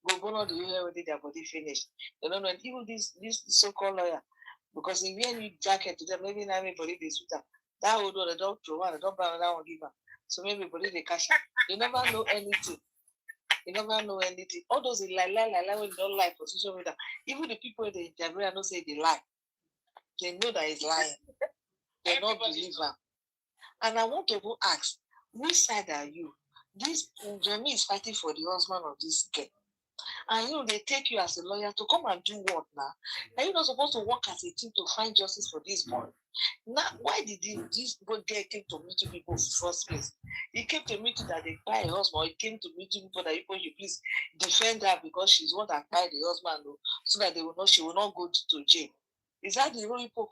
go burn all the hair when their body finish. They don't know. Even this so-called lawyer. Because if you wear new jacket to them, maybe not everybody they suit them. That would do, they don't throw one, they don't buy another one, give them. So maybe believe they cash out. You never know anything. You never know anything. All those lie when they don't lie for social media. Even the people in the Nigeria don't say they lie. They know that it's lying. They not believe her. And I want to go ask, which side are you? This Wunmi is fighting for the husband of this girl. And you know, they take you as a lawyer to come and do what now? Are you not supposed to work as a team to find justice for this boy? Now, why did this boy girl came to meet you people first place? He came to meet you that they buy a husband. He came to meet you people that you please defend her because she's one that buy the husband, so that she will not go to jail. Is that the role people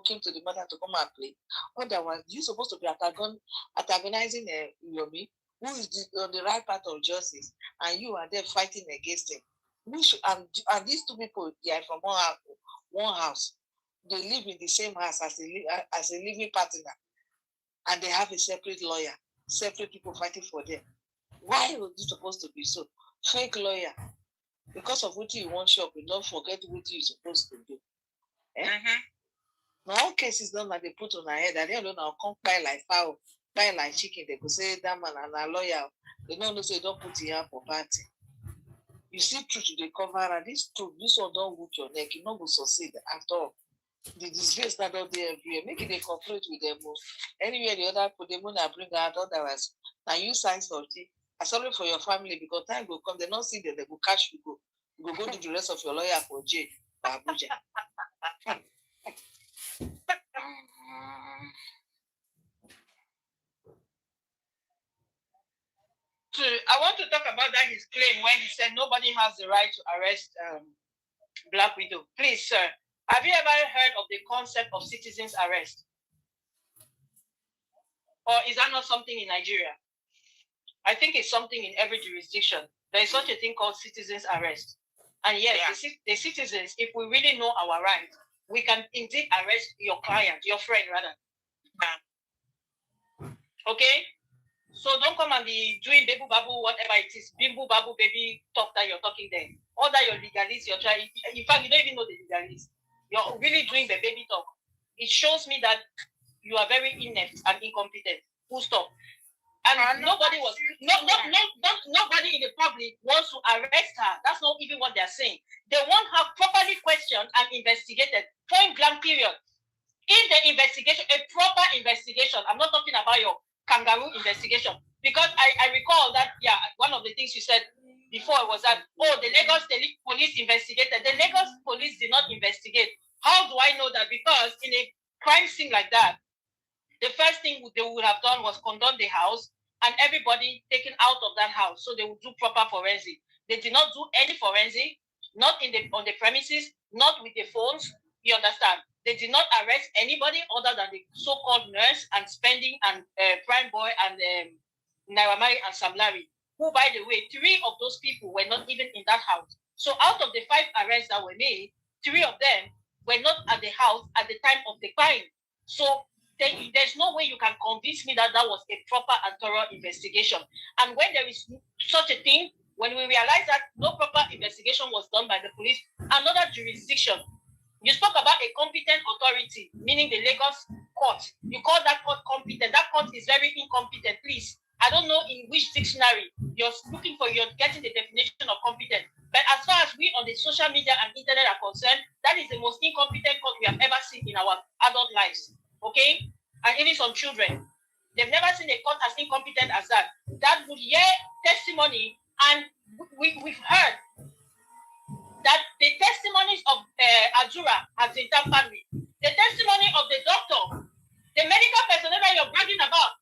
came to the matter to come and play? Otherwise, you're supposed to be antagonizing Wunmi, who is on the right path of justice, and you are there fighting against him. And these two people, they are from one house. They live in the same house as a living partner, and they have a separate lawyer, separate people fighting for them. Why was it supposed to be so? Fake lawyer. Because of what you want shop, you don't forget what you're supposed to do. Now, all cases done that they put on our head, and they don't know, come buy like fowl, buy like chicken. They could say that man and a lawyer. They don't say don't put it up for party. You see, truth they cover, and this truth, this one don't wound your neck. You not go succeed at all. The disgrace that out there everywhere, make it a cooperate with them. Anywhere the other put them on and bring out otherwise. Now you sign something. I'm sorry for your family because time will come. They not see them, they will catch you go. You go do the rest of your lawyer for jail. Abuja. So I want to talk about that his claim when he said nobody has the right to arrest Black Widow. Please, sir, have you ever heard of the concept of citizens arrest? Or is that not something in Nigeria? I think it's something in every jurisdiction. There is such a thing called citizens arrest. And yes, the citizens, if we really know our rights, we can indeed arrest your client, your friend rather. Okay? So don't come and be doing babu babu, whatever it is, bimbu babu baby talk that you're talking there. All that you're legalist, you're trying. In fact, you don't even know the legalist. You're really doing the baby talk. It shows me that you are very inept and incompetent. Full stop. And nobody in the public wants to arrest her. That's not even what they're saying. They want her properly questioned and investigated. Point blank period. In the investigation, a proper investigation. I'm not talking about your kangaroo investigation. Because I recall that, one of the things you said before was that, the Lagos police investigated. The Lagos police did not investigate. How do I know that? Because in a crime scene like that, the first thing they would have done was condemn the house and everybody taken out of that house. So they would do proper forensic. They did not do any forensic, not on the premises, not with the phones. You understand? They did not arrest anybody other than the so-called nurse and Spending and Prime Boy and Naira Marley and Sam Larry, who, by the way, 3 of those people were not even in that house. So out of the 5 arrests that were made, 3 of them were not at the house at the time of the crime. So there's no way you can convince me that that was a proper and thorough investigation. And when there is such a thing, when we realize that no proper investigation was done by the police, another jurisdiction, you spoke about a competent authority, meaning the Lagos court. You call that court competent. That court is very incompetent. Please, I don't know in which dictionary you're getting the definition of competent. But as far as we on the social media and internet are concerned, that is the most incompetent court we have ever seen in our adult lives. Okay? And even some children. They've never seen a court as incompetent as that. That would hear testimony, and we've heard that the testimonies of Azura has been tampered with. The testimony of the doctor, the medical personnel that you're bragging about,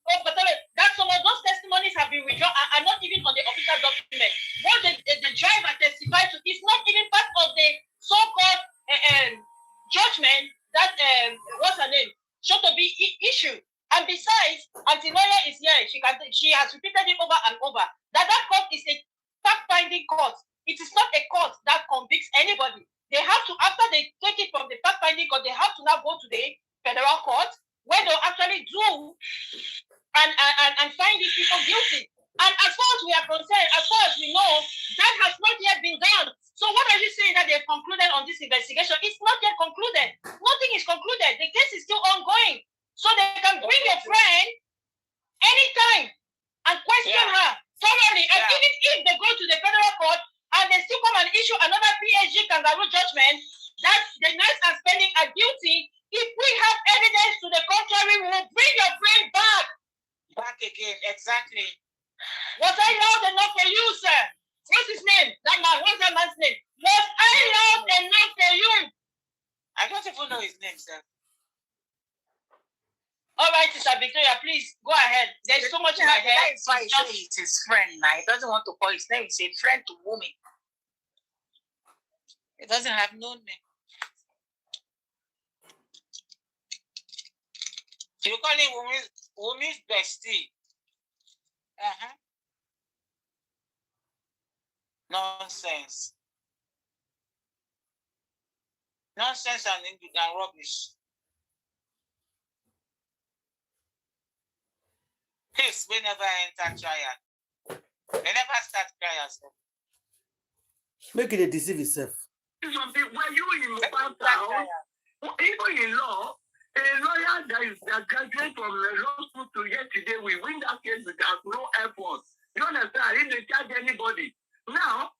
that some of those testimonies have been withdrawn and are not even on the official document. What the driver testified to is not even part of the so-called judgment that, what's her name, should to be issued. And besides, anti-lawyer is here. She has repeated it over and over that court is a fact-finding court. It is not a court that convicts anybody. They have to, after they take it from the fact-finding court, they have to now go to the federal court where they'll actually do and find these people guilty. And as far as we are concerned, as far as we know, that has not yet been done. So what are you saying that they've concluded on this investigation? It's not yet concluded. Nothing is concluded. The case is still ongoing. So they can bring your friend anytime issue another PhD kangaroo judgment that the nurse and spending are guilty. If we have evidence to the contrary, we will bring your brain back. Back again, exactly. Was I loud enough for you, sir? What's his name? That man, what's that man's name? Was I loud enough for you? I don't even know his name, sir. All right, Sister Victoria, please go ahead. There's so much in my head. That's why he said it's his friend now. He doesn't want to call his name. He's a friend to Wunmi. He doesn't have no name. You call him Wunmi's bestie. Nonsense. Nonsense and rubbish. Please, we never enter trial. We never start trials. Make it a deceive itself. Something where you in Mohbad town, even in law, a lawyer that graduated from law school to yesterday, we win that case without no effort. You understand? He didn't charge anybody. Now,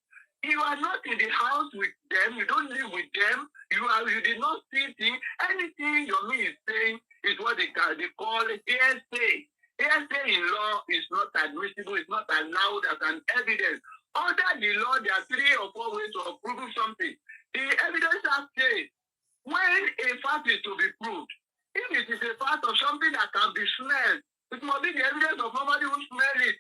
you are not in the house with them. You don't live with them. You did not see things. Anything Yomi is saying is what they call it hearsay. Hearsay in law is not admissible. It's not allowed as an evidence. Under the law, there are 3 or 4 ways of proving something. The evidence act says when a fact is to be proved, if it is a fact of something that can be smelled, it must be the evidence of somebody who smells it.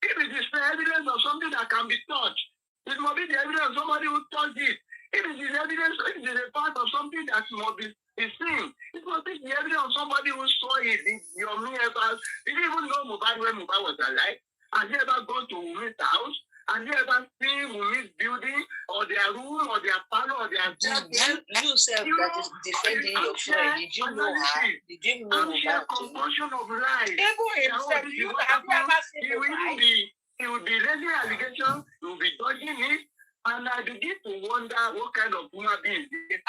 If it is the evidence of something that can be touched, it must be the evidence of somebody who touched it. If it is evidence, if it is a part of something that must be seen, it must be the evidence of somebody who saw it. Your ever, did you even know Mohbad when Mohbad was alive? Has he ever gone to Wunmi's house? Has he ever seen Wunmi's building or their room or their parlor or their You said that is defending your friend. Did you know her? Did you know Mohbad? Compulsion of life. Have you ever seen Mohbad? He will be raising allegations, he will be dodging it, and I begin to wonder what kind of human being. Please,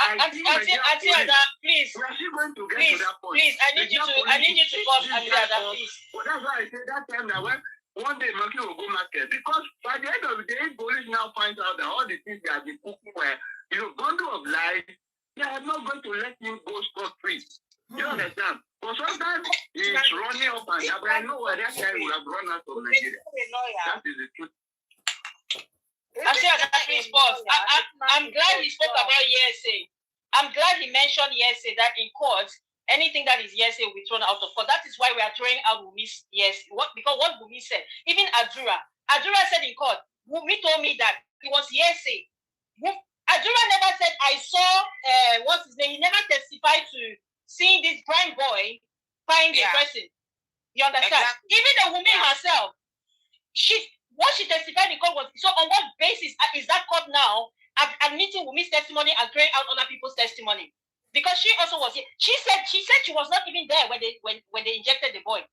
please, we are still going to get to that point. Please, I need you to come, Auntie, please. Well, that's why I said that time that when one day monkey will go market, because by the end of the day, police now find out that all the things they have been cooking were, bundle of lies, they are not going to let him go scot-free. You understand? But sometimes he's running up and down, but I know why that guy would have run out of Nigeria. That is the truth. Please pause. I'm glad he spoke about hearsay. I'm glad he mentioned hearsay, that in court, anything that is hearsay will be thrown out of court. That is why we are throwing out Wunmi's hearsay. Because what Wunmi said, even Adura said in court, Wunmi told me that it was hearsay. Adura never said, I saw, what's his name? He never testified to seeing this prime boy find the person. You understand? Exactly. Even the woman herself, what she testified in court was, so on what basis is that court now admitting Wunmi's testimony and throwing out other people's testimony? Because she also was here. She said she was not even there when they injected the boy.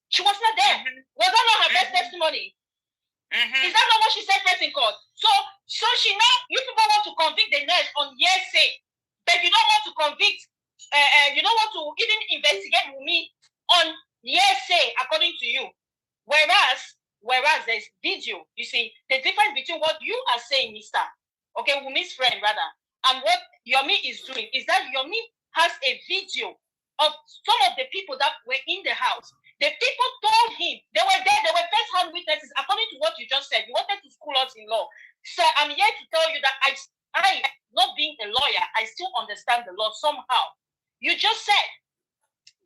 She was not there. Was that not her best testimony? Is that not what she said first in court? So she now, you people want to convict the nurse on hearsay, but you don't want to convict, you don't want to even investigate Wunmi on hearsay, according to you. Whereas there's video. You see, the difference between what you are saying, Mr. Okay, Wunmi's friend rather, and what Yomi is doing is that Yomi has a video of some of the people that were in the house. The people told him, they were there, they were first-hand witnesses, according to what you just said. You wanted to school us in law. So I'm here to tell you that I, not being a lawyer, I still understand the law somehow. You just said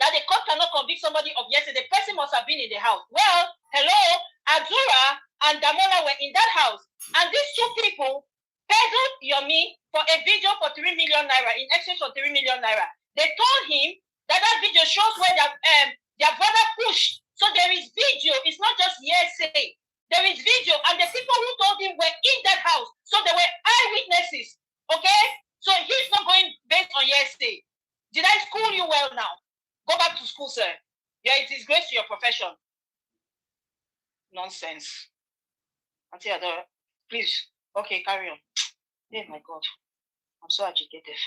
that the court cannot convict somebody of yesterday. The person must have been in the house. Well, hello, Adura and Damola were in that house. And these two people peddled Yomi for a video for 3 million naira, in exchange for 3 million naira. They told him that video shows where their brother pushed. So there is video. It's not just hearsay. There is video. And the people who told him were in that house. So they were eyewitnesses. Okay? So he's not going based on hearsay. Did I school you well now? Go back to school, sir. Yeah, it is grace to your profession. Nonsense. Auntie Adora, please. Okay, carry on. Oh my God. I'm so agitated.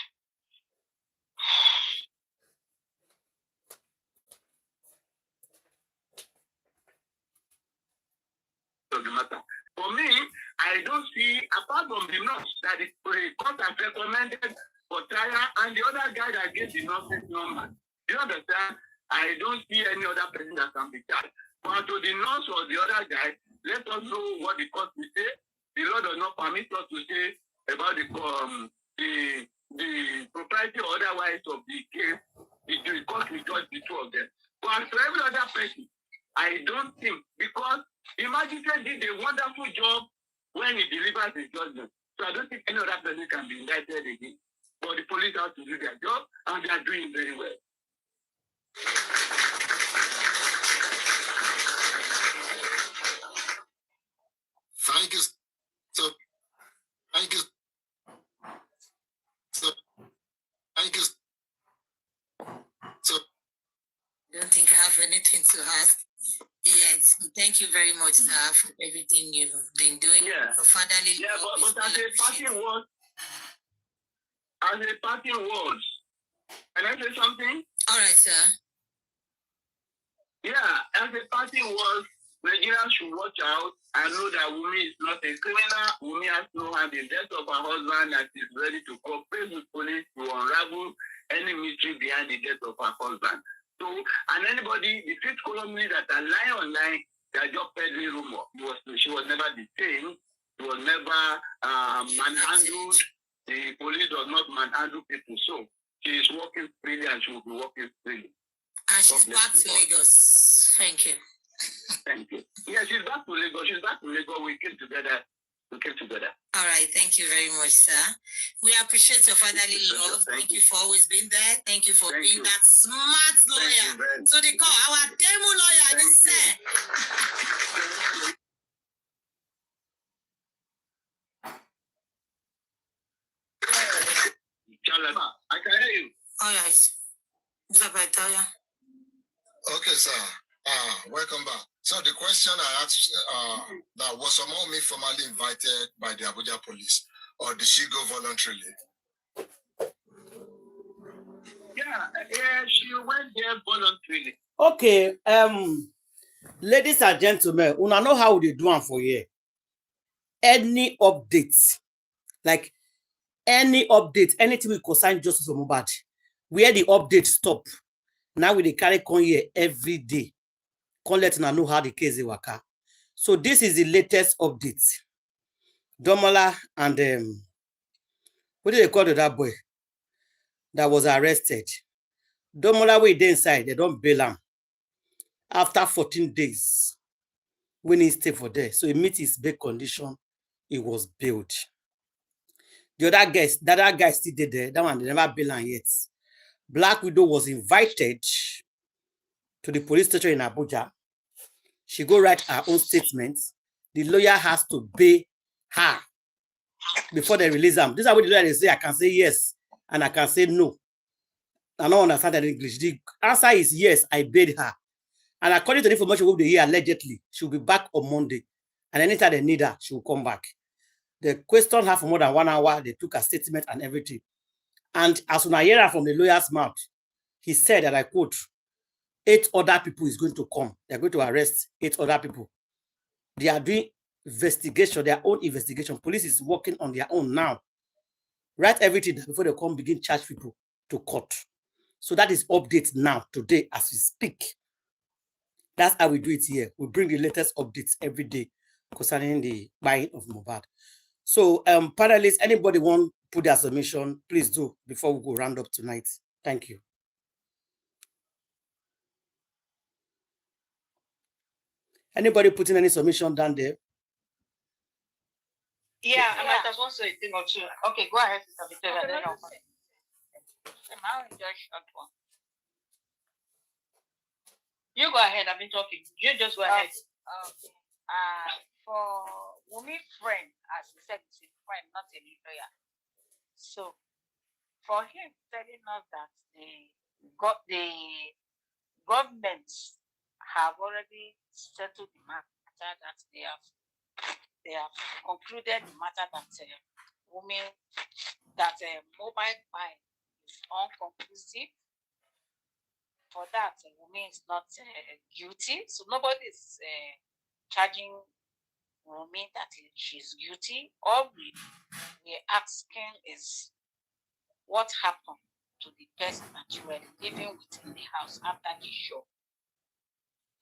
The matter. For me, I don't see, apart from has recommended for trial, and the other guy that gave the nurse's number. You understand? I don't see any other person that can be charged. But to the nurse or the other guy, let us know what the court will say. The law does not permit us to say about the propriety or otherwise of the case. The court will judge the two of them. But for every other person, I don't think, because the magistrate did a wonderful job when he delivers his judgment. So I don't think any other person can be indicted again. But the police have to do their job, and they are doing it very well. Thank you. So, thank you. So, thank you. So, I don't think I have anything to add. Yes, thank you very much, sir, for everything you've been doing. Yeah. For fatherly Yeah, love but as a parting words, can I say something? All right, sir. Yeah, as a parting words, Nigerians should watch out and know that Wunmi is not a criminal. Wunmi has no hand in death of her husband and is ready to cooperate with police to unravel any mystery behind the death of her husband. So, and anybody, the fifth columnist that are lying online, they are just peddling rumor. She was never detained. She was never manhandled. The police does not manhandle people. So, she is working freely and she will be working freely. And she's back to Lagos. Thank you. Thank you. Yeah, she's back to Lagos. She's back to Lagos. We came together. All right. Thank you very much, sir. We appreciate your fatherly love. Thank you for always being there. Thank you for being that smart lawyer. So they call our demo lawyer. This sir. I can hear you. All right. Okay, sir. Welcome back. So the question I asked, that was Wunmi formally invited by the Abuja police, or did she go voluntarily? Yeah, she went there voluntarily. Okay, ladies and gentlemen, una know how they do am for here. Any updates, like any update, anything we concern justice for Mohbad, where the update stop. Now we dey carry come here every day. Come let una know how the case is waka. So this is the latest update. Domola and what do they call that boy that was arrested? Domola wey dey inside, they don't bail him. After 14 days, when he stay for there, so he meet his bail condition, he was bailed. The other guy still did there. That one they never bail him yet. Black Widow was invited to the police station in Abuja. She go write her own statement. The lawyer has to pay her before they release them. This is what the lawyer say. I can say yes and I can say no. I don't understand that in English. The answer is yes, I paid her. And according to the information we hear, allegedly, she'll be back on Monday. And anytime they need her, she will come back. They questioned her for more than 1 hour. They took her statement and everything. And as soon as I hear her from the lawyer's mouth, he said that I quote, 8 other people is going to come. They're going to arrest 8 other people. They are doing investigation, their own investigation. Police is working on their own now. Write everything before they come begin charge people to court. So that is update now, today, as we speak. That's how we do it here. We bring the latest updates every day concerning the buying of Mohbad. So, panelists, anybody want to put their submission, please do before we go round up tonight. Thank you. Anybody putting any submission down there? Yeah, I might as well say a thing or two. Okay, go ahead, Sister Victoria. You go ahead, I've been talking. You just go ahead. For Wunmi friend, as we said, it's a friend, not a lawyer. So, for him telling us that the governments have already settled the matter, that they have concluded the matter that Wunmi, that mobile fine is unconclusive. For that, Wunmi is not guilty, so nobody is charging will mean that she's guilty. All we're asking is what happened to the person that you were living with in the house after the show.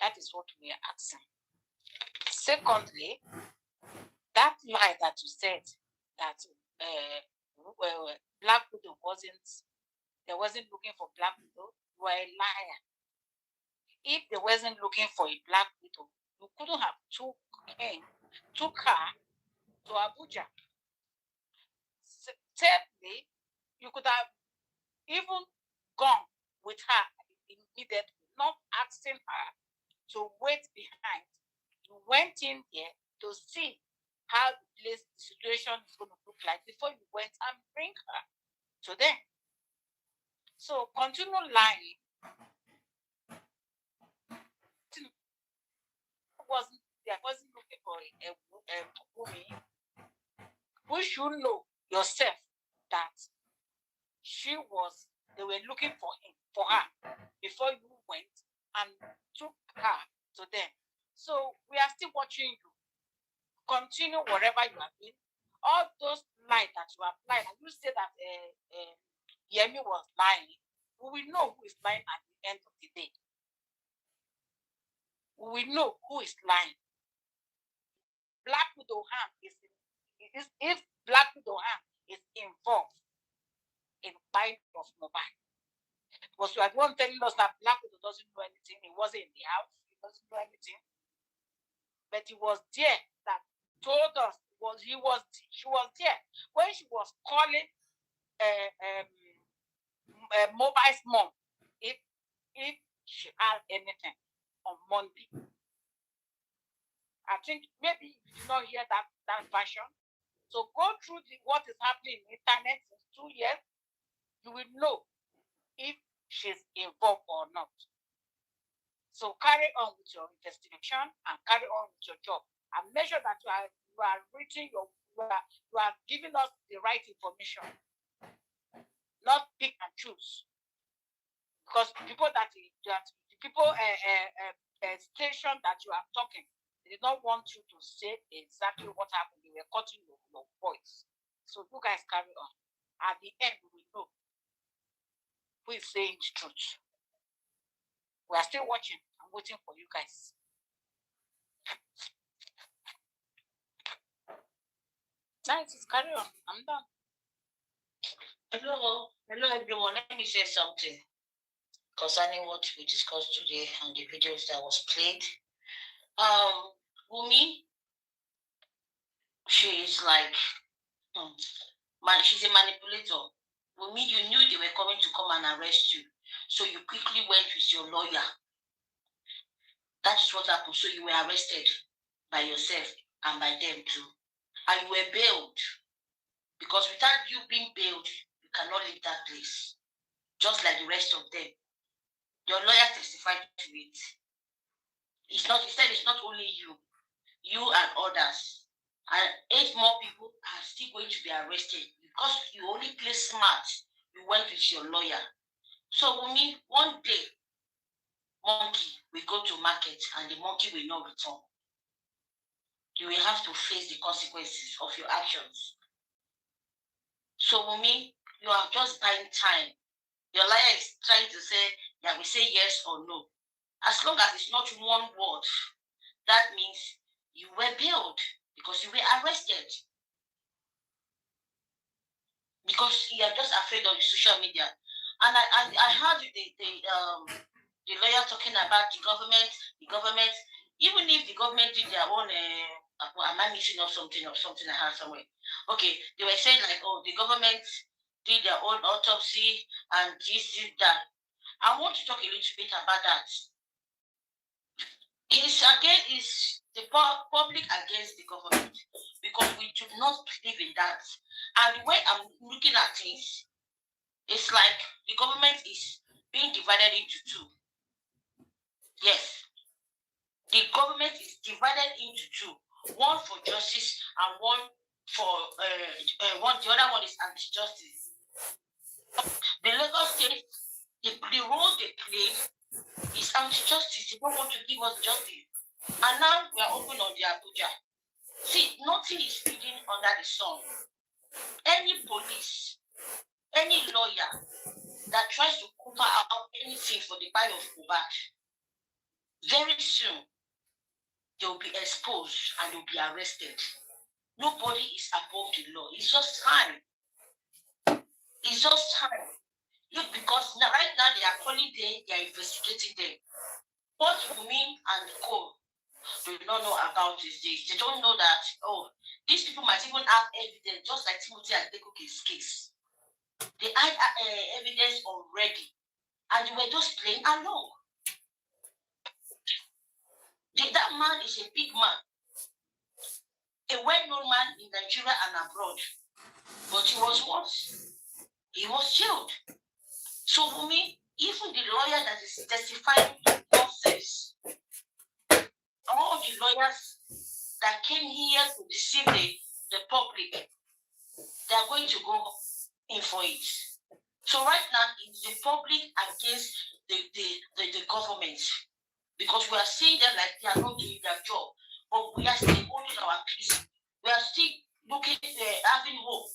That is what we are asking. Secondly, that lie that you said that Black Widow they wasn't looking for Black Widow, you are a liar. If they wasn't looking for a Black Widow, you couldn't have took her to Abuja. Thirdly, you could have even gone with her immediately, not asking her to wait behind. You went in there to see how the situation is going to look like before you went and bring her to them. So continue lying. They wasn't looking for a woman. We should know yourself that they were looking for her before you went and took her to them. So we are still watching you. Continue whatever you are doing. All those lies that you have lied, and you say that Yemi was lying. We will know who is lying at the end of the day. We will know who is lying. Black Widow hand if Black Widow hand is involved in buying of Mohbad. Because you are the one telling us that Black Widow doesn't know anything. He wasn't in the house. He doesn't know anything. But he was there that told us she was there when she was calling Mohbad's mom if she had anything on Monday. I think maybe you did not hear that version. So go through what is happening in the internet since 2 years. You will know if she's involved or not. So carry on with your investigation and carry on with your job. And make sure that you are reaching you are giving us the right information. Not pick and choose. Because people station that you are talking, they don't want you to say exactly what happened. They were cutting your voice. So you guys carry on. At the end, we will know who is saying the truth. We are still watching and waiting for you guys. Nice, carry on. I'm done. Hello everyone. Let me say something concerning what we discussed today and the videos that was played. Wunmi, she is like, she's a manipulator. Wunmi, you knew they were coming to come and arrest you, so you quickly went with your lawyer. That's what happened. So you were arrested by yourself and by them too, and you were bailed. Because without you being bailed, you cannot leave that place. Just like the rest of them. Your lawyer testified to it. He said it's not only you and others. And 8 more people are still going to be arrested because you only play smart. You went with your lawyer. So Wunmi, one day, monkey will go to market and the monkey will not return. You will have to face the consequences of your actions. So Wunmi, you are just buying time. Your lawyer is trying to say, we say yes or no. As long as it's not one word, that means you were bailed because you were arrested. Because you are just afraid of social media. And I heard the lawyer talking about the government, even if the government did their own, am I missing out something I heard somewhere? Okay, they were saying like, the government did their own autopsy and this, that. I want to talk a little bit about that. It's the public against the government because we do not believe in that. And the way I'm looking at things, it's like the government is being divided into 2. Yes, the government is divided into 2. One for justice and one for the other one is anti-justice. The Lagos State, the role they play is anti-justice. They don't want to give us justice. And now we are open on the Abuja. See, nothing is hidden under the sun. Any police, any lawyer that tries to cover up anything for the buy of Mohbad, very soon they'll be exposed and they'll be arrested. Nobody is above the law. It's just time. It's just time. Because right now they are calling them, they are investigating them. What Wunmi and Co do not know about is this. They don't know that, oh, these people might even have evidence, just like Timothy and Iteko's case. They had evidence already, and they were just playing along. That man is a big man, a well-known man in Nigeria and abroad. But he was what? He was jailed. So Wunmi, even the lawyer that is testifying nonsense, all the lawyers that came here to deceive the public, they are going to go in for it. So right now, it's the public against the government, because we are seeing them like they are not doing their job, but we are still holding our peace. We are still looking, having hope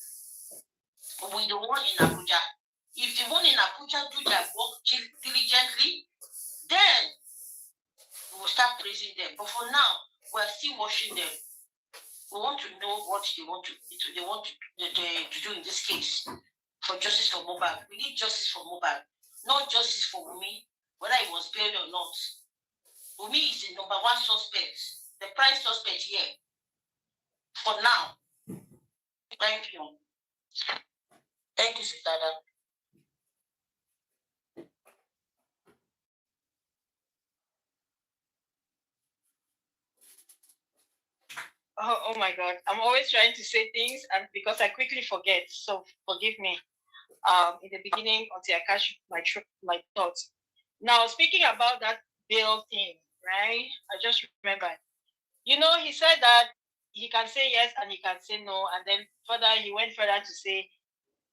with the one in Abuja. If the one in Abuja do their work diligently, then we will start praising them. But for now, we are still watching them. We want to know what they want to do in this case for justice for Mohbad. We need justice for Mohbad, not justice for Wunmi, whether it was bailed or not. Wunmi is the number one suspect, the prime suspect here. For now. Thank you. Thank you, Sister. Oh my God. I'm always trying to say things, and because I quickly forget. So forgive me in the beginning until I catch my thoughts. Now, speaking about that bill thing, right? I just remembered. You know, he said that he can say yes and he can say no. And then further, he went further to say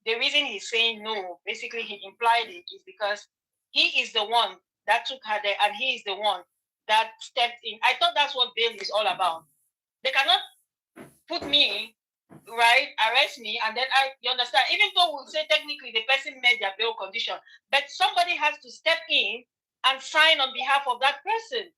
the reason he's saying no, basically he implied it, is because he is the one that took her there and he is the one that stepped in. I thought that's what bail is all about. They cannot put me, right, arrest me, and then you understand, even though we'll say technically the person made their bail condition, but somebody has to step in and sign on behalf of that person.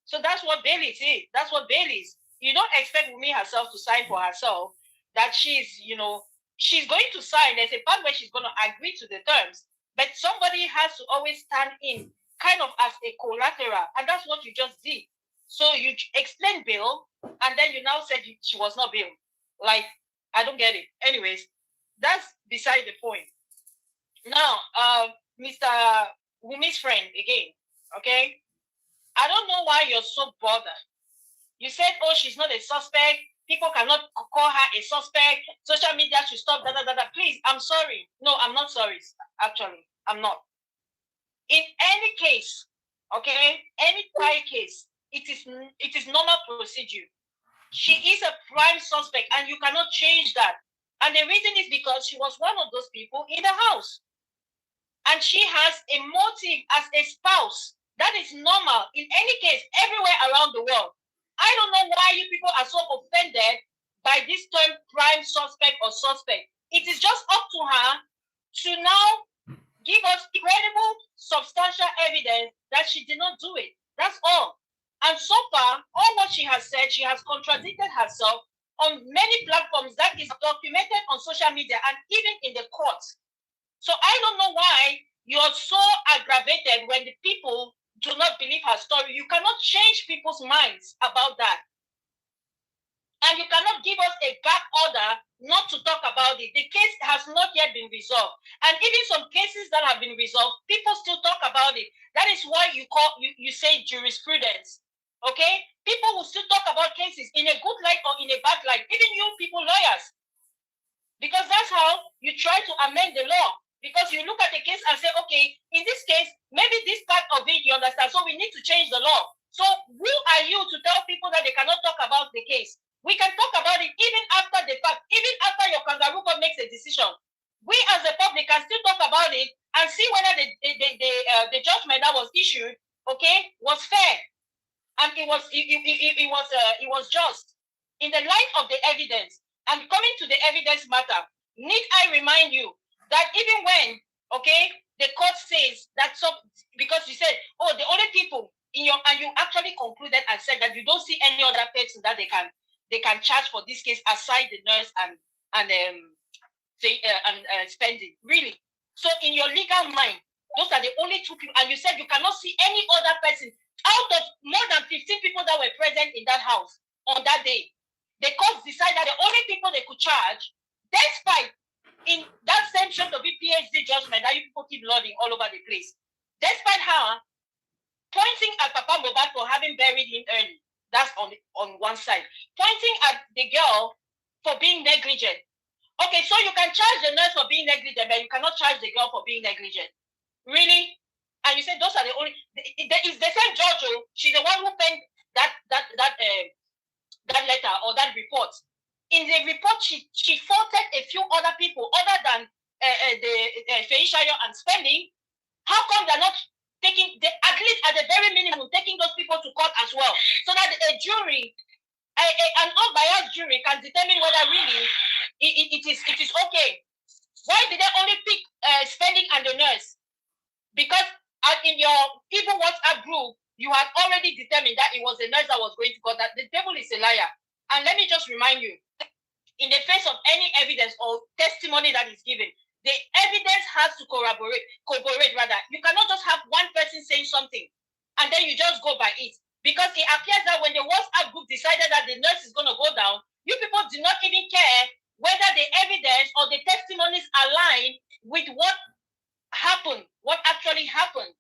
So that's what bail is. That's what bail is. You don't expect me herself to sign for herself that she's going to sign. There's a part where she's going to agree to the terms, but somebody has to always stand in kind of as a collateral, and that's what you just did. So you explained bail, and then you now said she was not bail. Like, I don't get it. Anyways, that's beside the point. Now, Mr. Wunmi's friend again, okay? I don't know why you're so bothered. You said, oh, she's not a suspect. People cannot call her a suspect. Social media should stop, Please, I'm sorry. No, I'm not sorry, actually. I'm not. In any case, okay, any trial case, it is normal procedure. She is a prime suspect, and you cannot change that. And the reason is because she was one of those people in the house. And she has a motive as a spouse. That is normal in any case, everywhere around the world. I don't know why you people are so offended by this term prime suspect or suspect. It is just up to her to now give us credible, substantial evidence that she did not do it. That's all. And so far, all what she has said, she has contradicted herself on many platforms that is documented on social media and even in the courts. So I don't know why you're so aggravated when the people do not believe her story. You cannot change people's minds about that. And you cannot give us a gap order not to talk about it. The case has not yet been resolved. And even some cases that have been resolved, people still talk about it. That is why you say jurisprudence. Okay? People will still talk about cases in a good light or in a bad light. Even you people, lawyers. Because that's how you try to amend the law. Because you look at the case and say, okay, in this case, maybe this part of it, you understand, so we need to change the law. So who are you to tell people that they cannot talk about the case? We can talk about it even after the fact, even after your kangaroo court makes a decision. We as the public can still talk about it and see whether the judgment that was issued, okay, was fair. And it was just. in the light of the evidence and coming to the evidence matter, need I remind you that even when, okay, the court says that because you said, oh, the only people in your, and you actually concluded and said that you don't see any other person that they can charge for this case aside the nurse and spending, really. So in your legal mind, those are the only two people, and you said you cannot see any other person out of more than 15 people that were present in that house on that day. The court decided that the only people they could charge, despite in that same short of PhD judgment that you people keep loading all over the place, despite her pointing at Papa Mohbad for having buried him early, that's on one side, pointing at the girl for being negligent. Okay, so you can charge the nurse for being negligent, but you cannot charge the girl for being negligent. Really? And you said those are the only. It's the same judge. She's the one who penned that letter or that report. In the report, she faulted a few other people other than Feishayo and Spending. How come they're not taking at least at the very minimum taking those people to court as well, so that a jury, an unbiased jury, can determine whether really it is okay. Why did they only pick Spending and the nurse? Because in your even WhatsApp group, you had already determined that it was the nurse that was going to court. That the devil is a liar. And let me just remind you, in the face of any evidence or testimony that is given, the evidence has to corroborate rather. You cannot just have one person saying something and then you just go by it. Because it appears that when the WhatsApp group decided that the nurse is going to go down, you people do not even care whether the evidence or the testimonies align with what happened, what actually happened.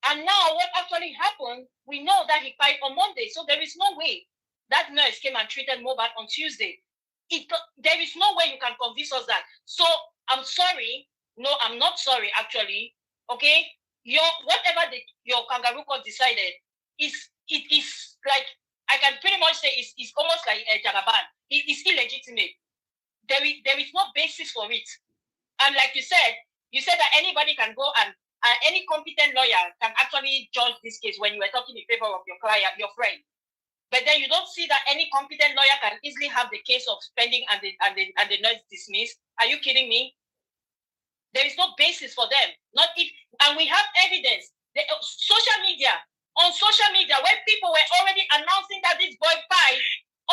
And now what actually happened, we know that he died on Monday. So there is no way that nurse came and treated Mohbad on Tuesday. There is no way you can convince us that. So I'm sorry. No, I'm not sorry, actually. Okay? Whatever your kangaroo court decided, it is like, I can pretty much say it's almost like a jagaban. It's illegitimate. There is no basis for it. And like you said that anybody can go and any competent lawyer can actually judge this case when you were talking in favor of your client, your friend. But then you don't see that any competent lawyer can easily have the case of Spending and the nurse dismissed. Are you kidding me? There is no basis for them. And we have evidence. On social media, when people were already announcing that this boy died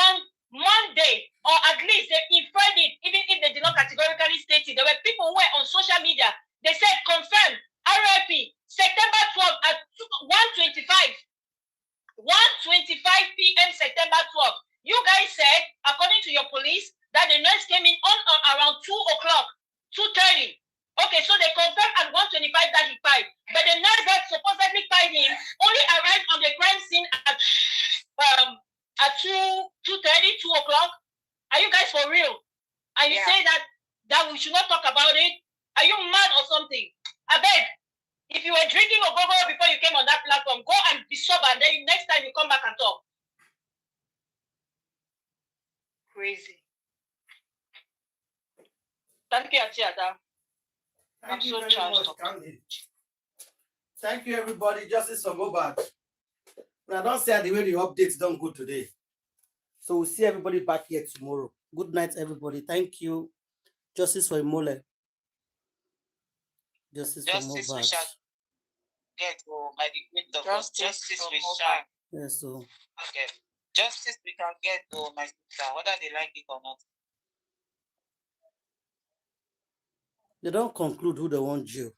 on Monday, or at least they inferred it, even if they did not categorically state it, there were people who were on social media. They said, confirm, RIP, September 12th at 1:25 p.m. September 12th. You guys said, according to your police, that the nurse came in on around 2:30. Okay, so they confirmed at 1:25 that he died. But the nurse that supposedly died him only arrived on the crime scene at 2:30, 2 o'clock. Are you guys for real? And you say that we should not talk about it? Are you mad or something? I beg. If you were drinking ogogo before you came on that platform, go and be sober, and then next time you come back and talk. Crazy. Thank you, Atiada. I'm so charged. Thank you, everybody. Justice for Mohbad. Now, don't say the way the updates don't go today. So we'll see everybody back here tomorrow. Good night, everybody. Thank you. Justice for Imole. Justice for Mohbad. We shall get by the grace of God. Justice we shall. Yes, so. Okay. Justice we can get, my sister, whether they like it or not. They don't conclude who they want jail.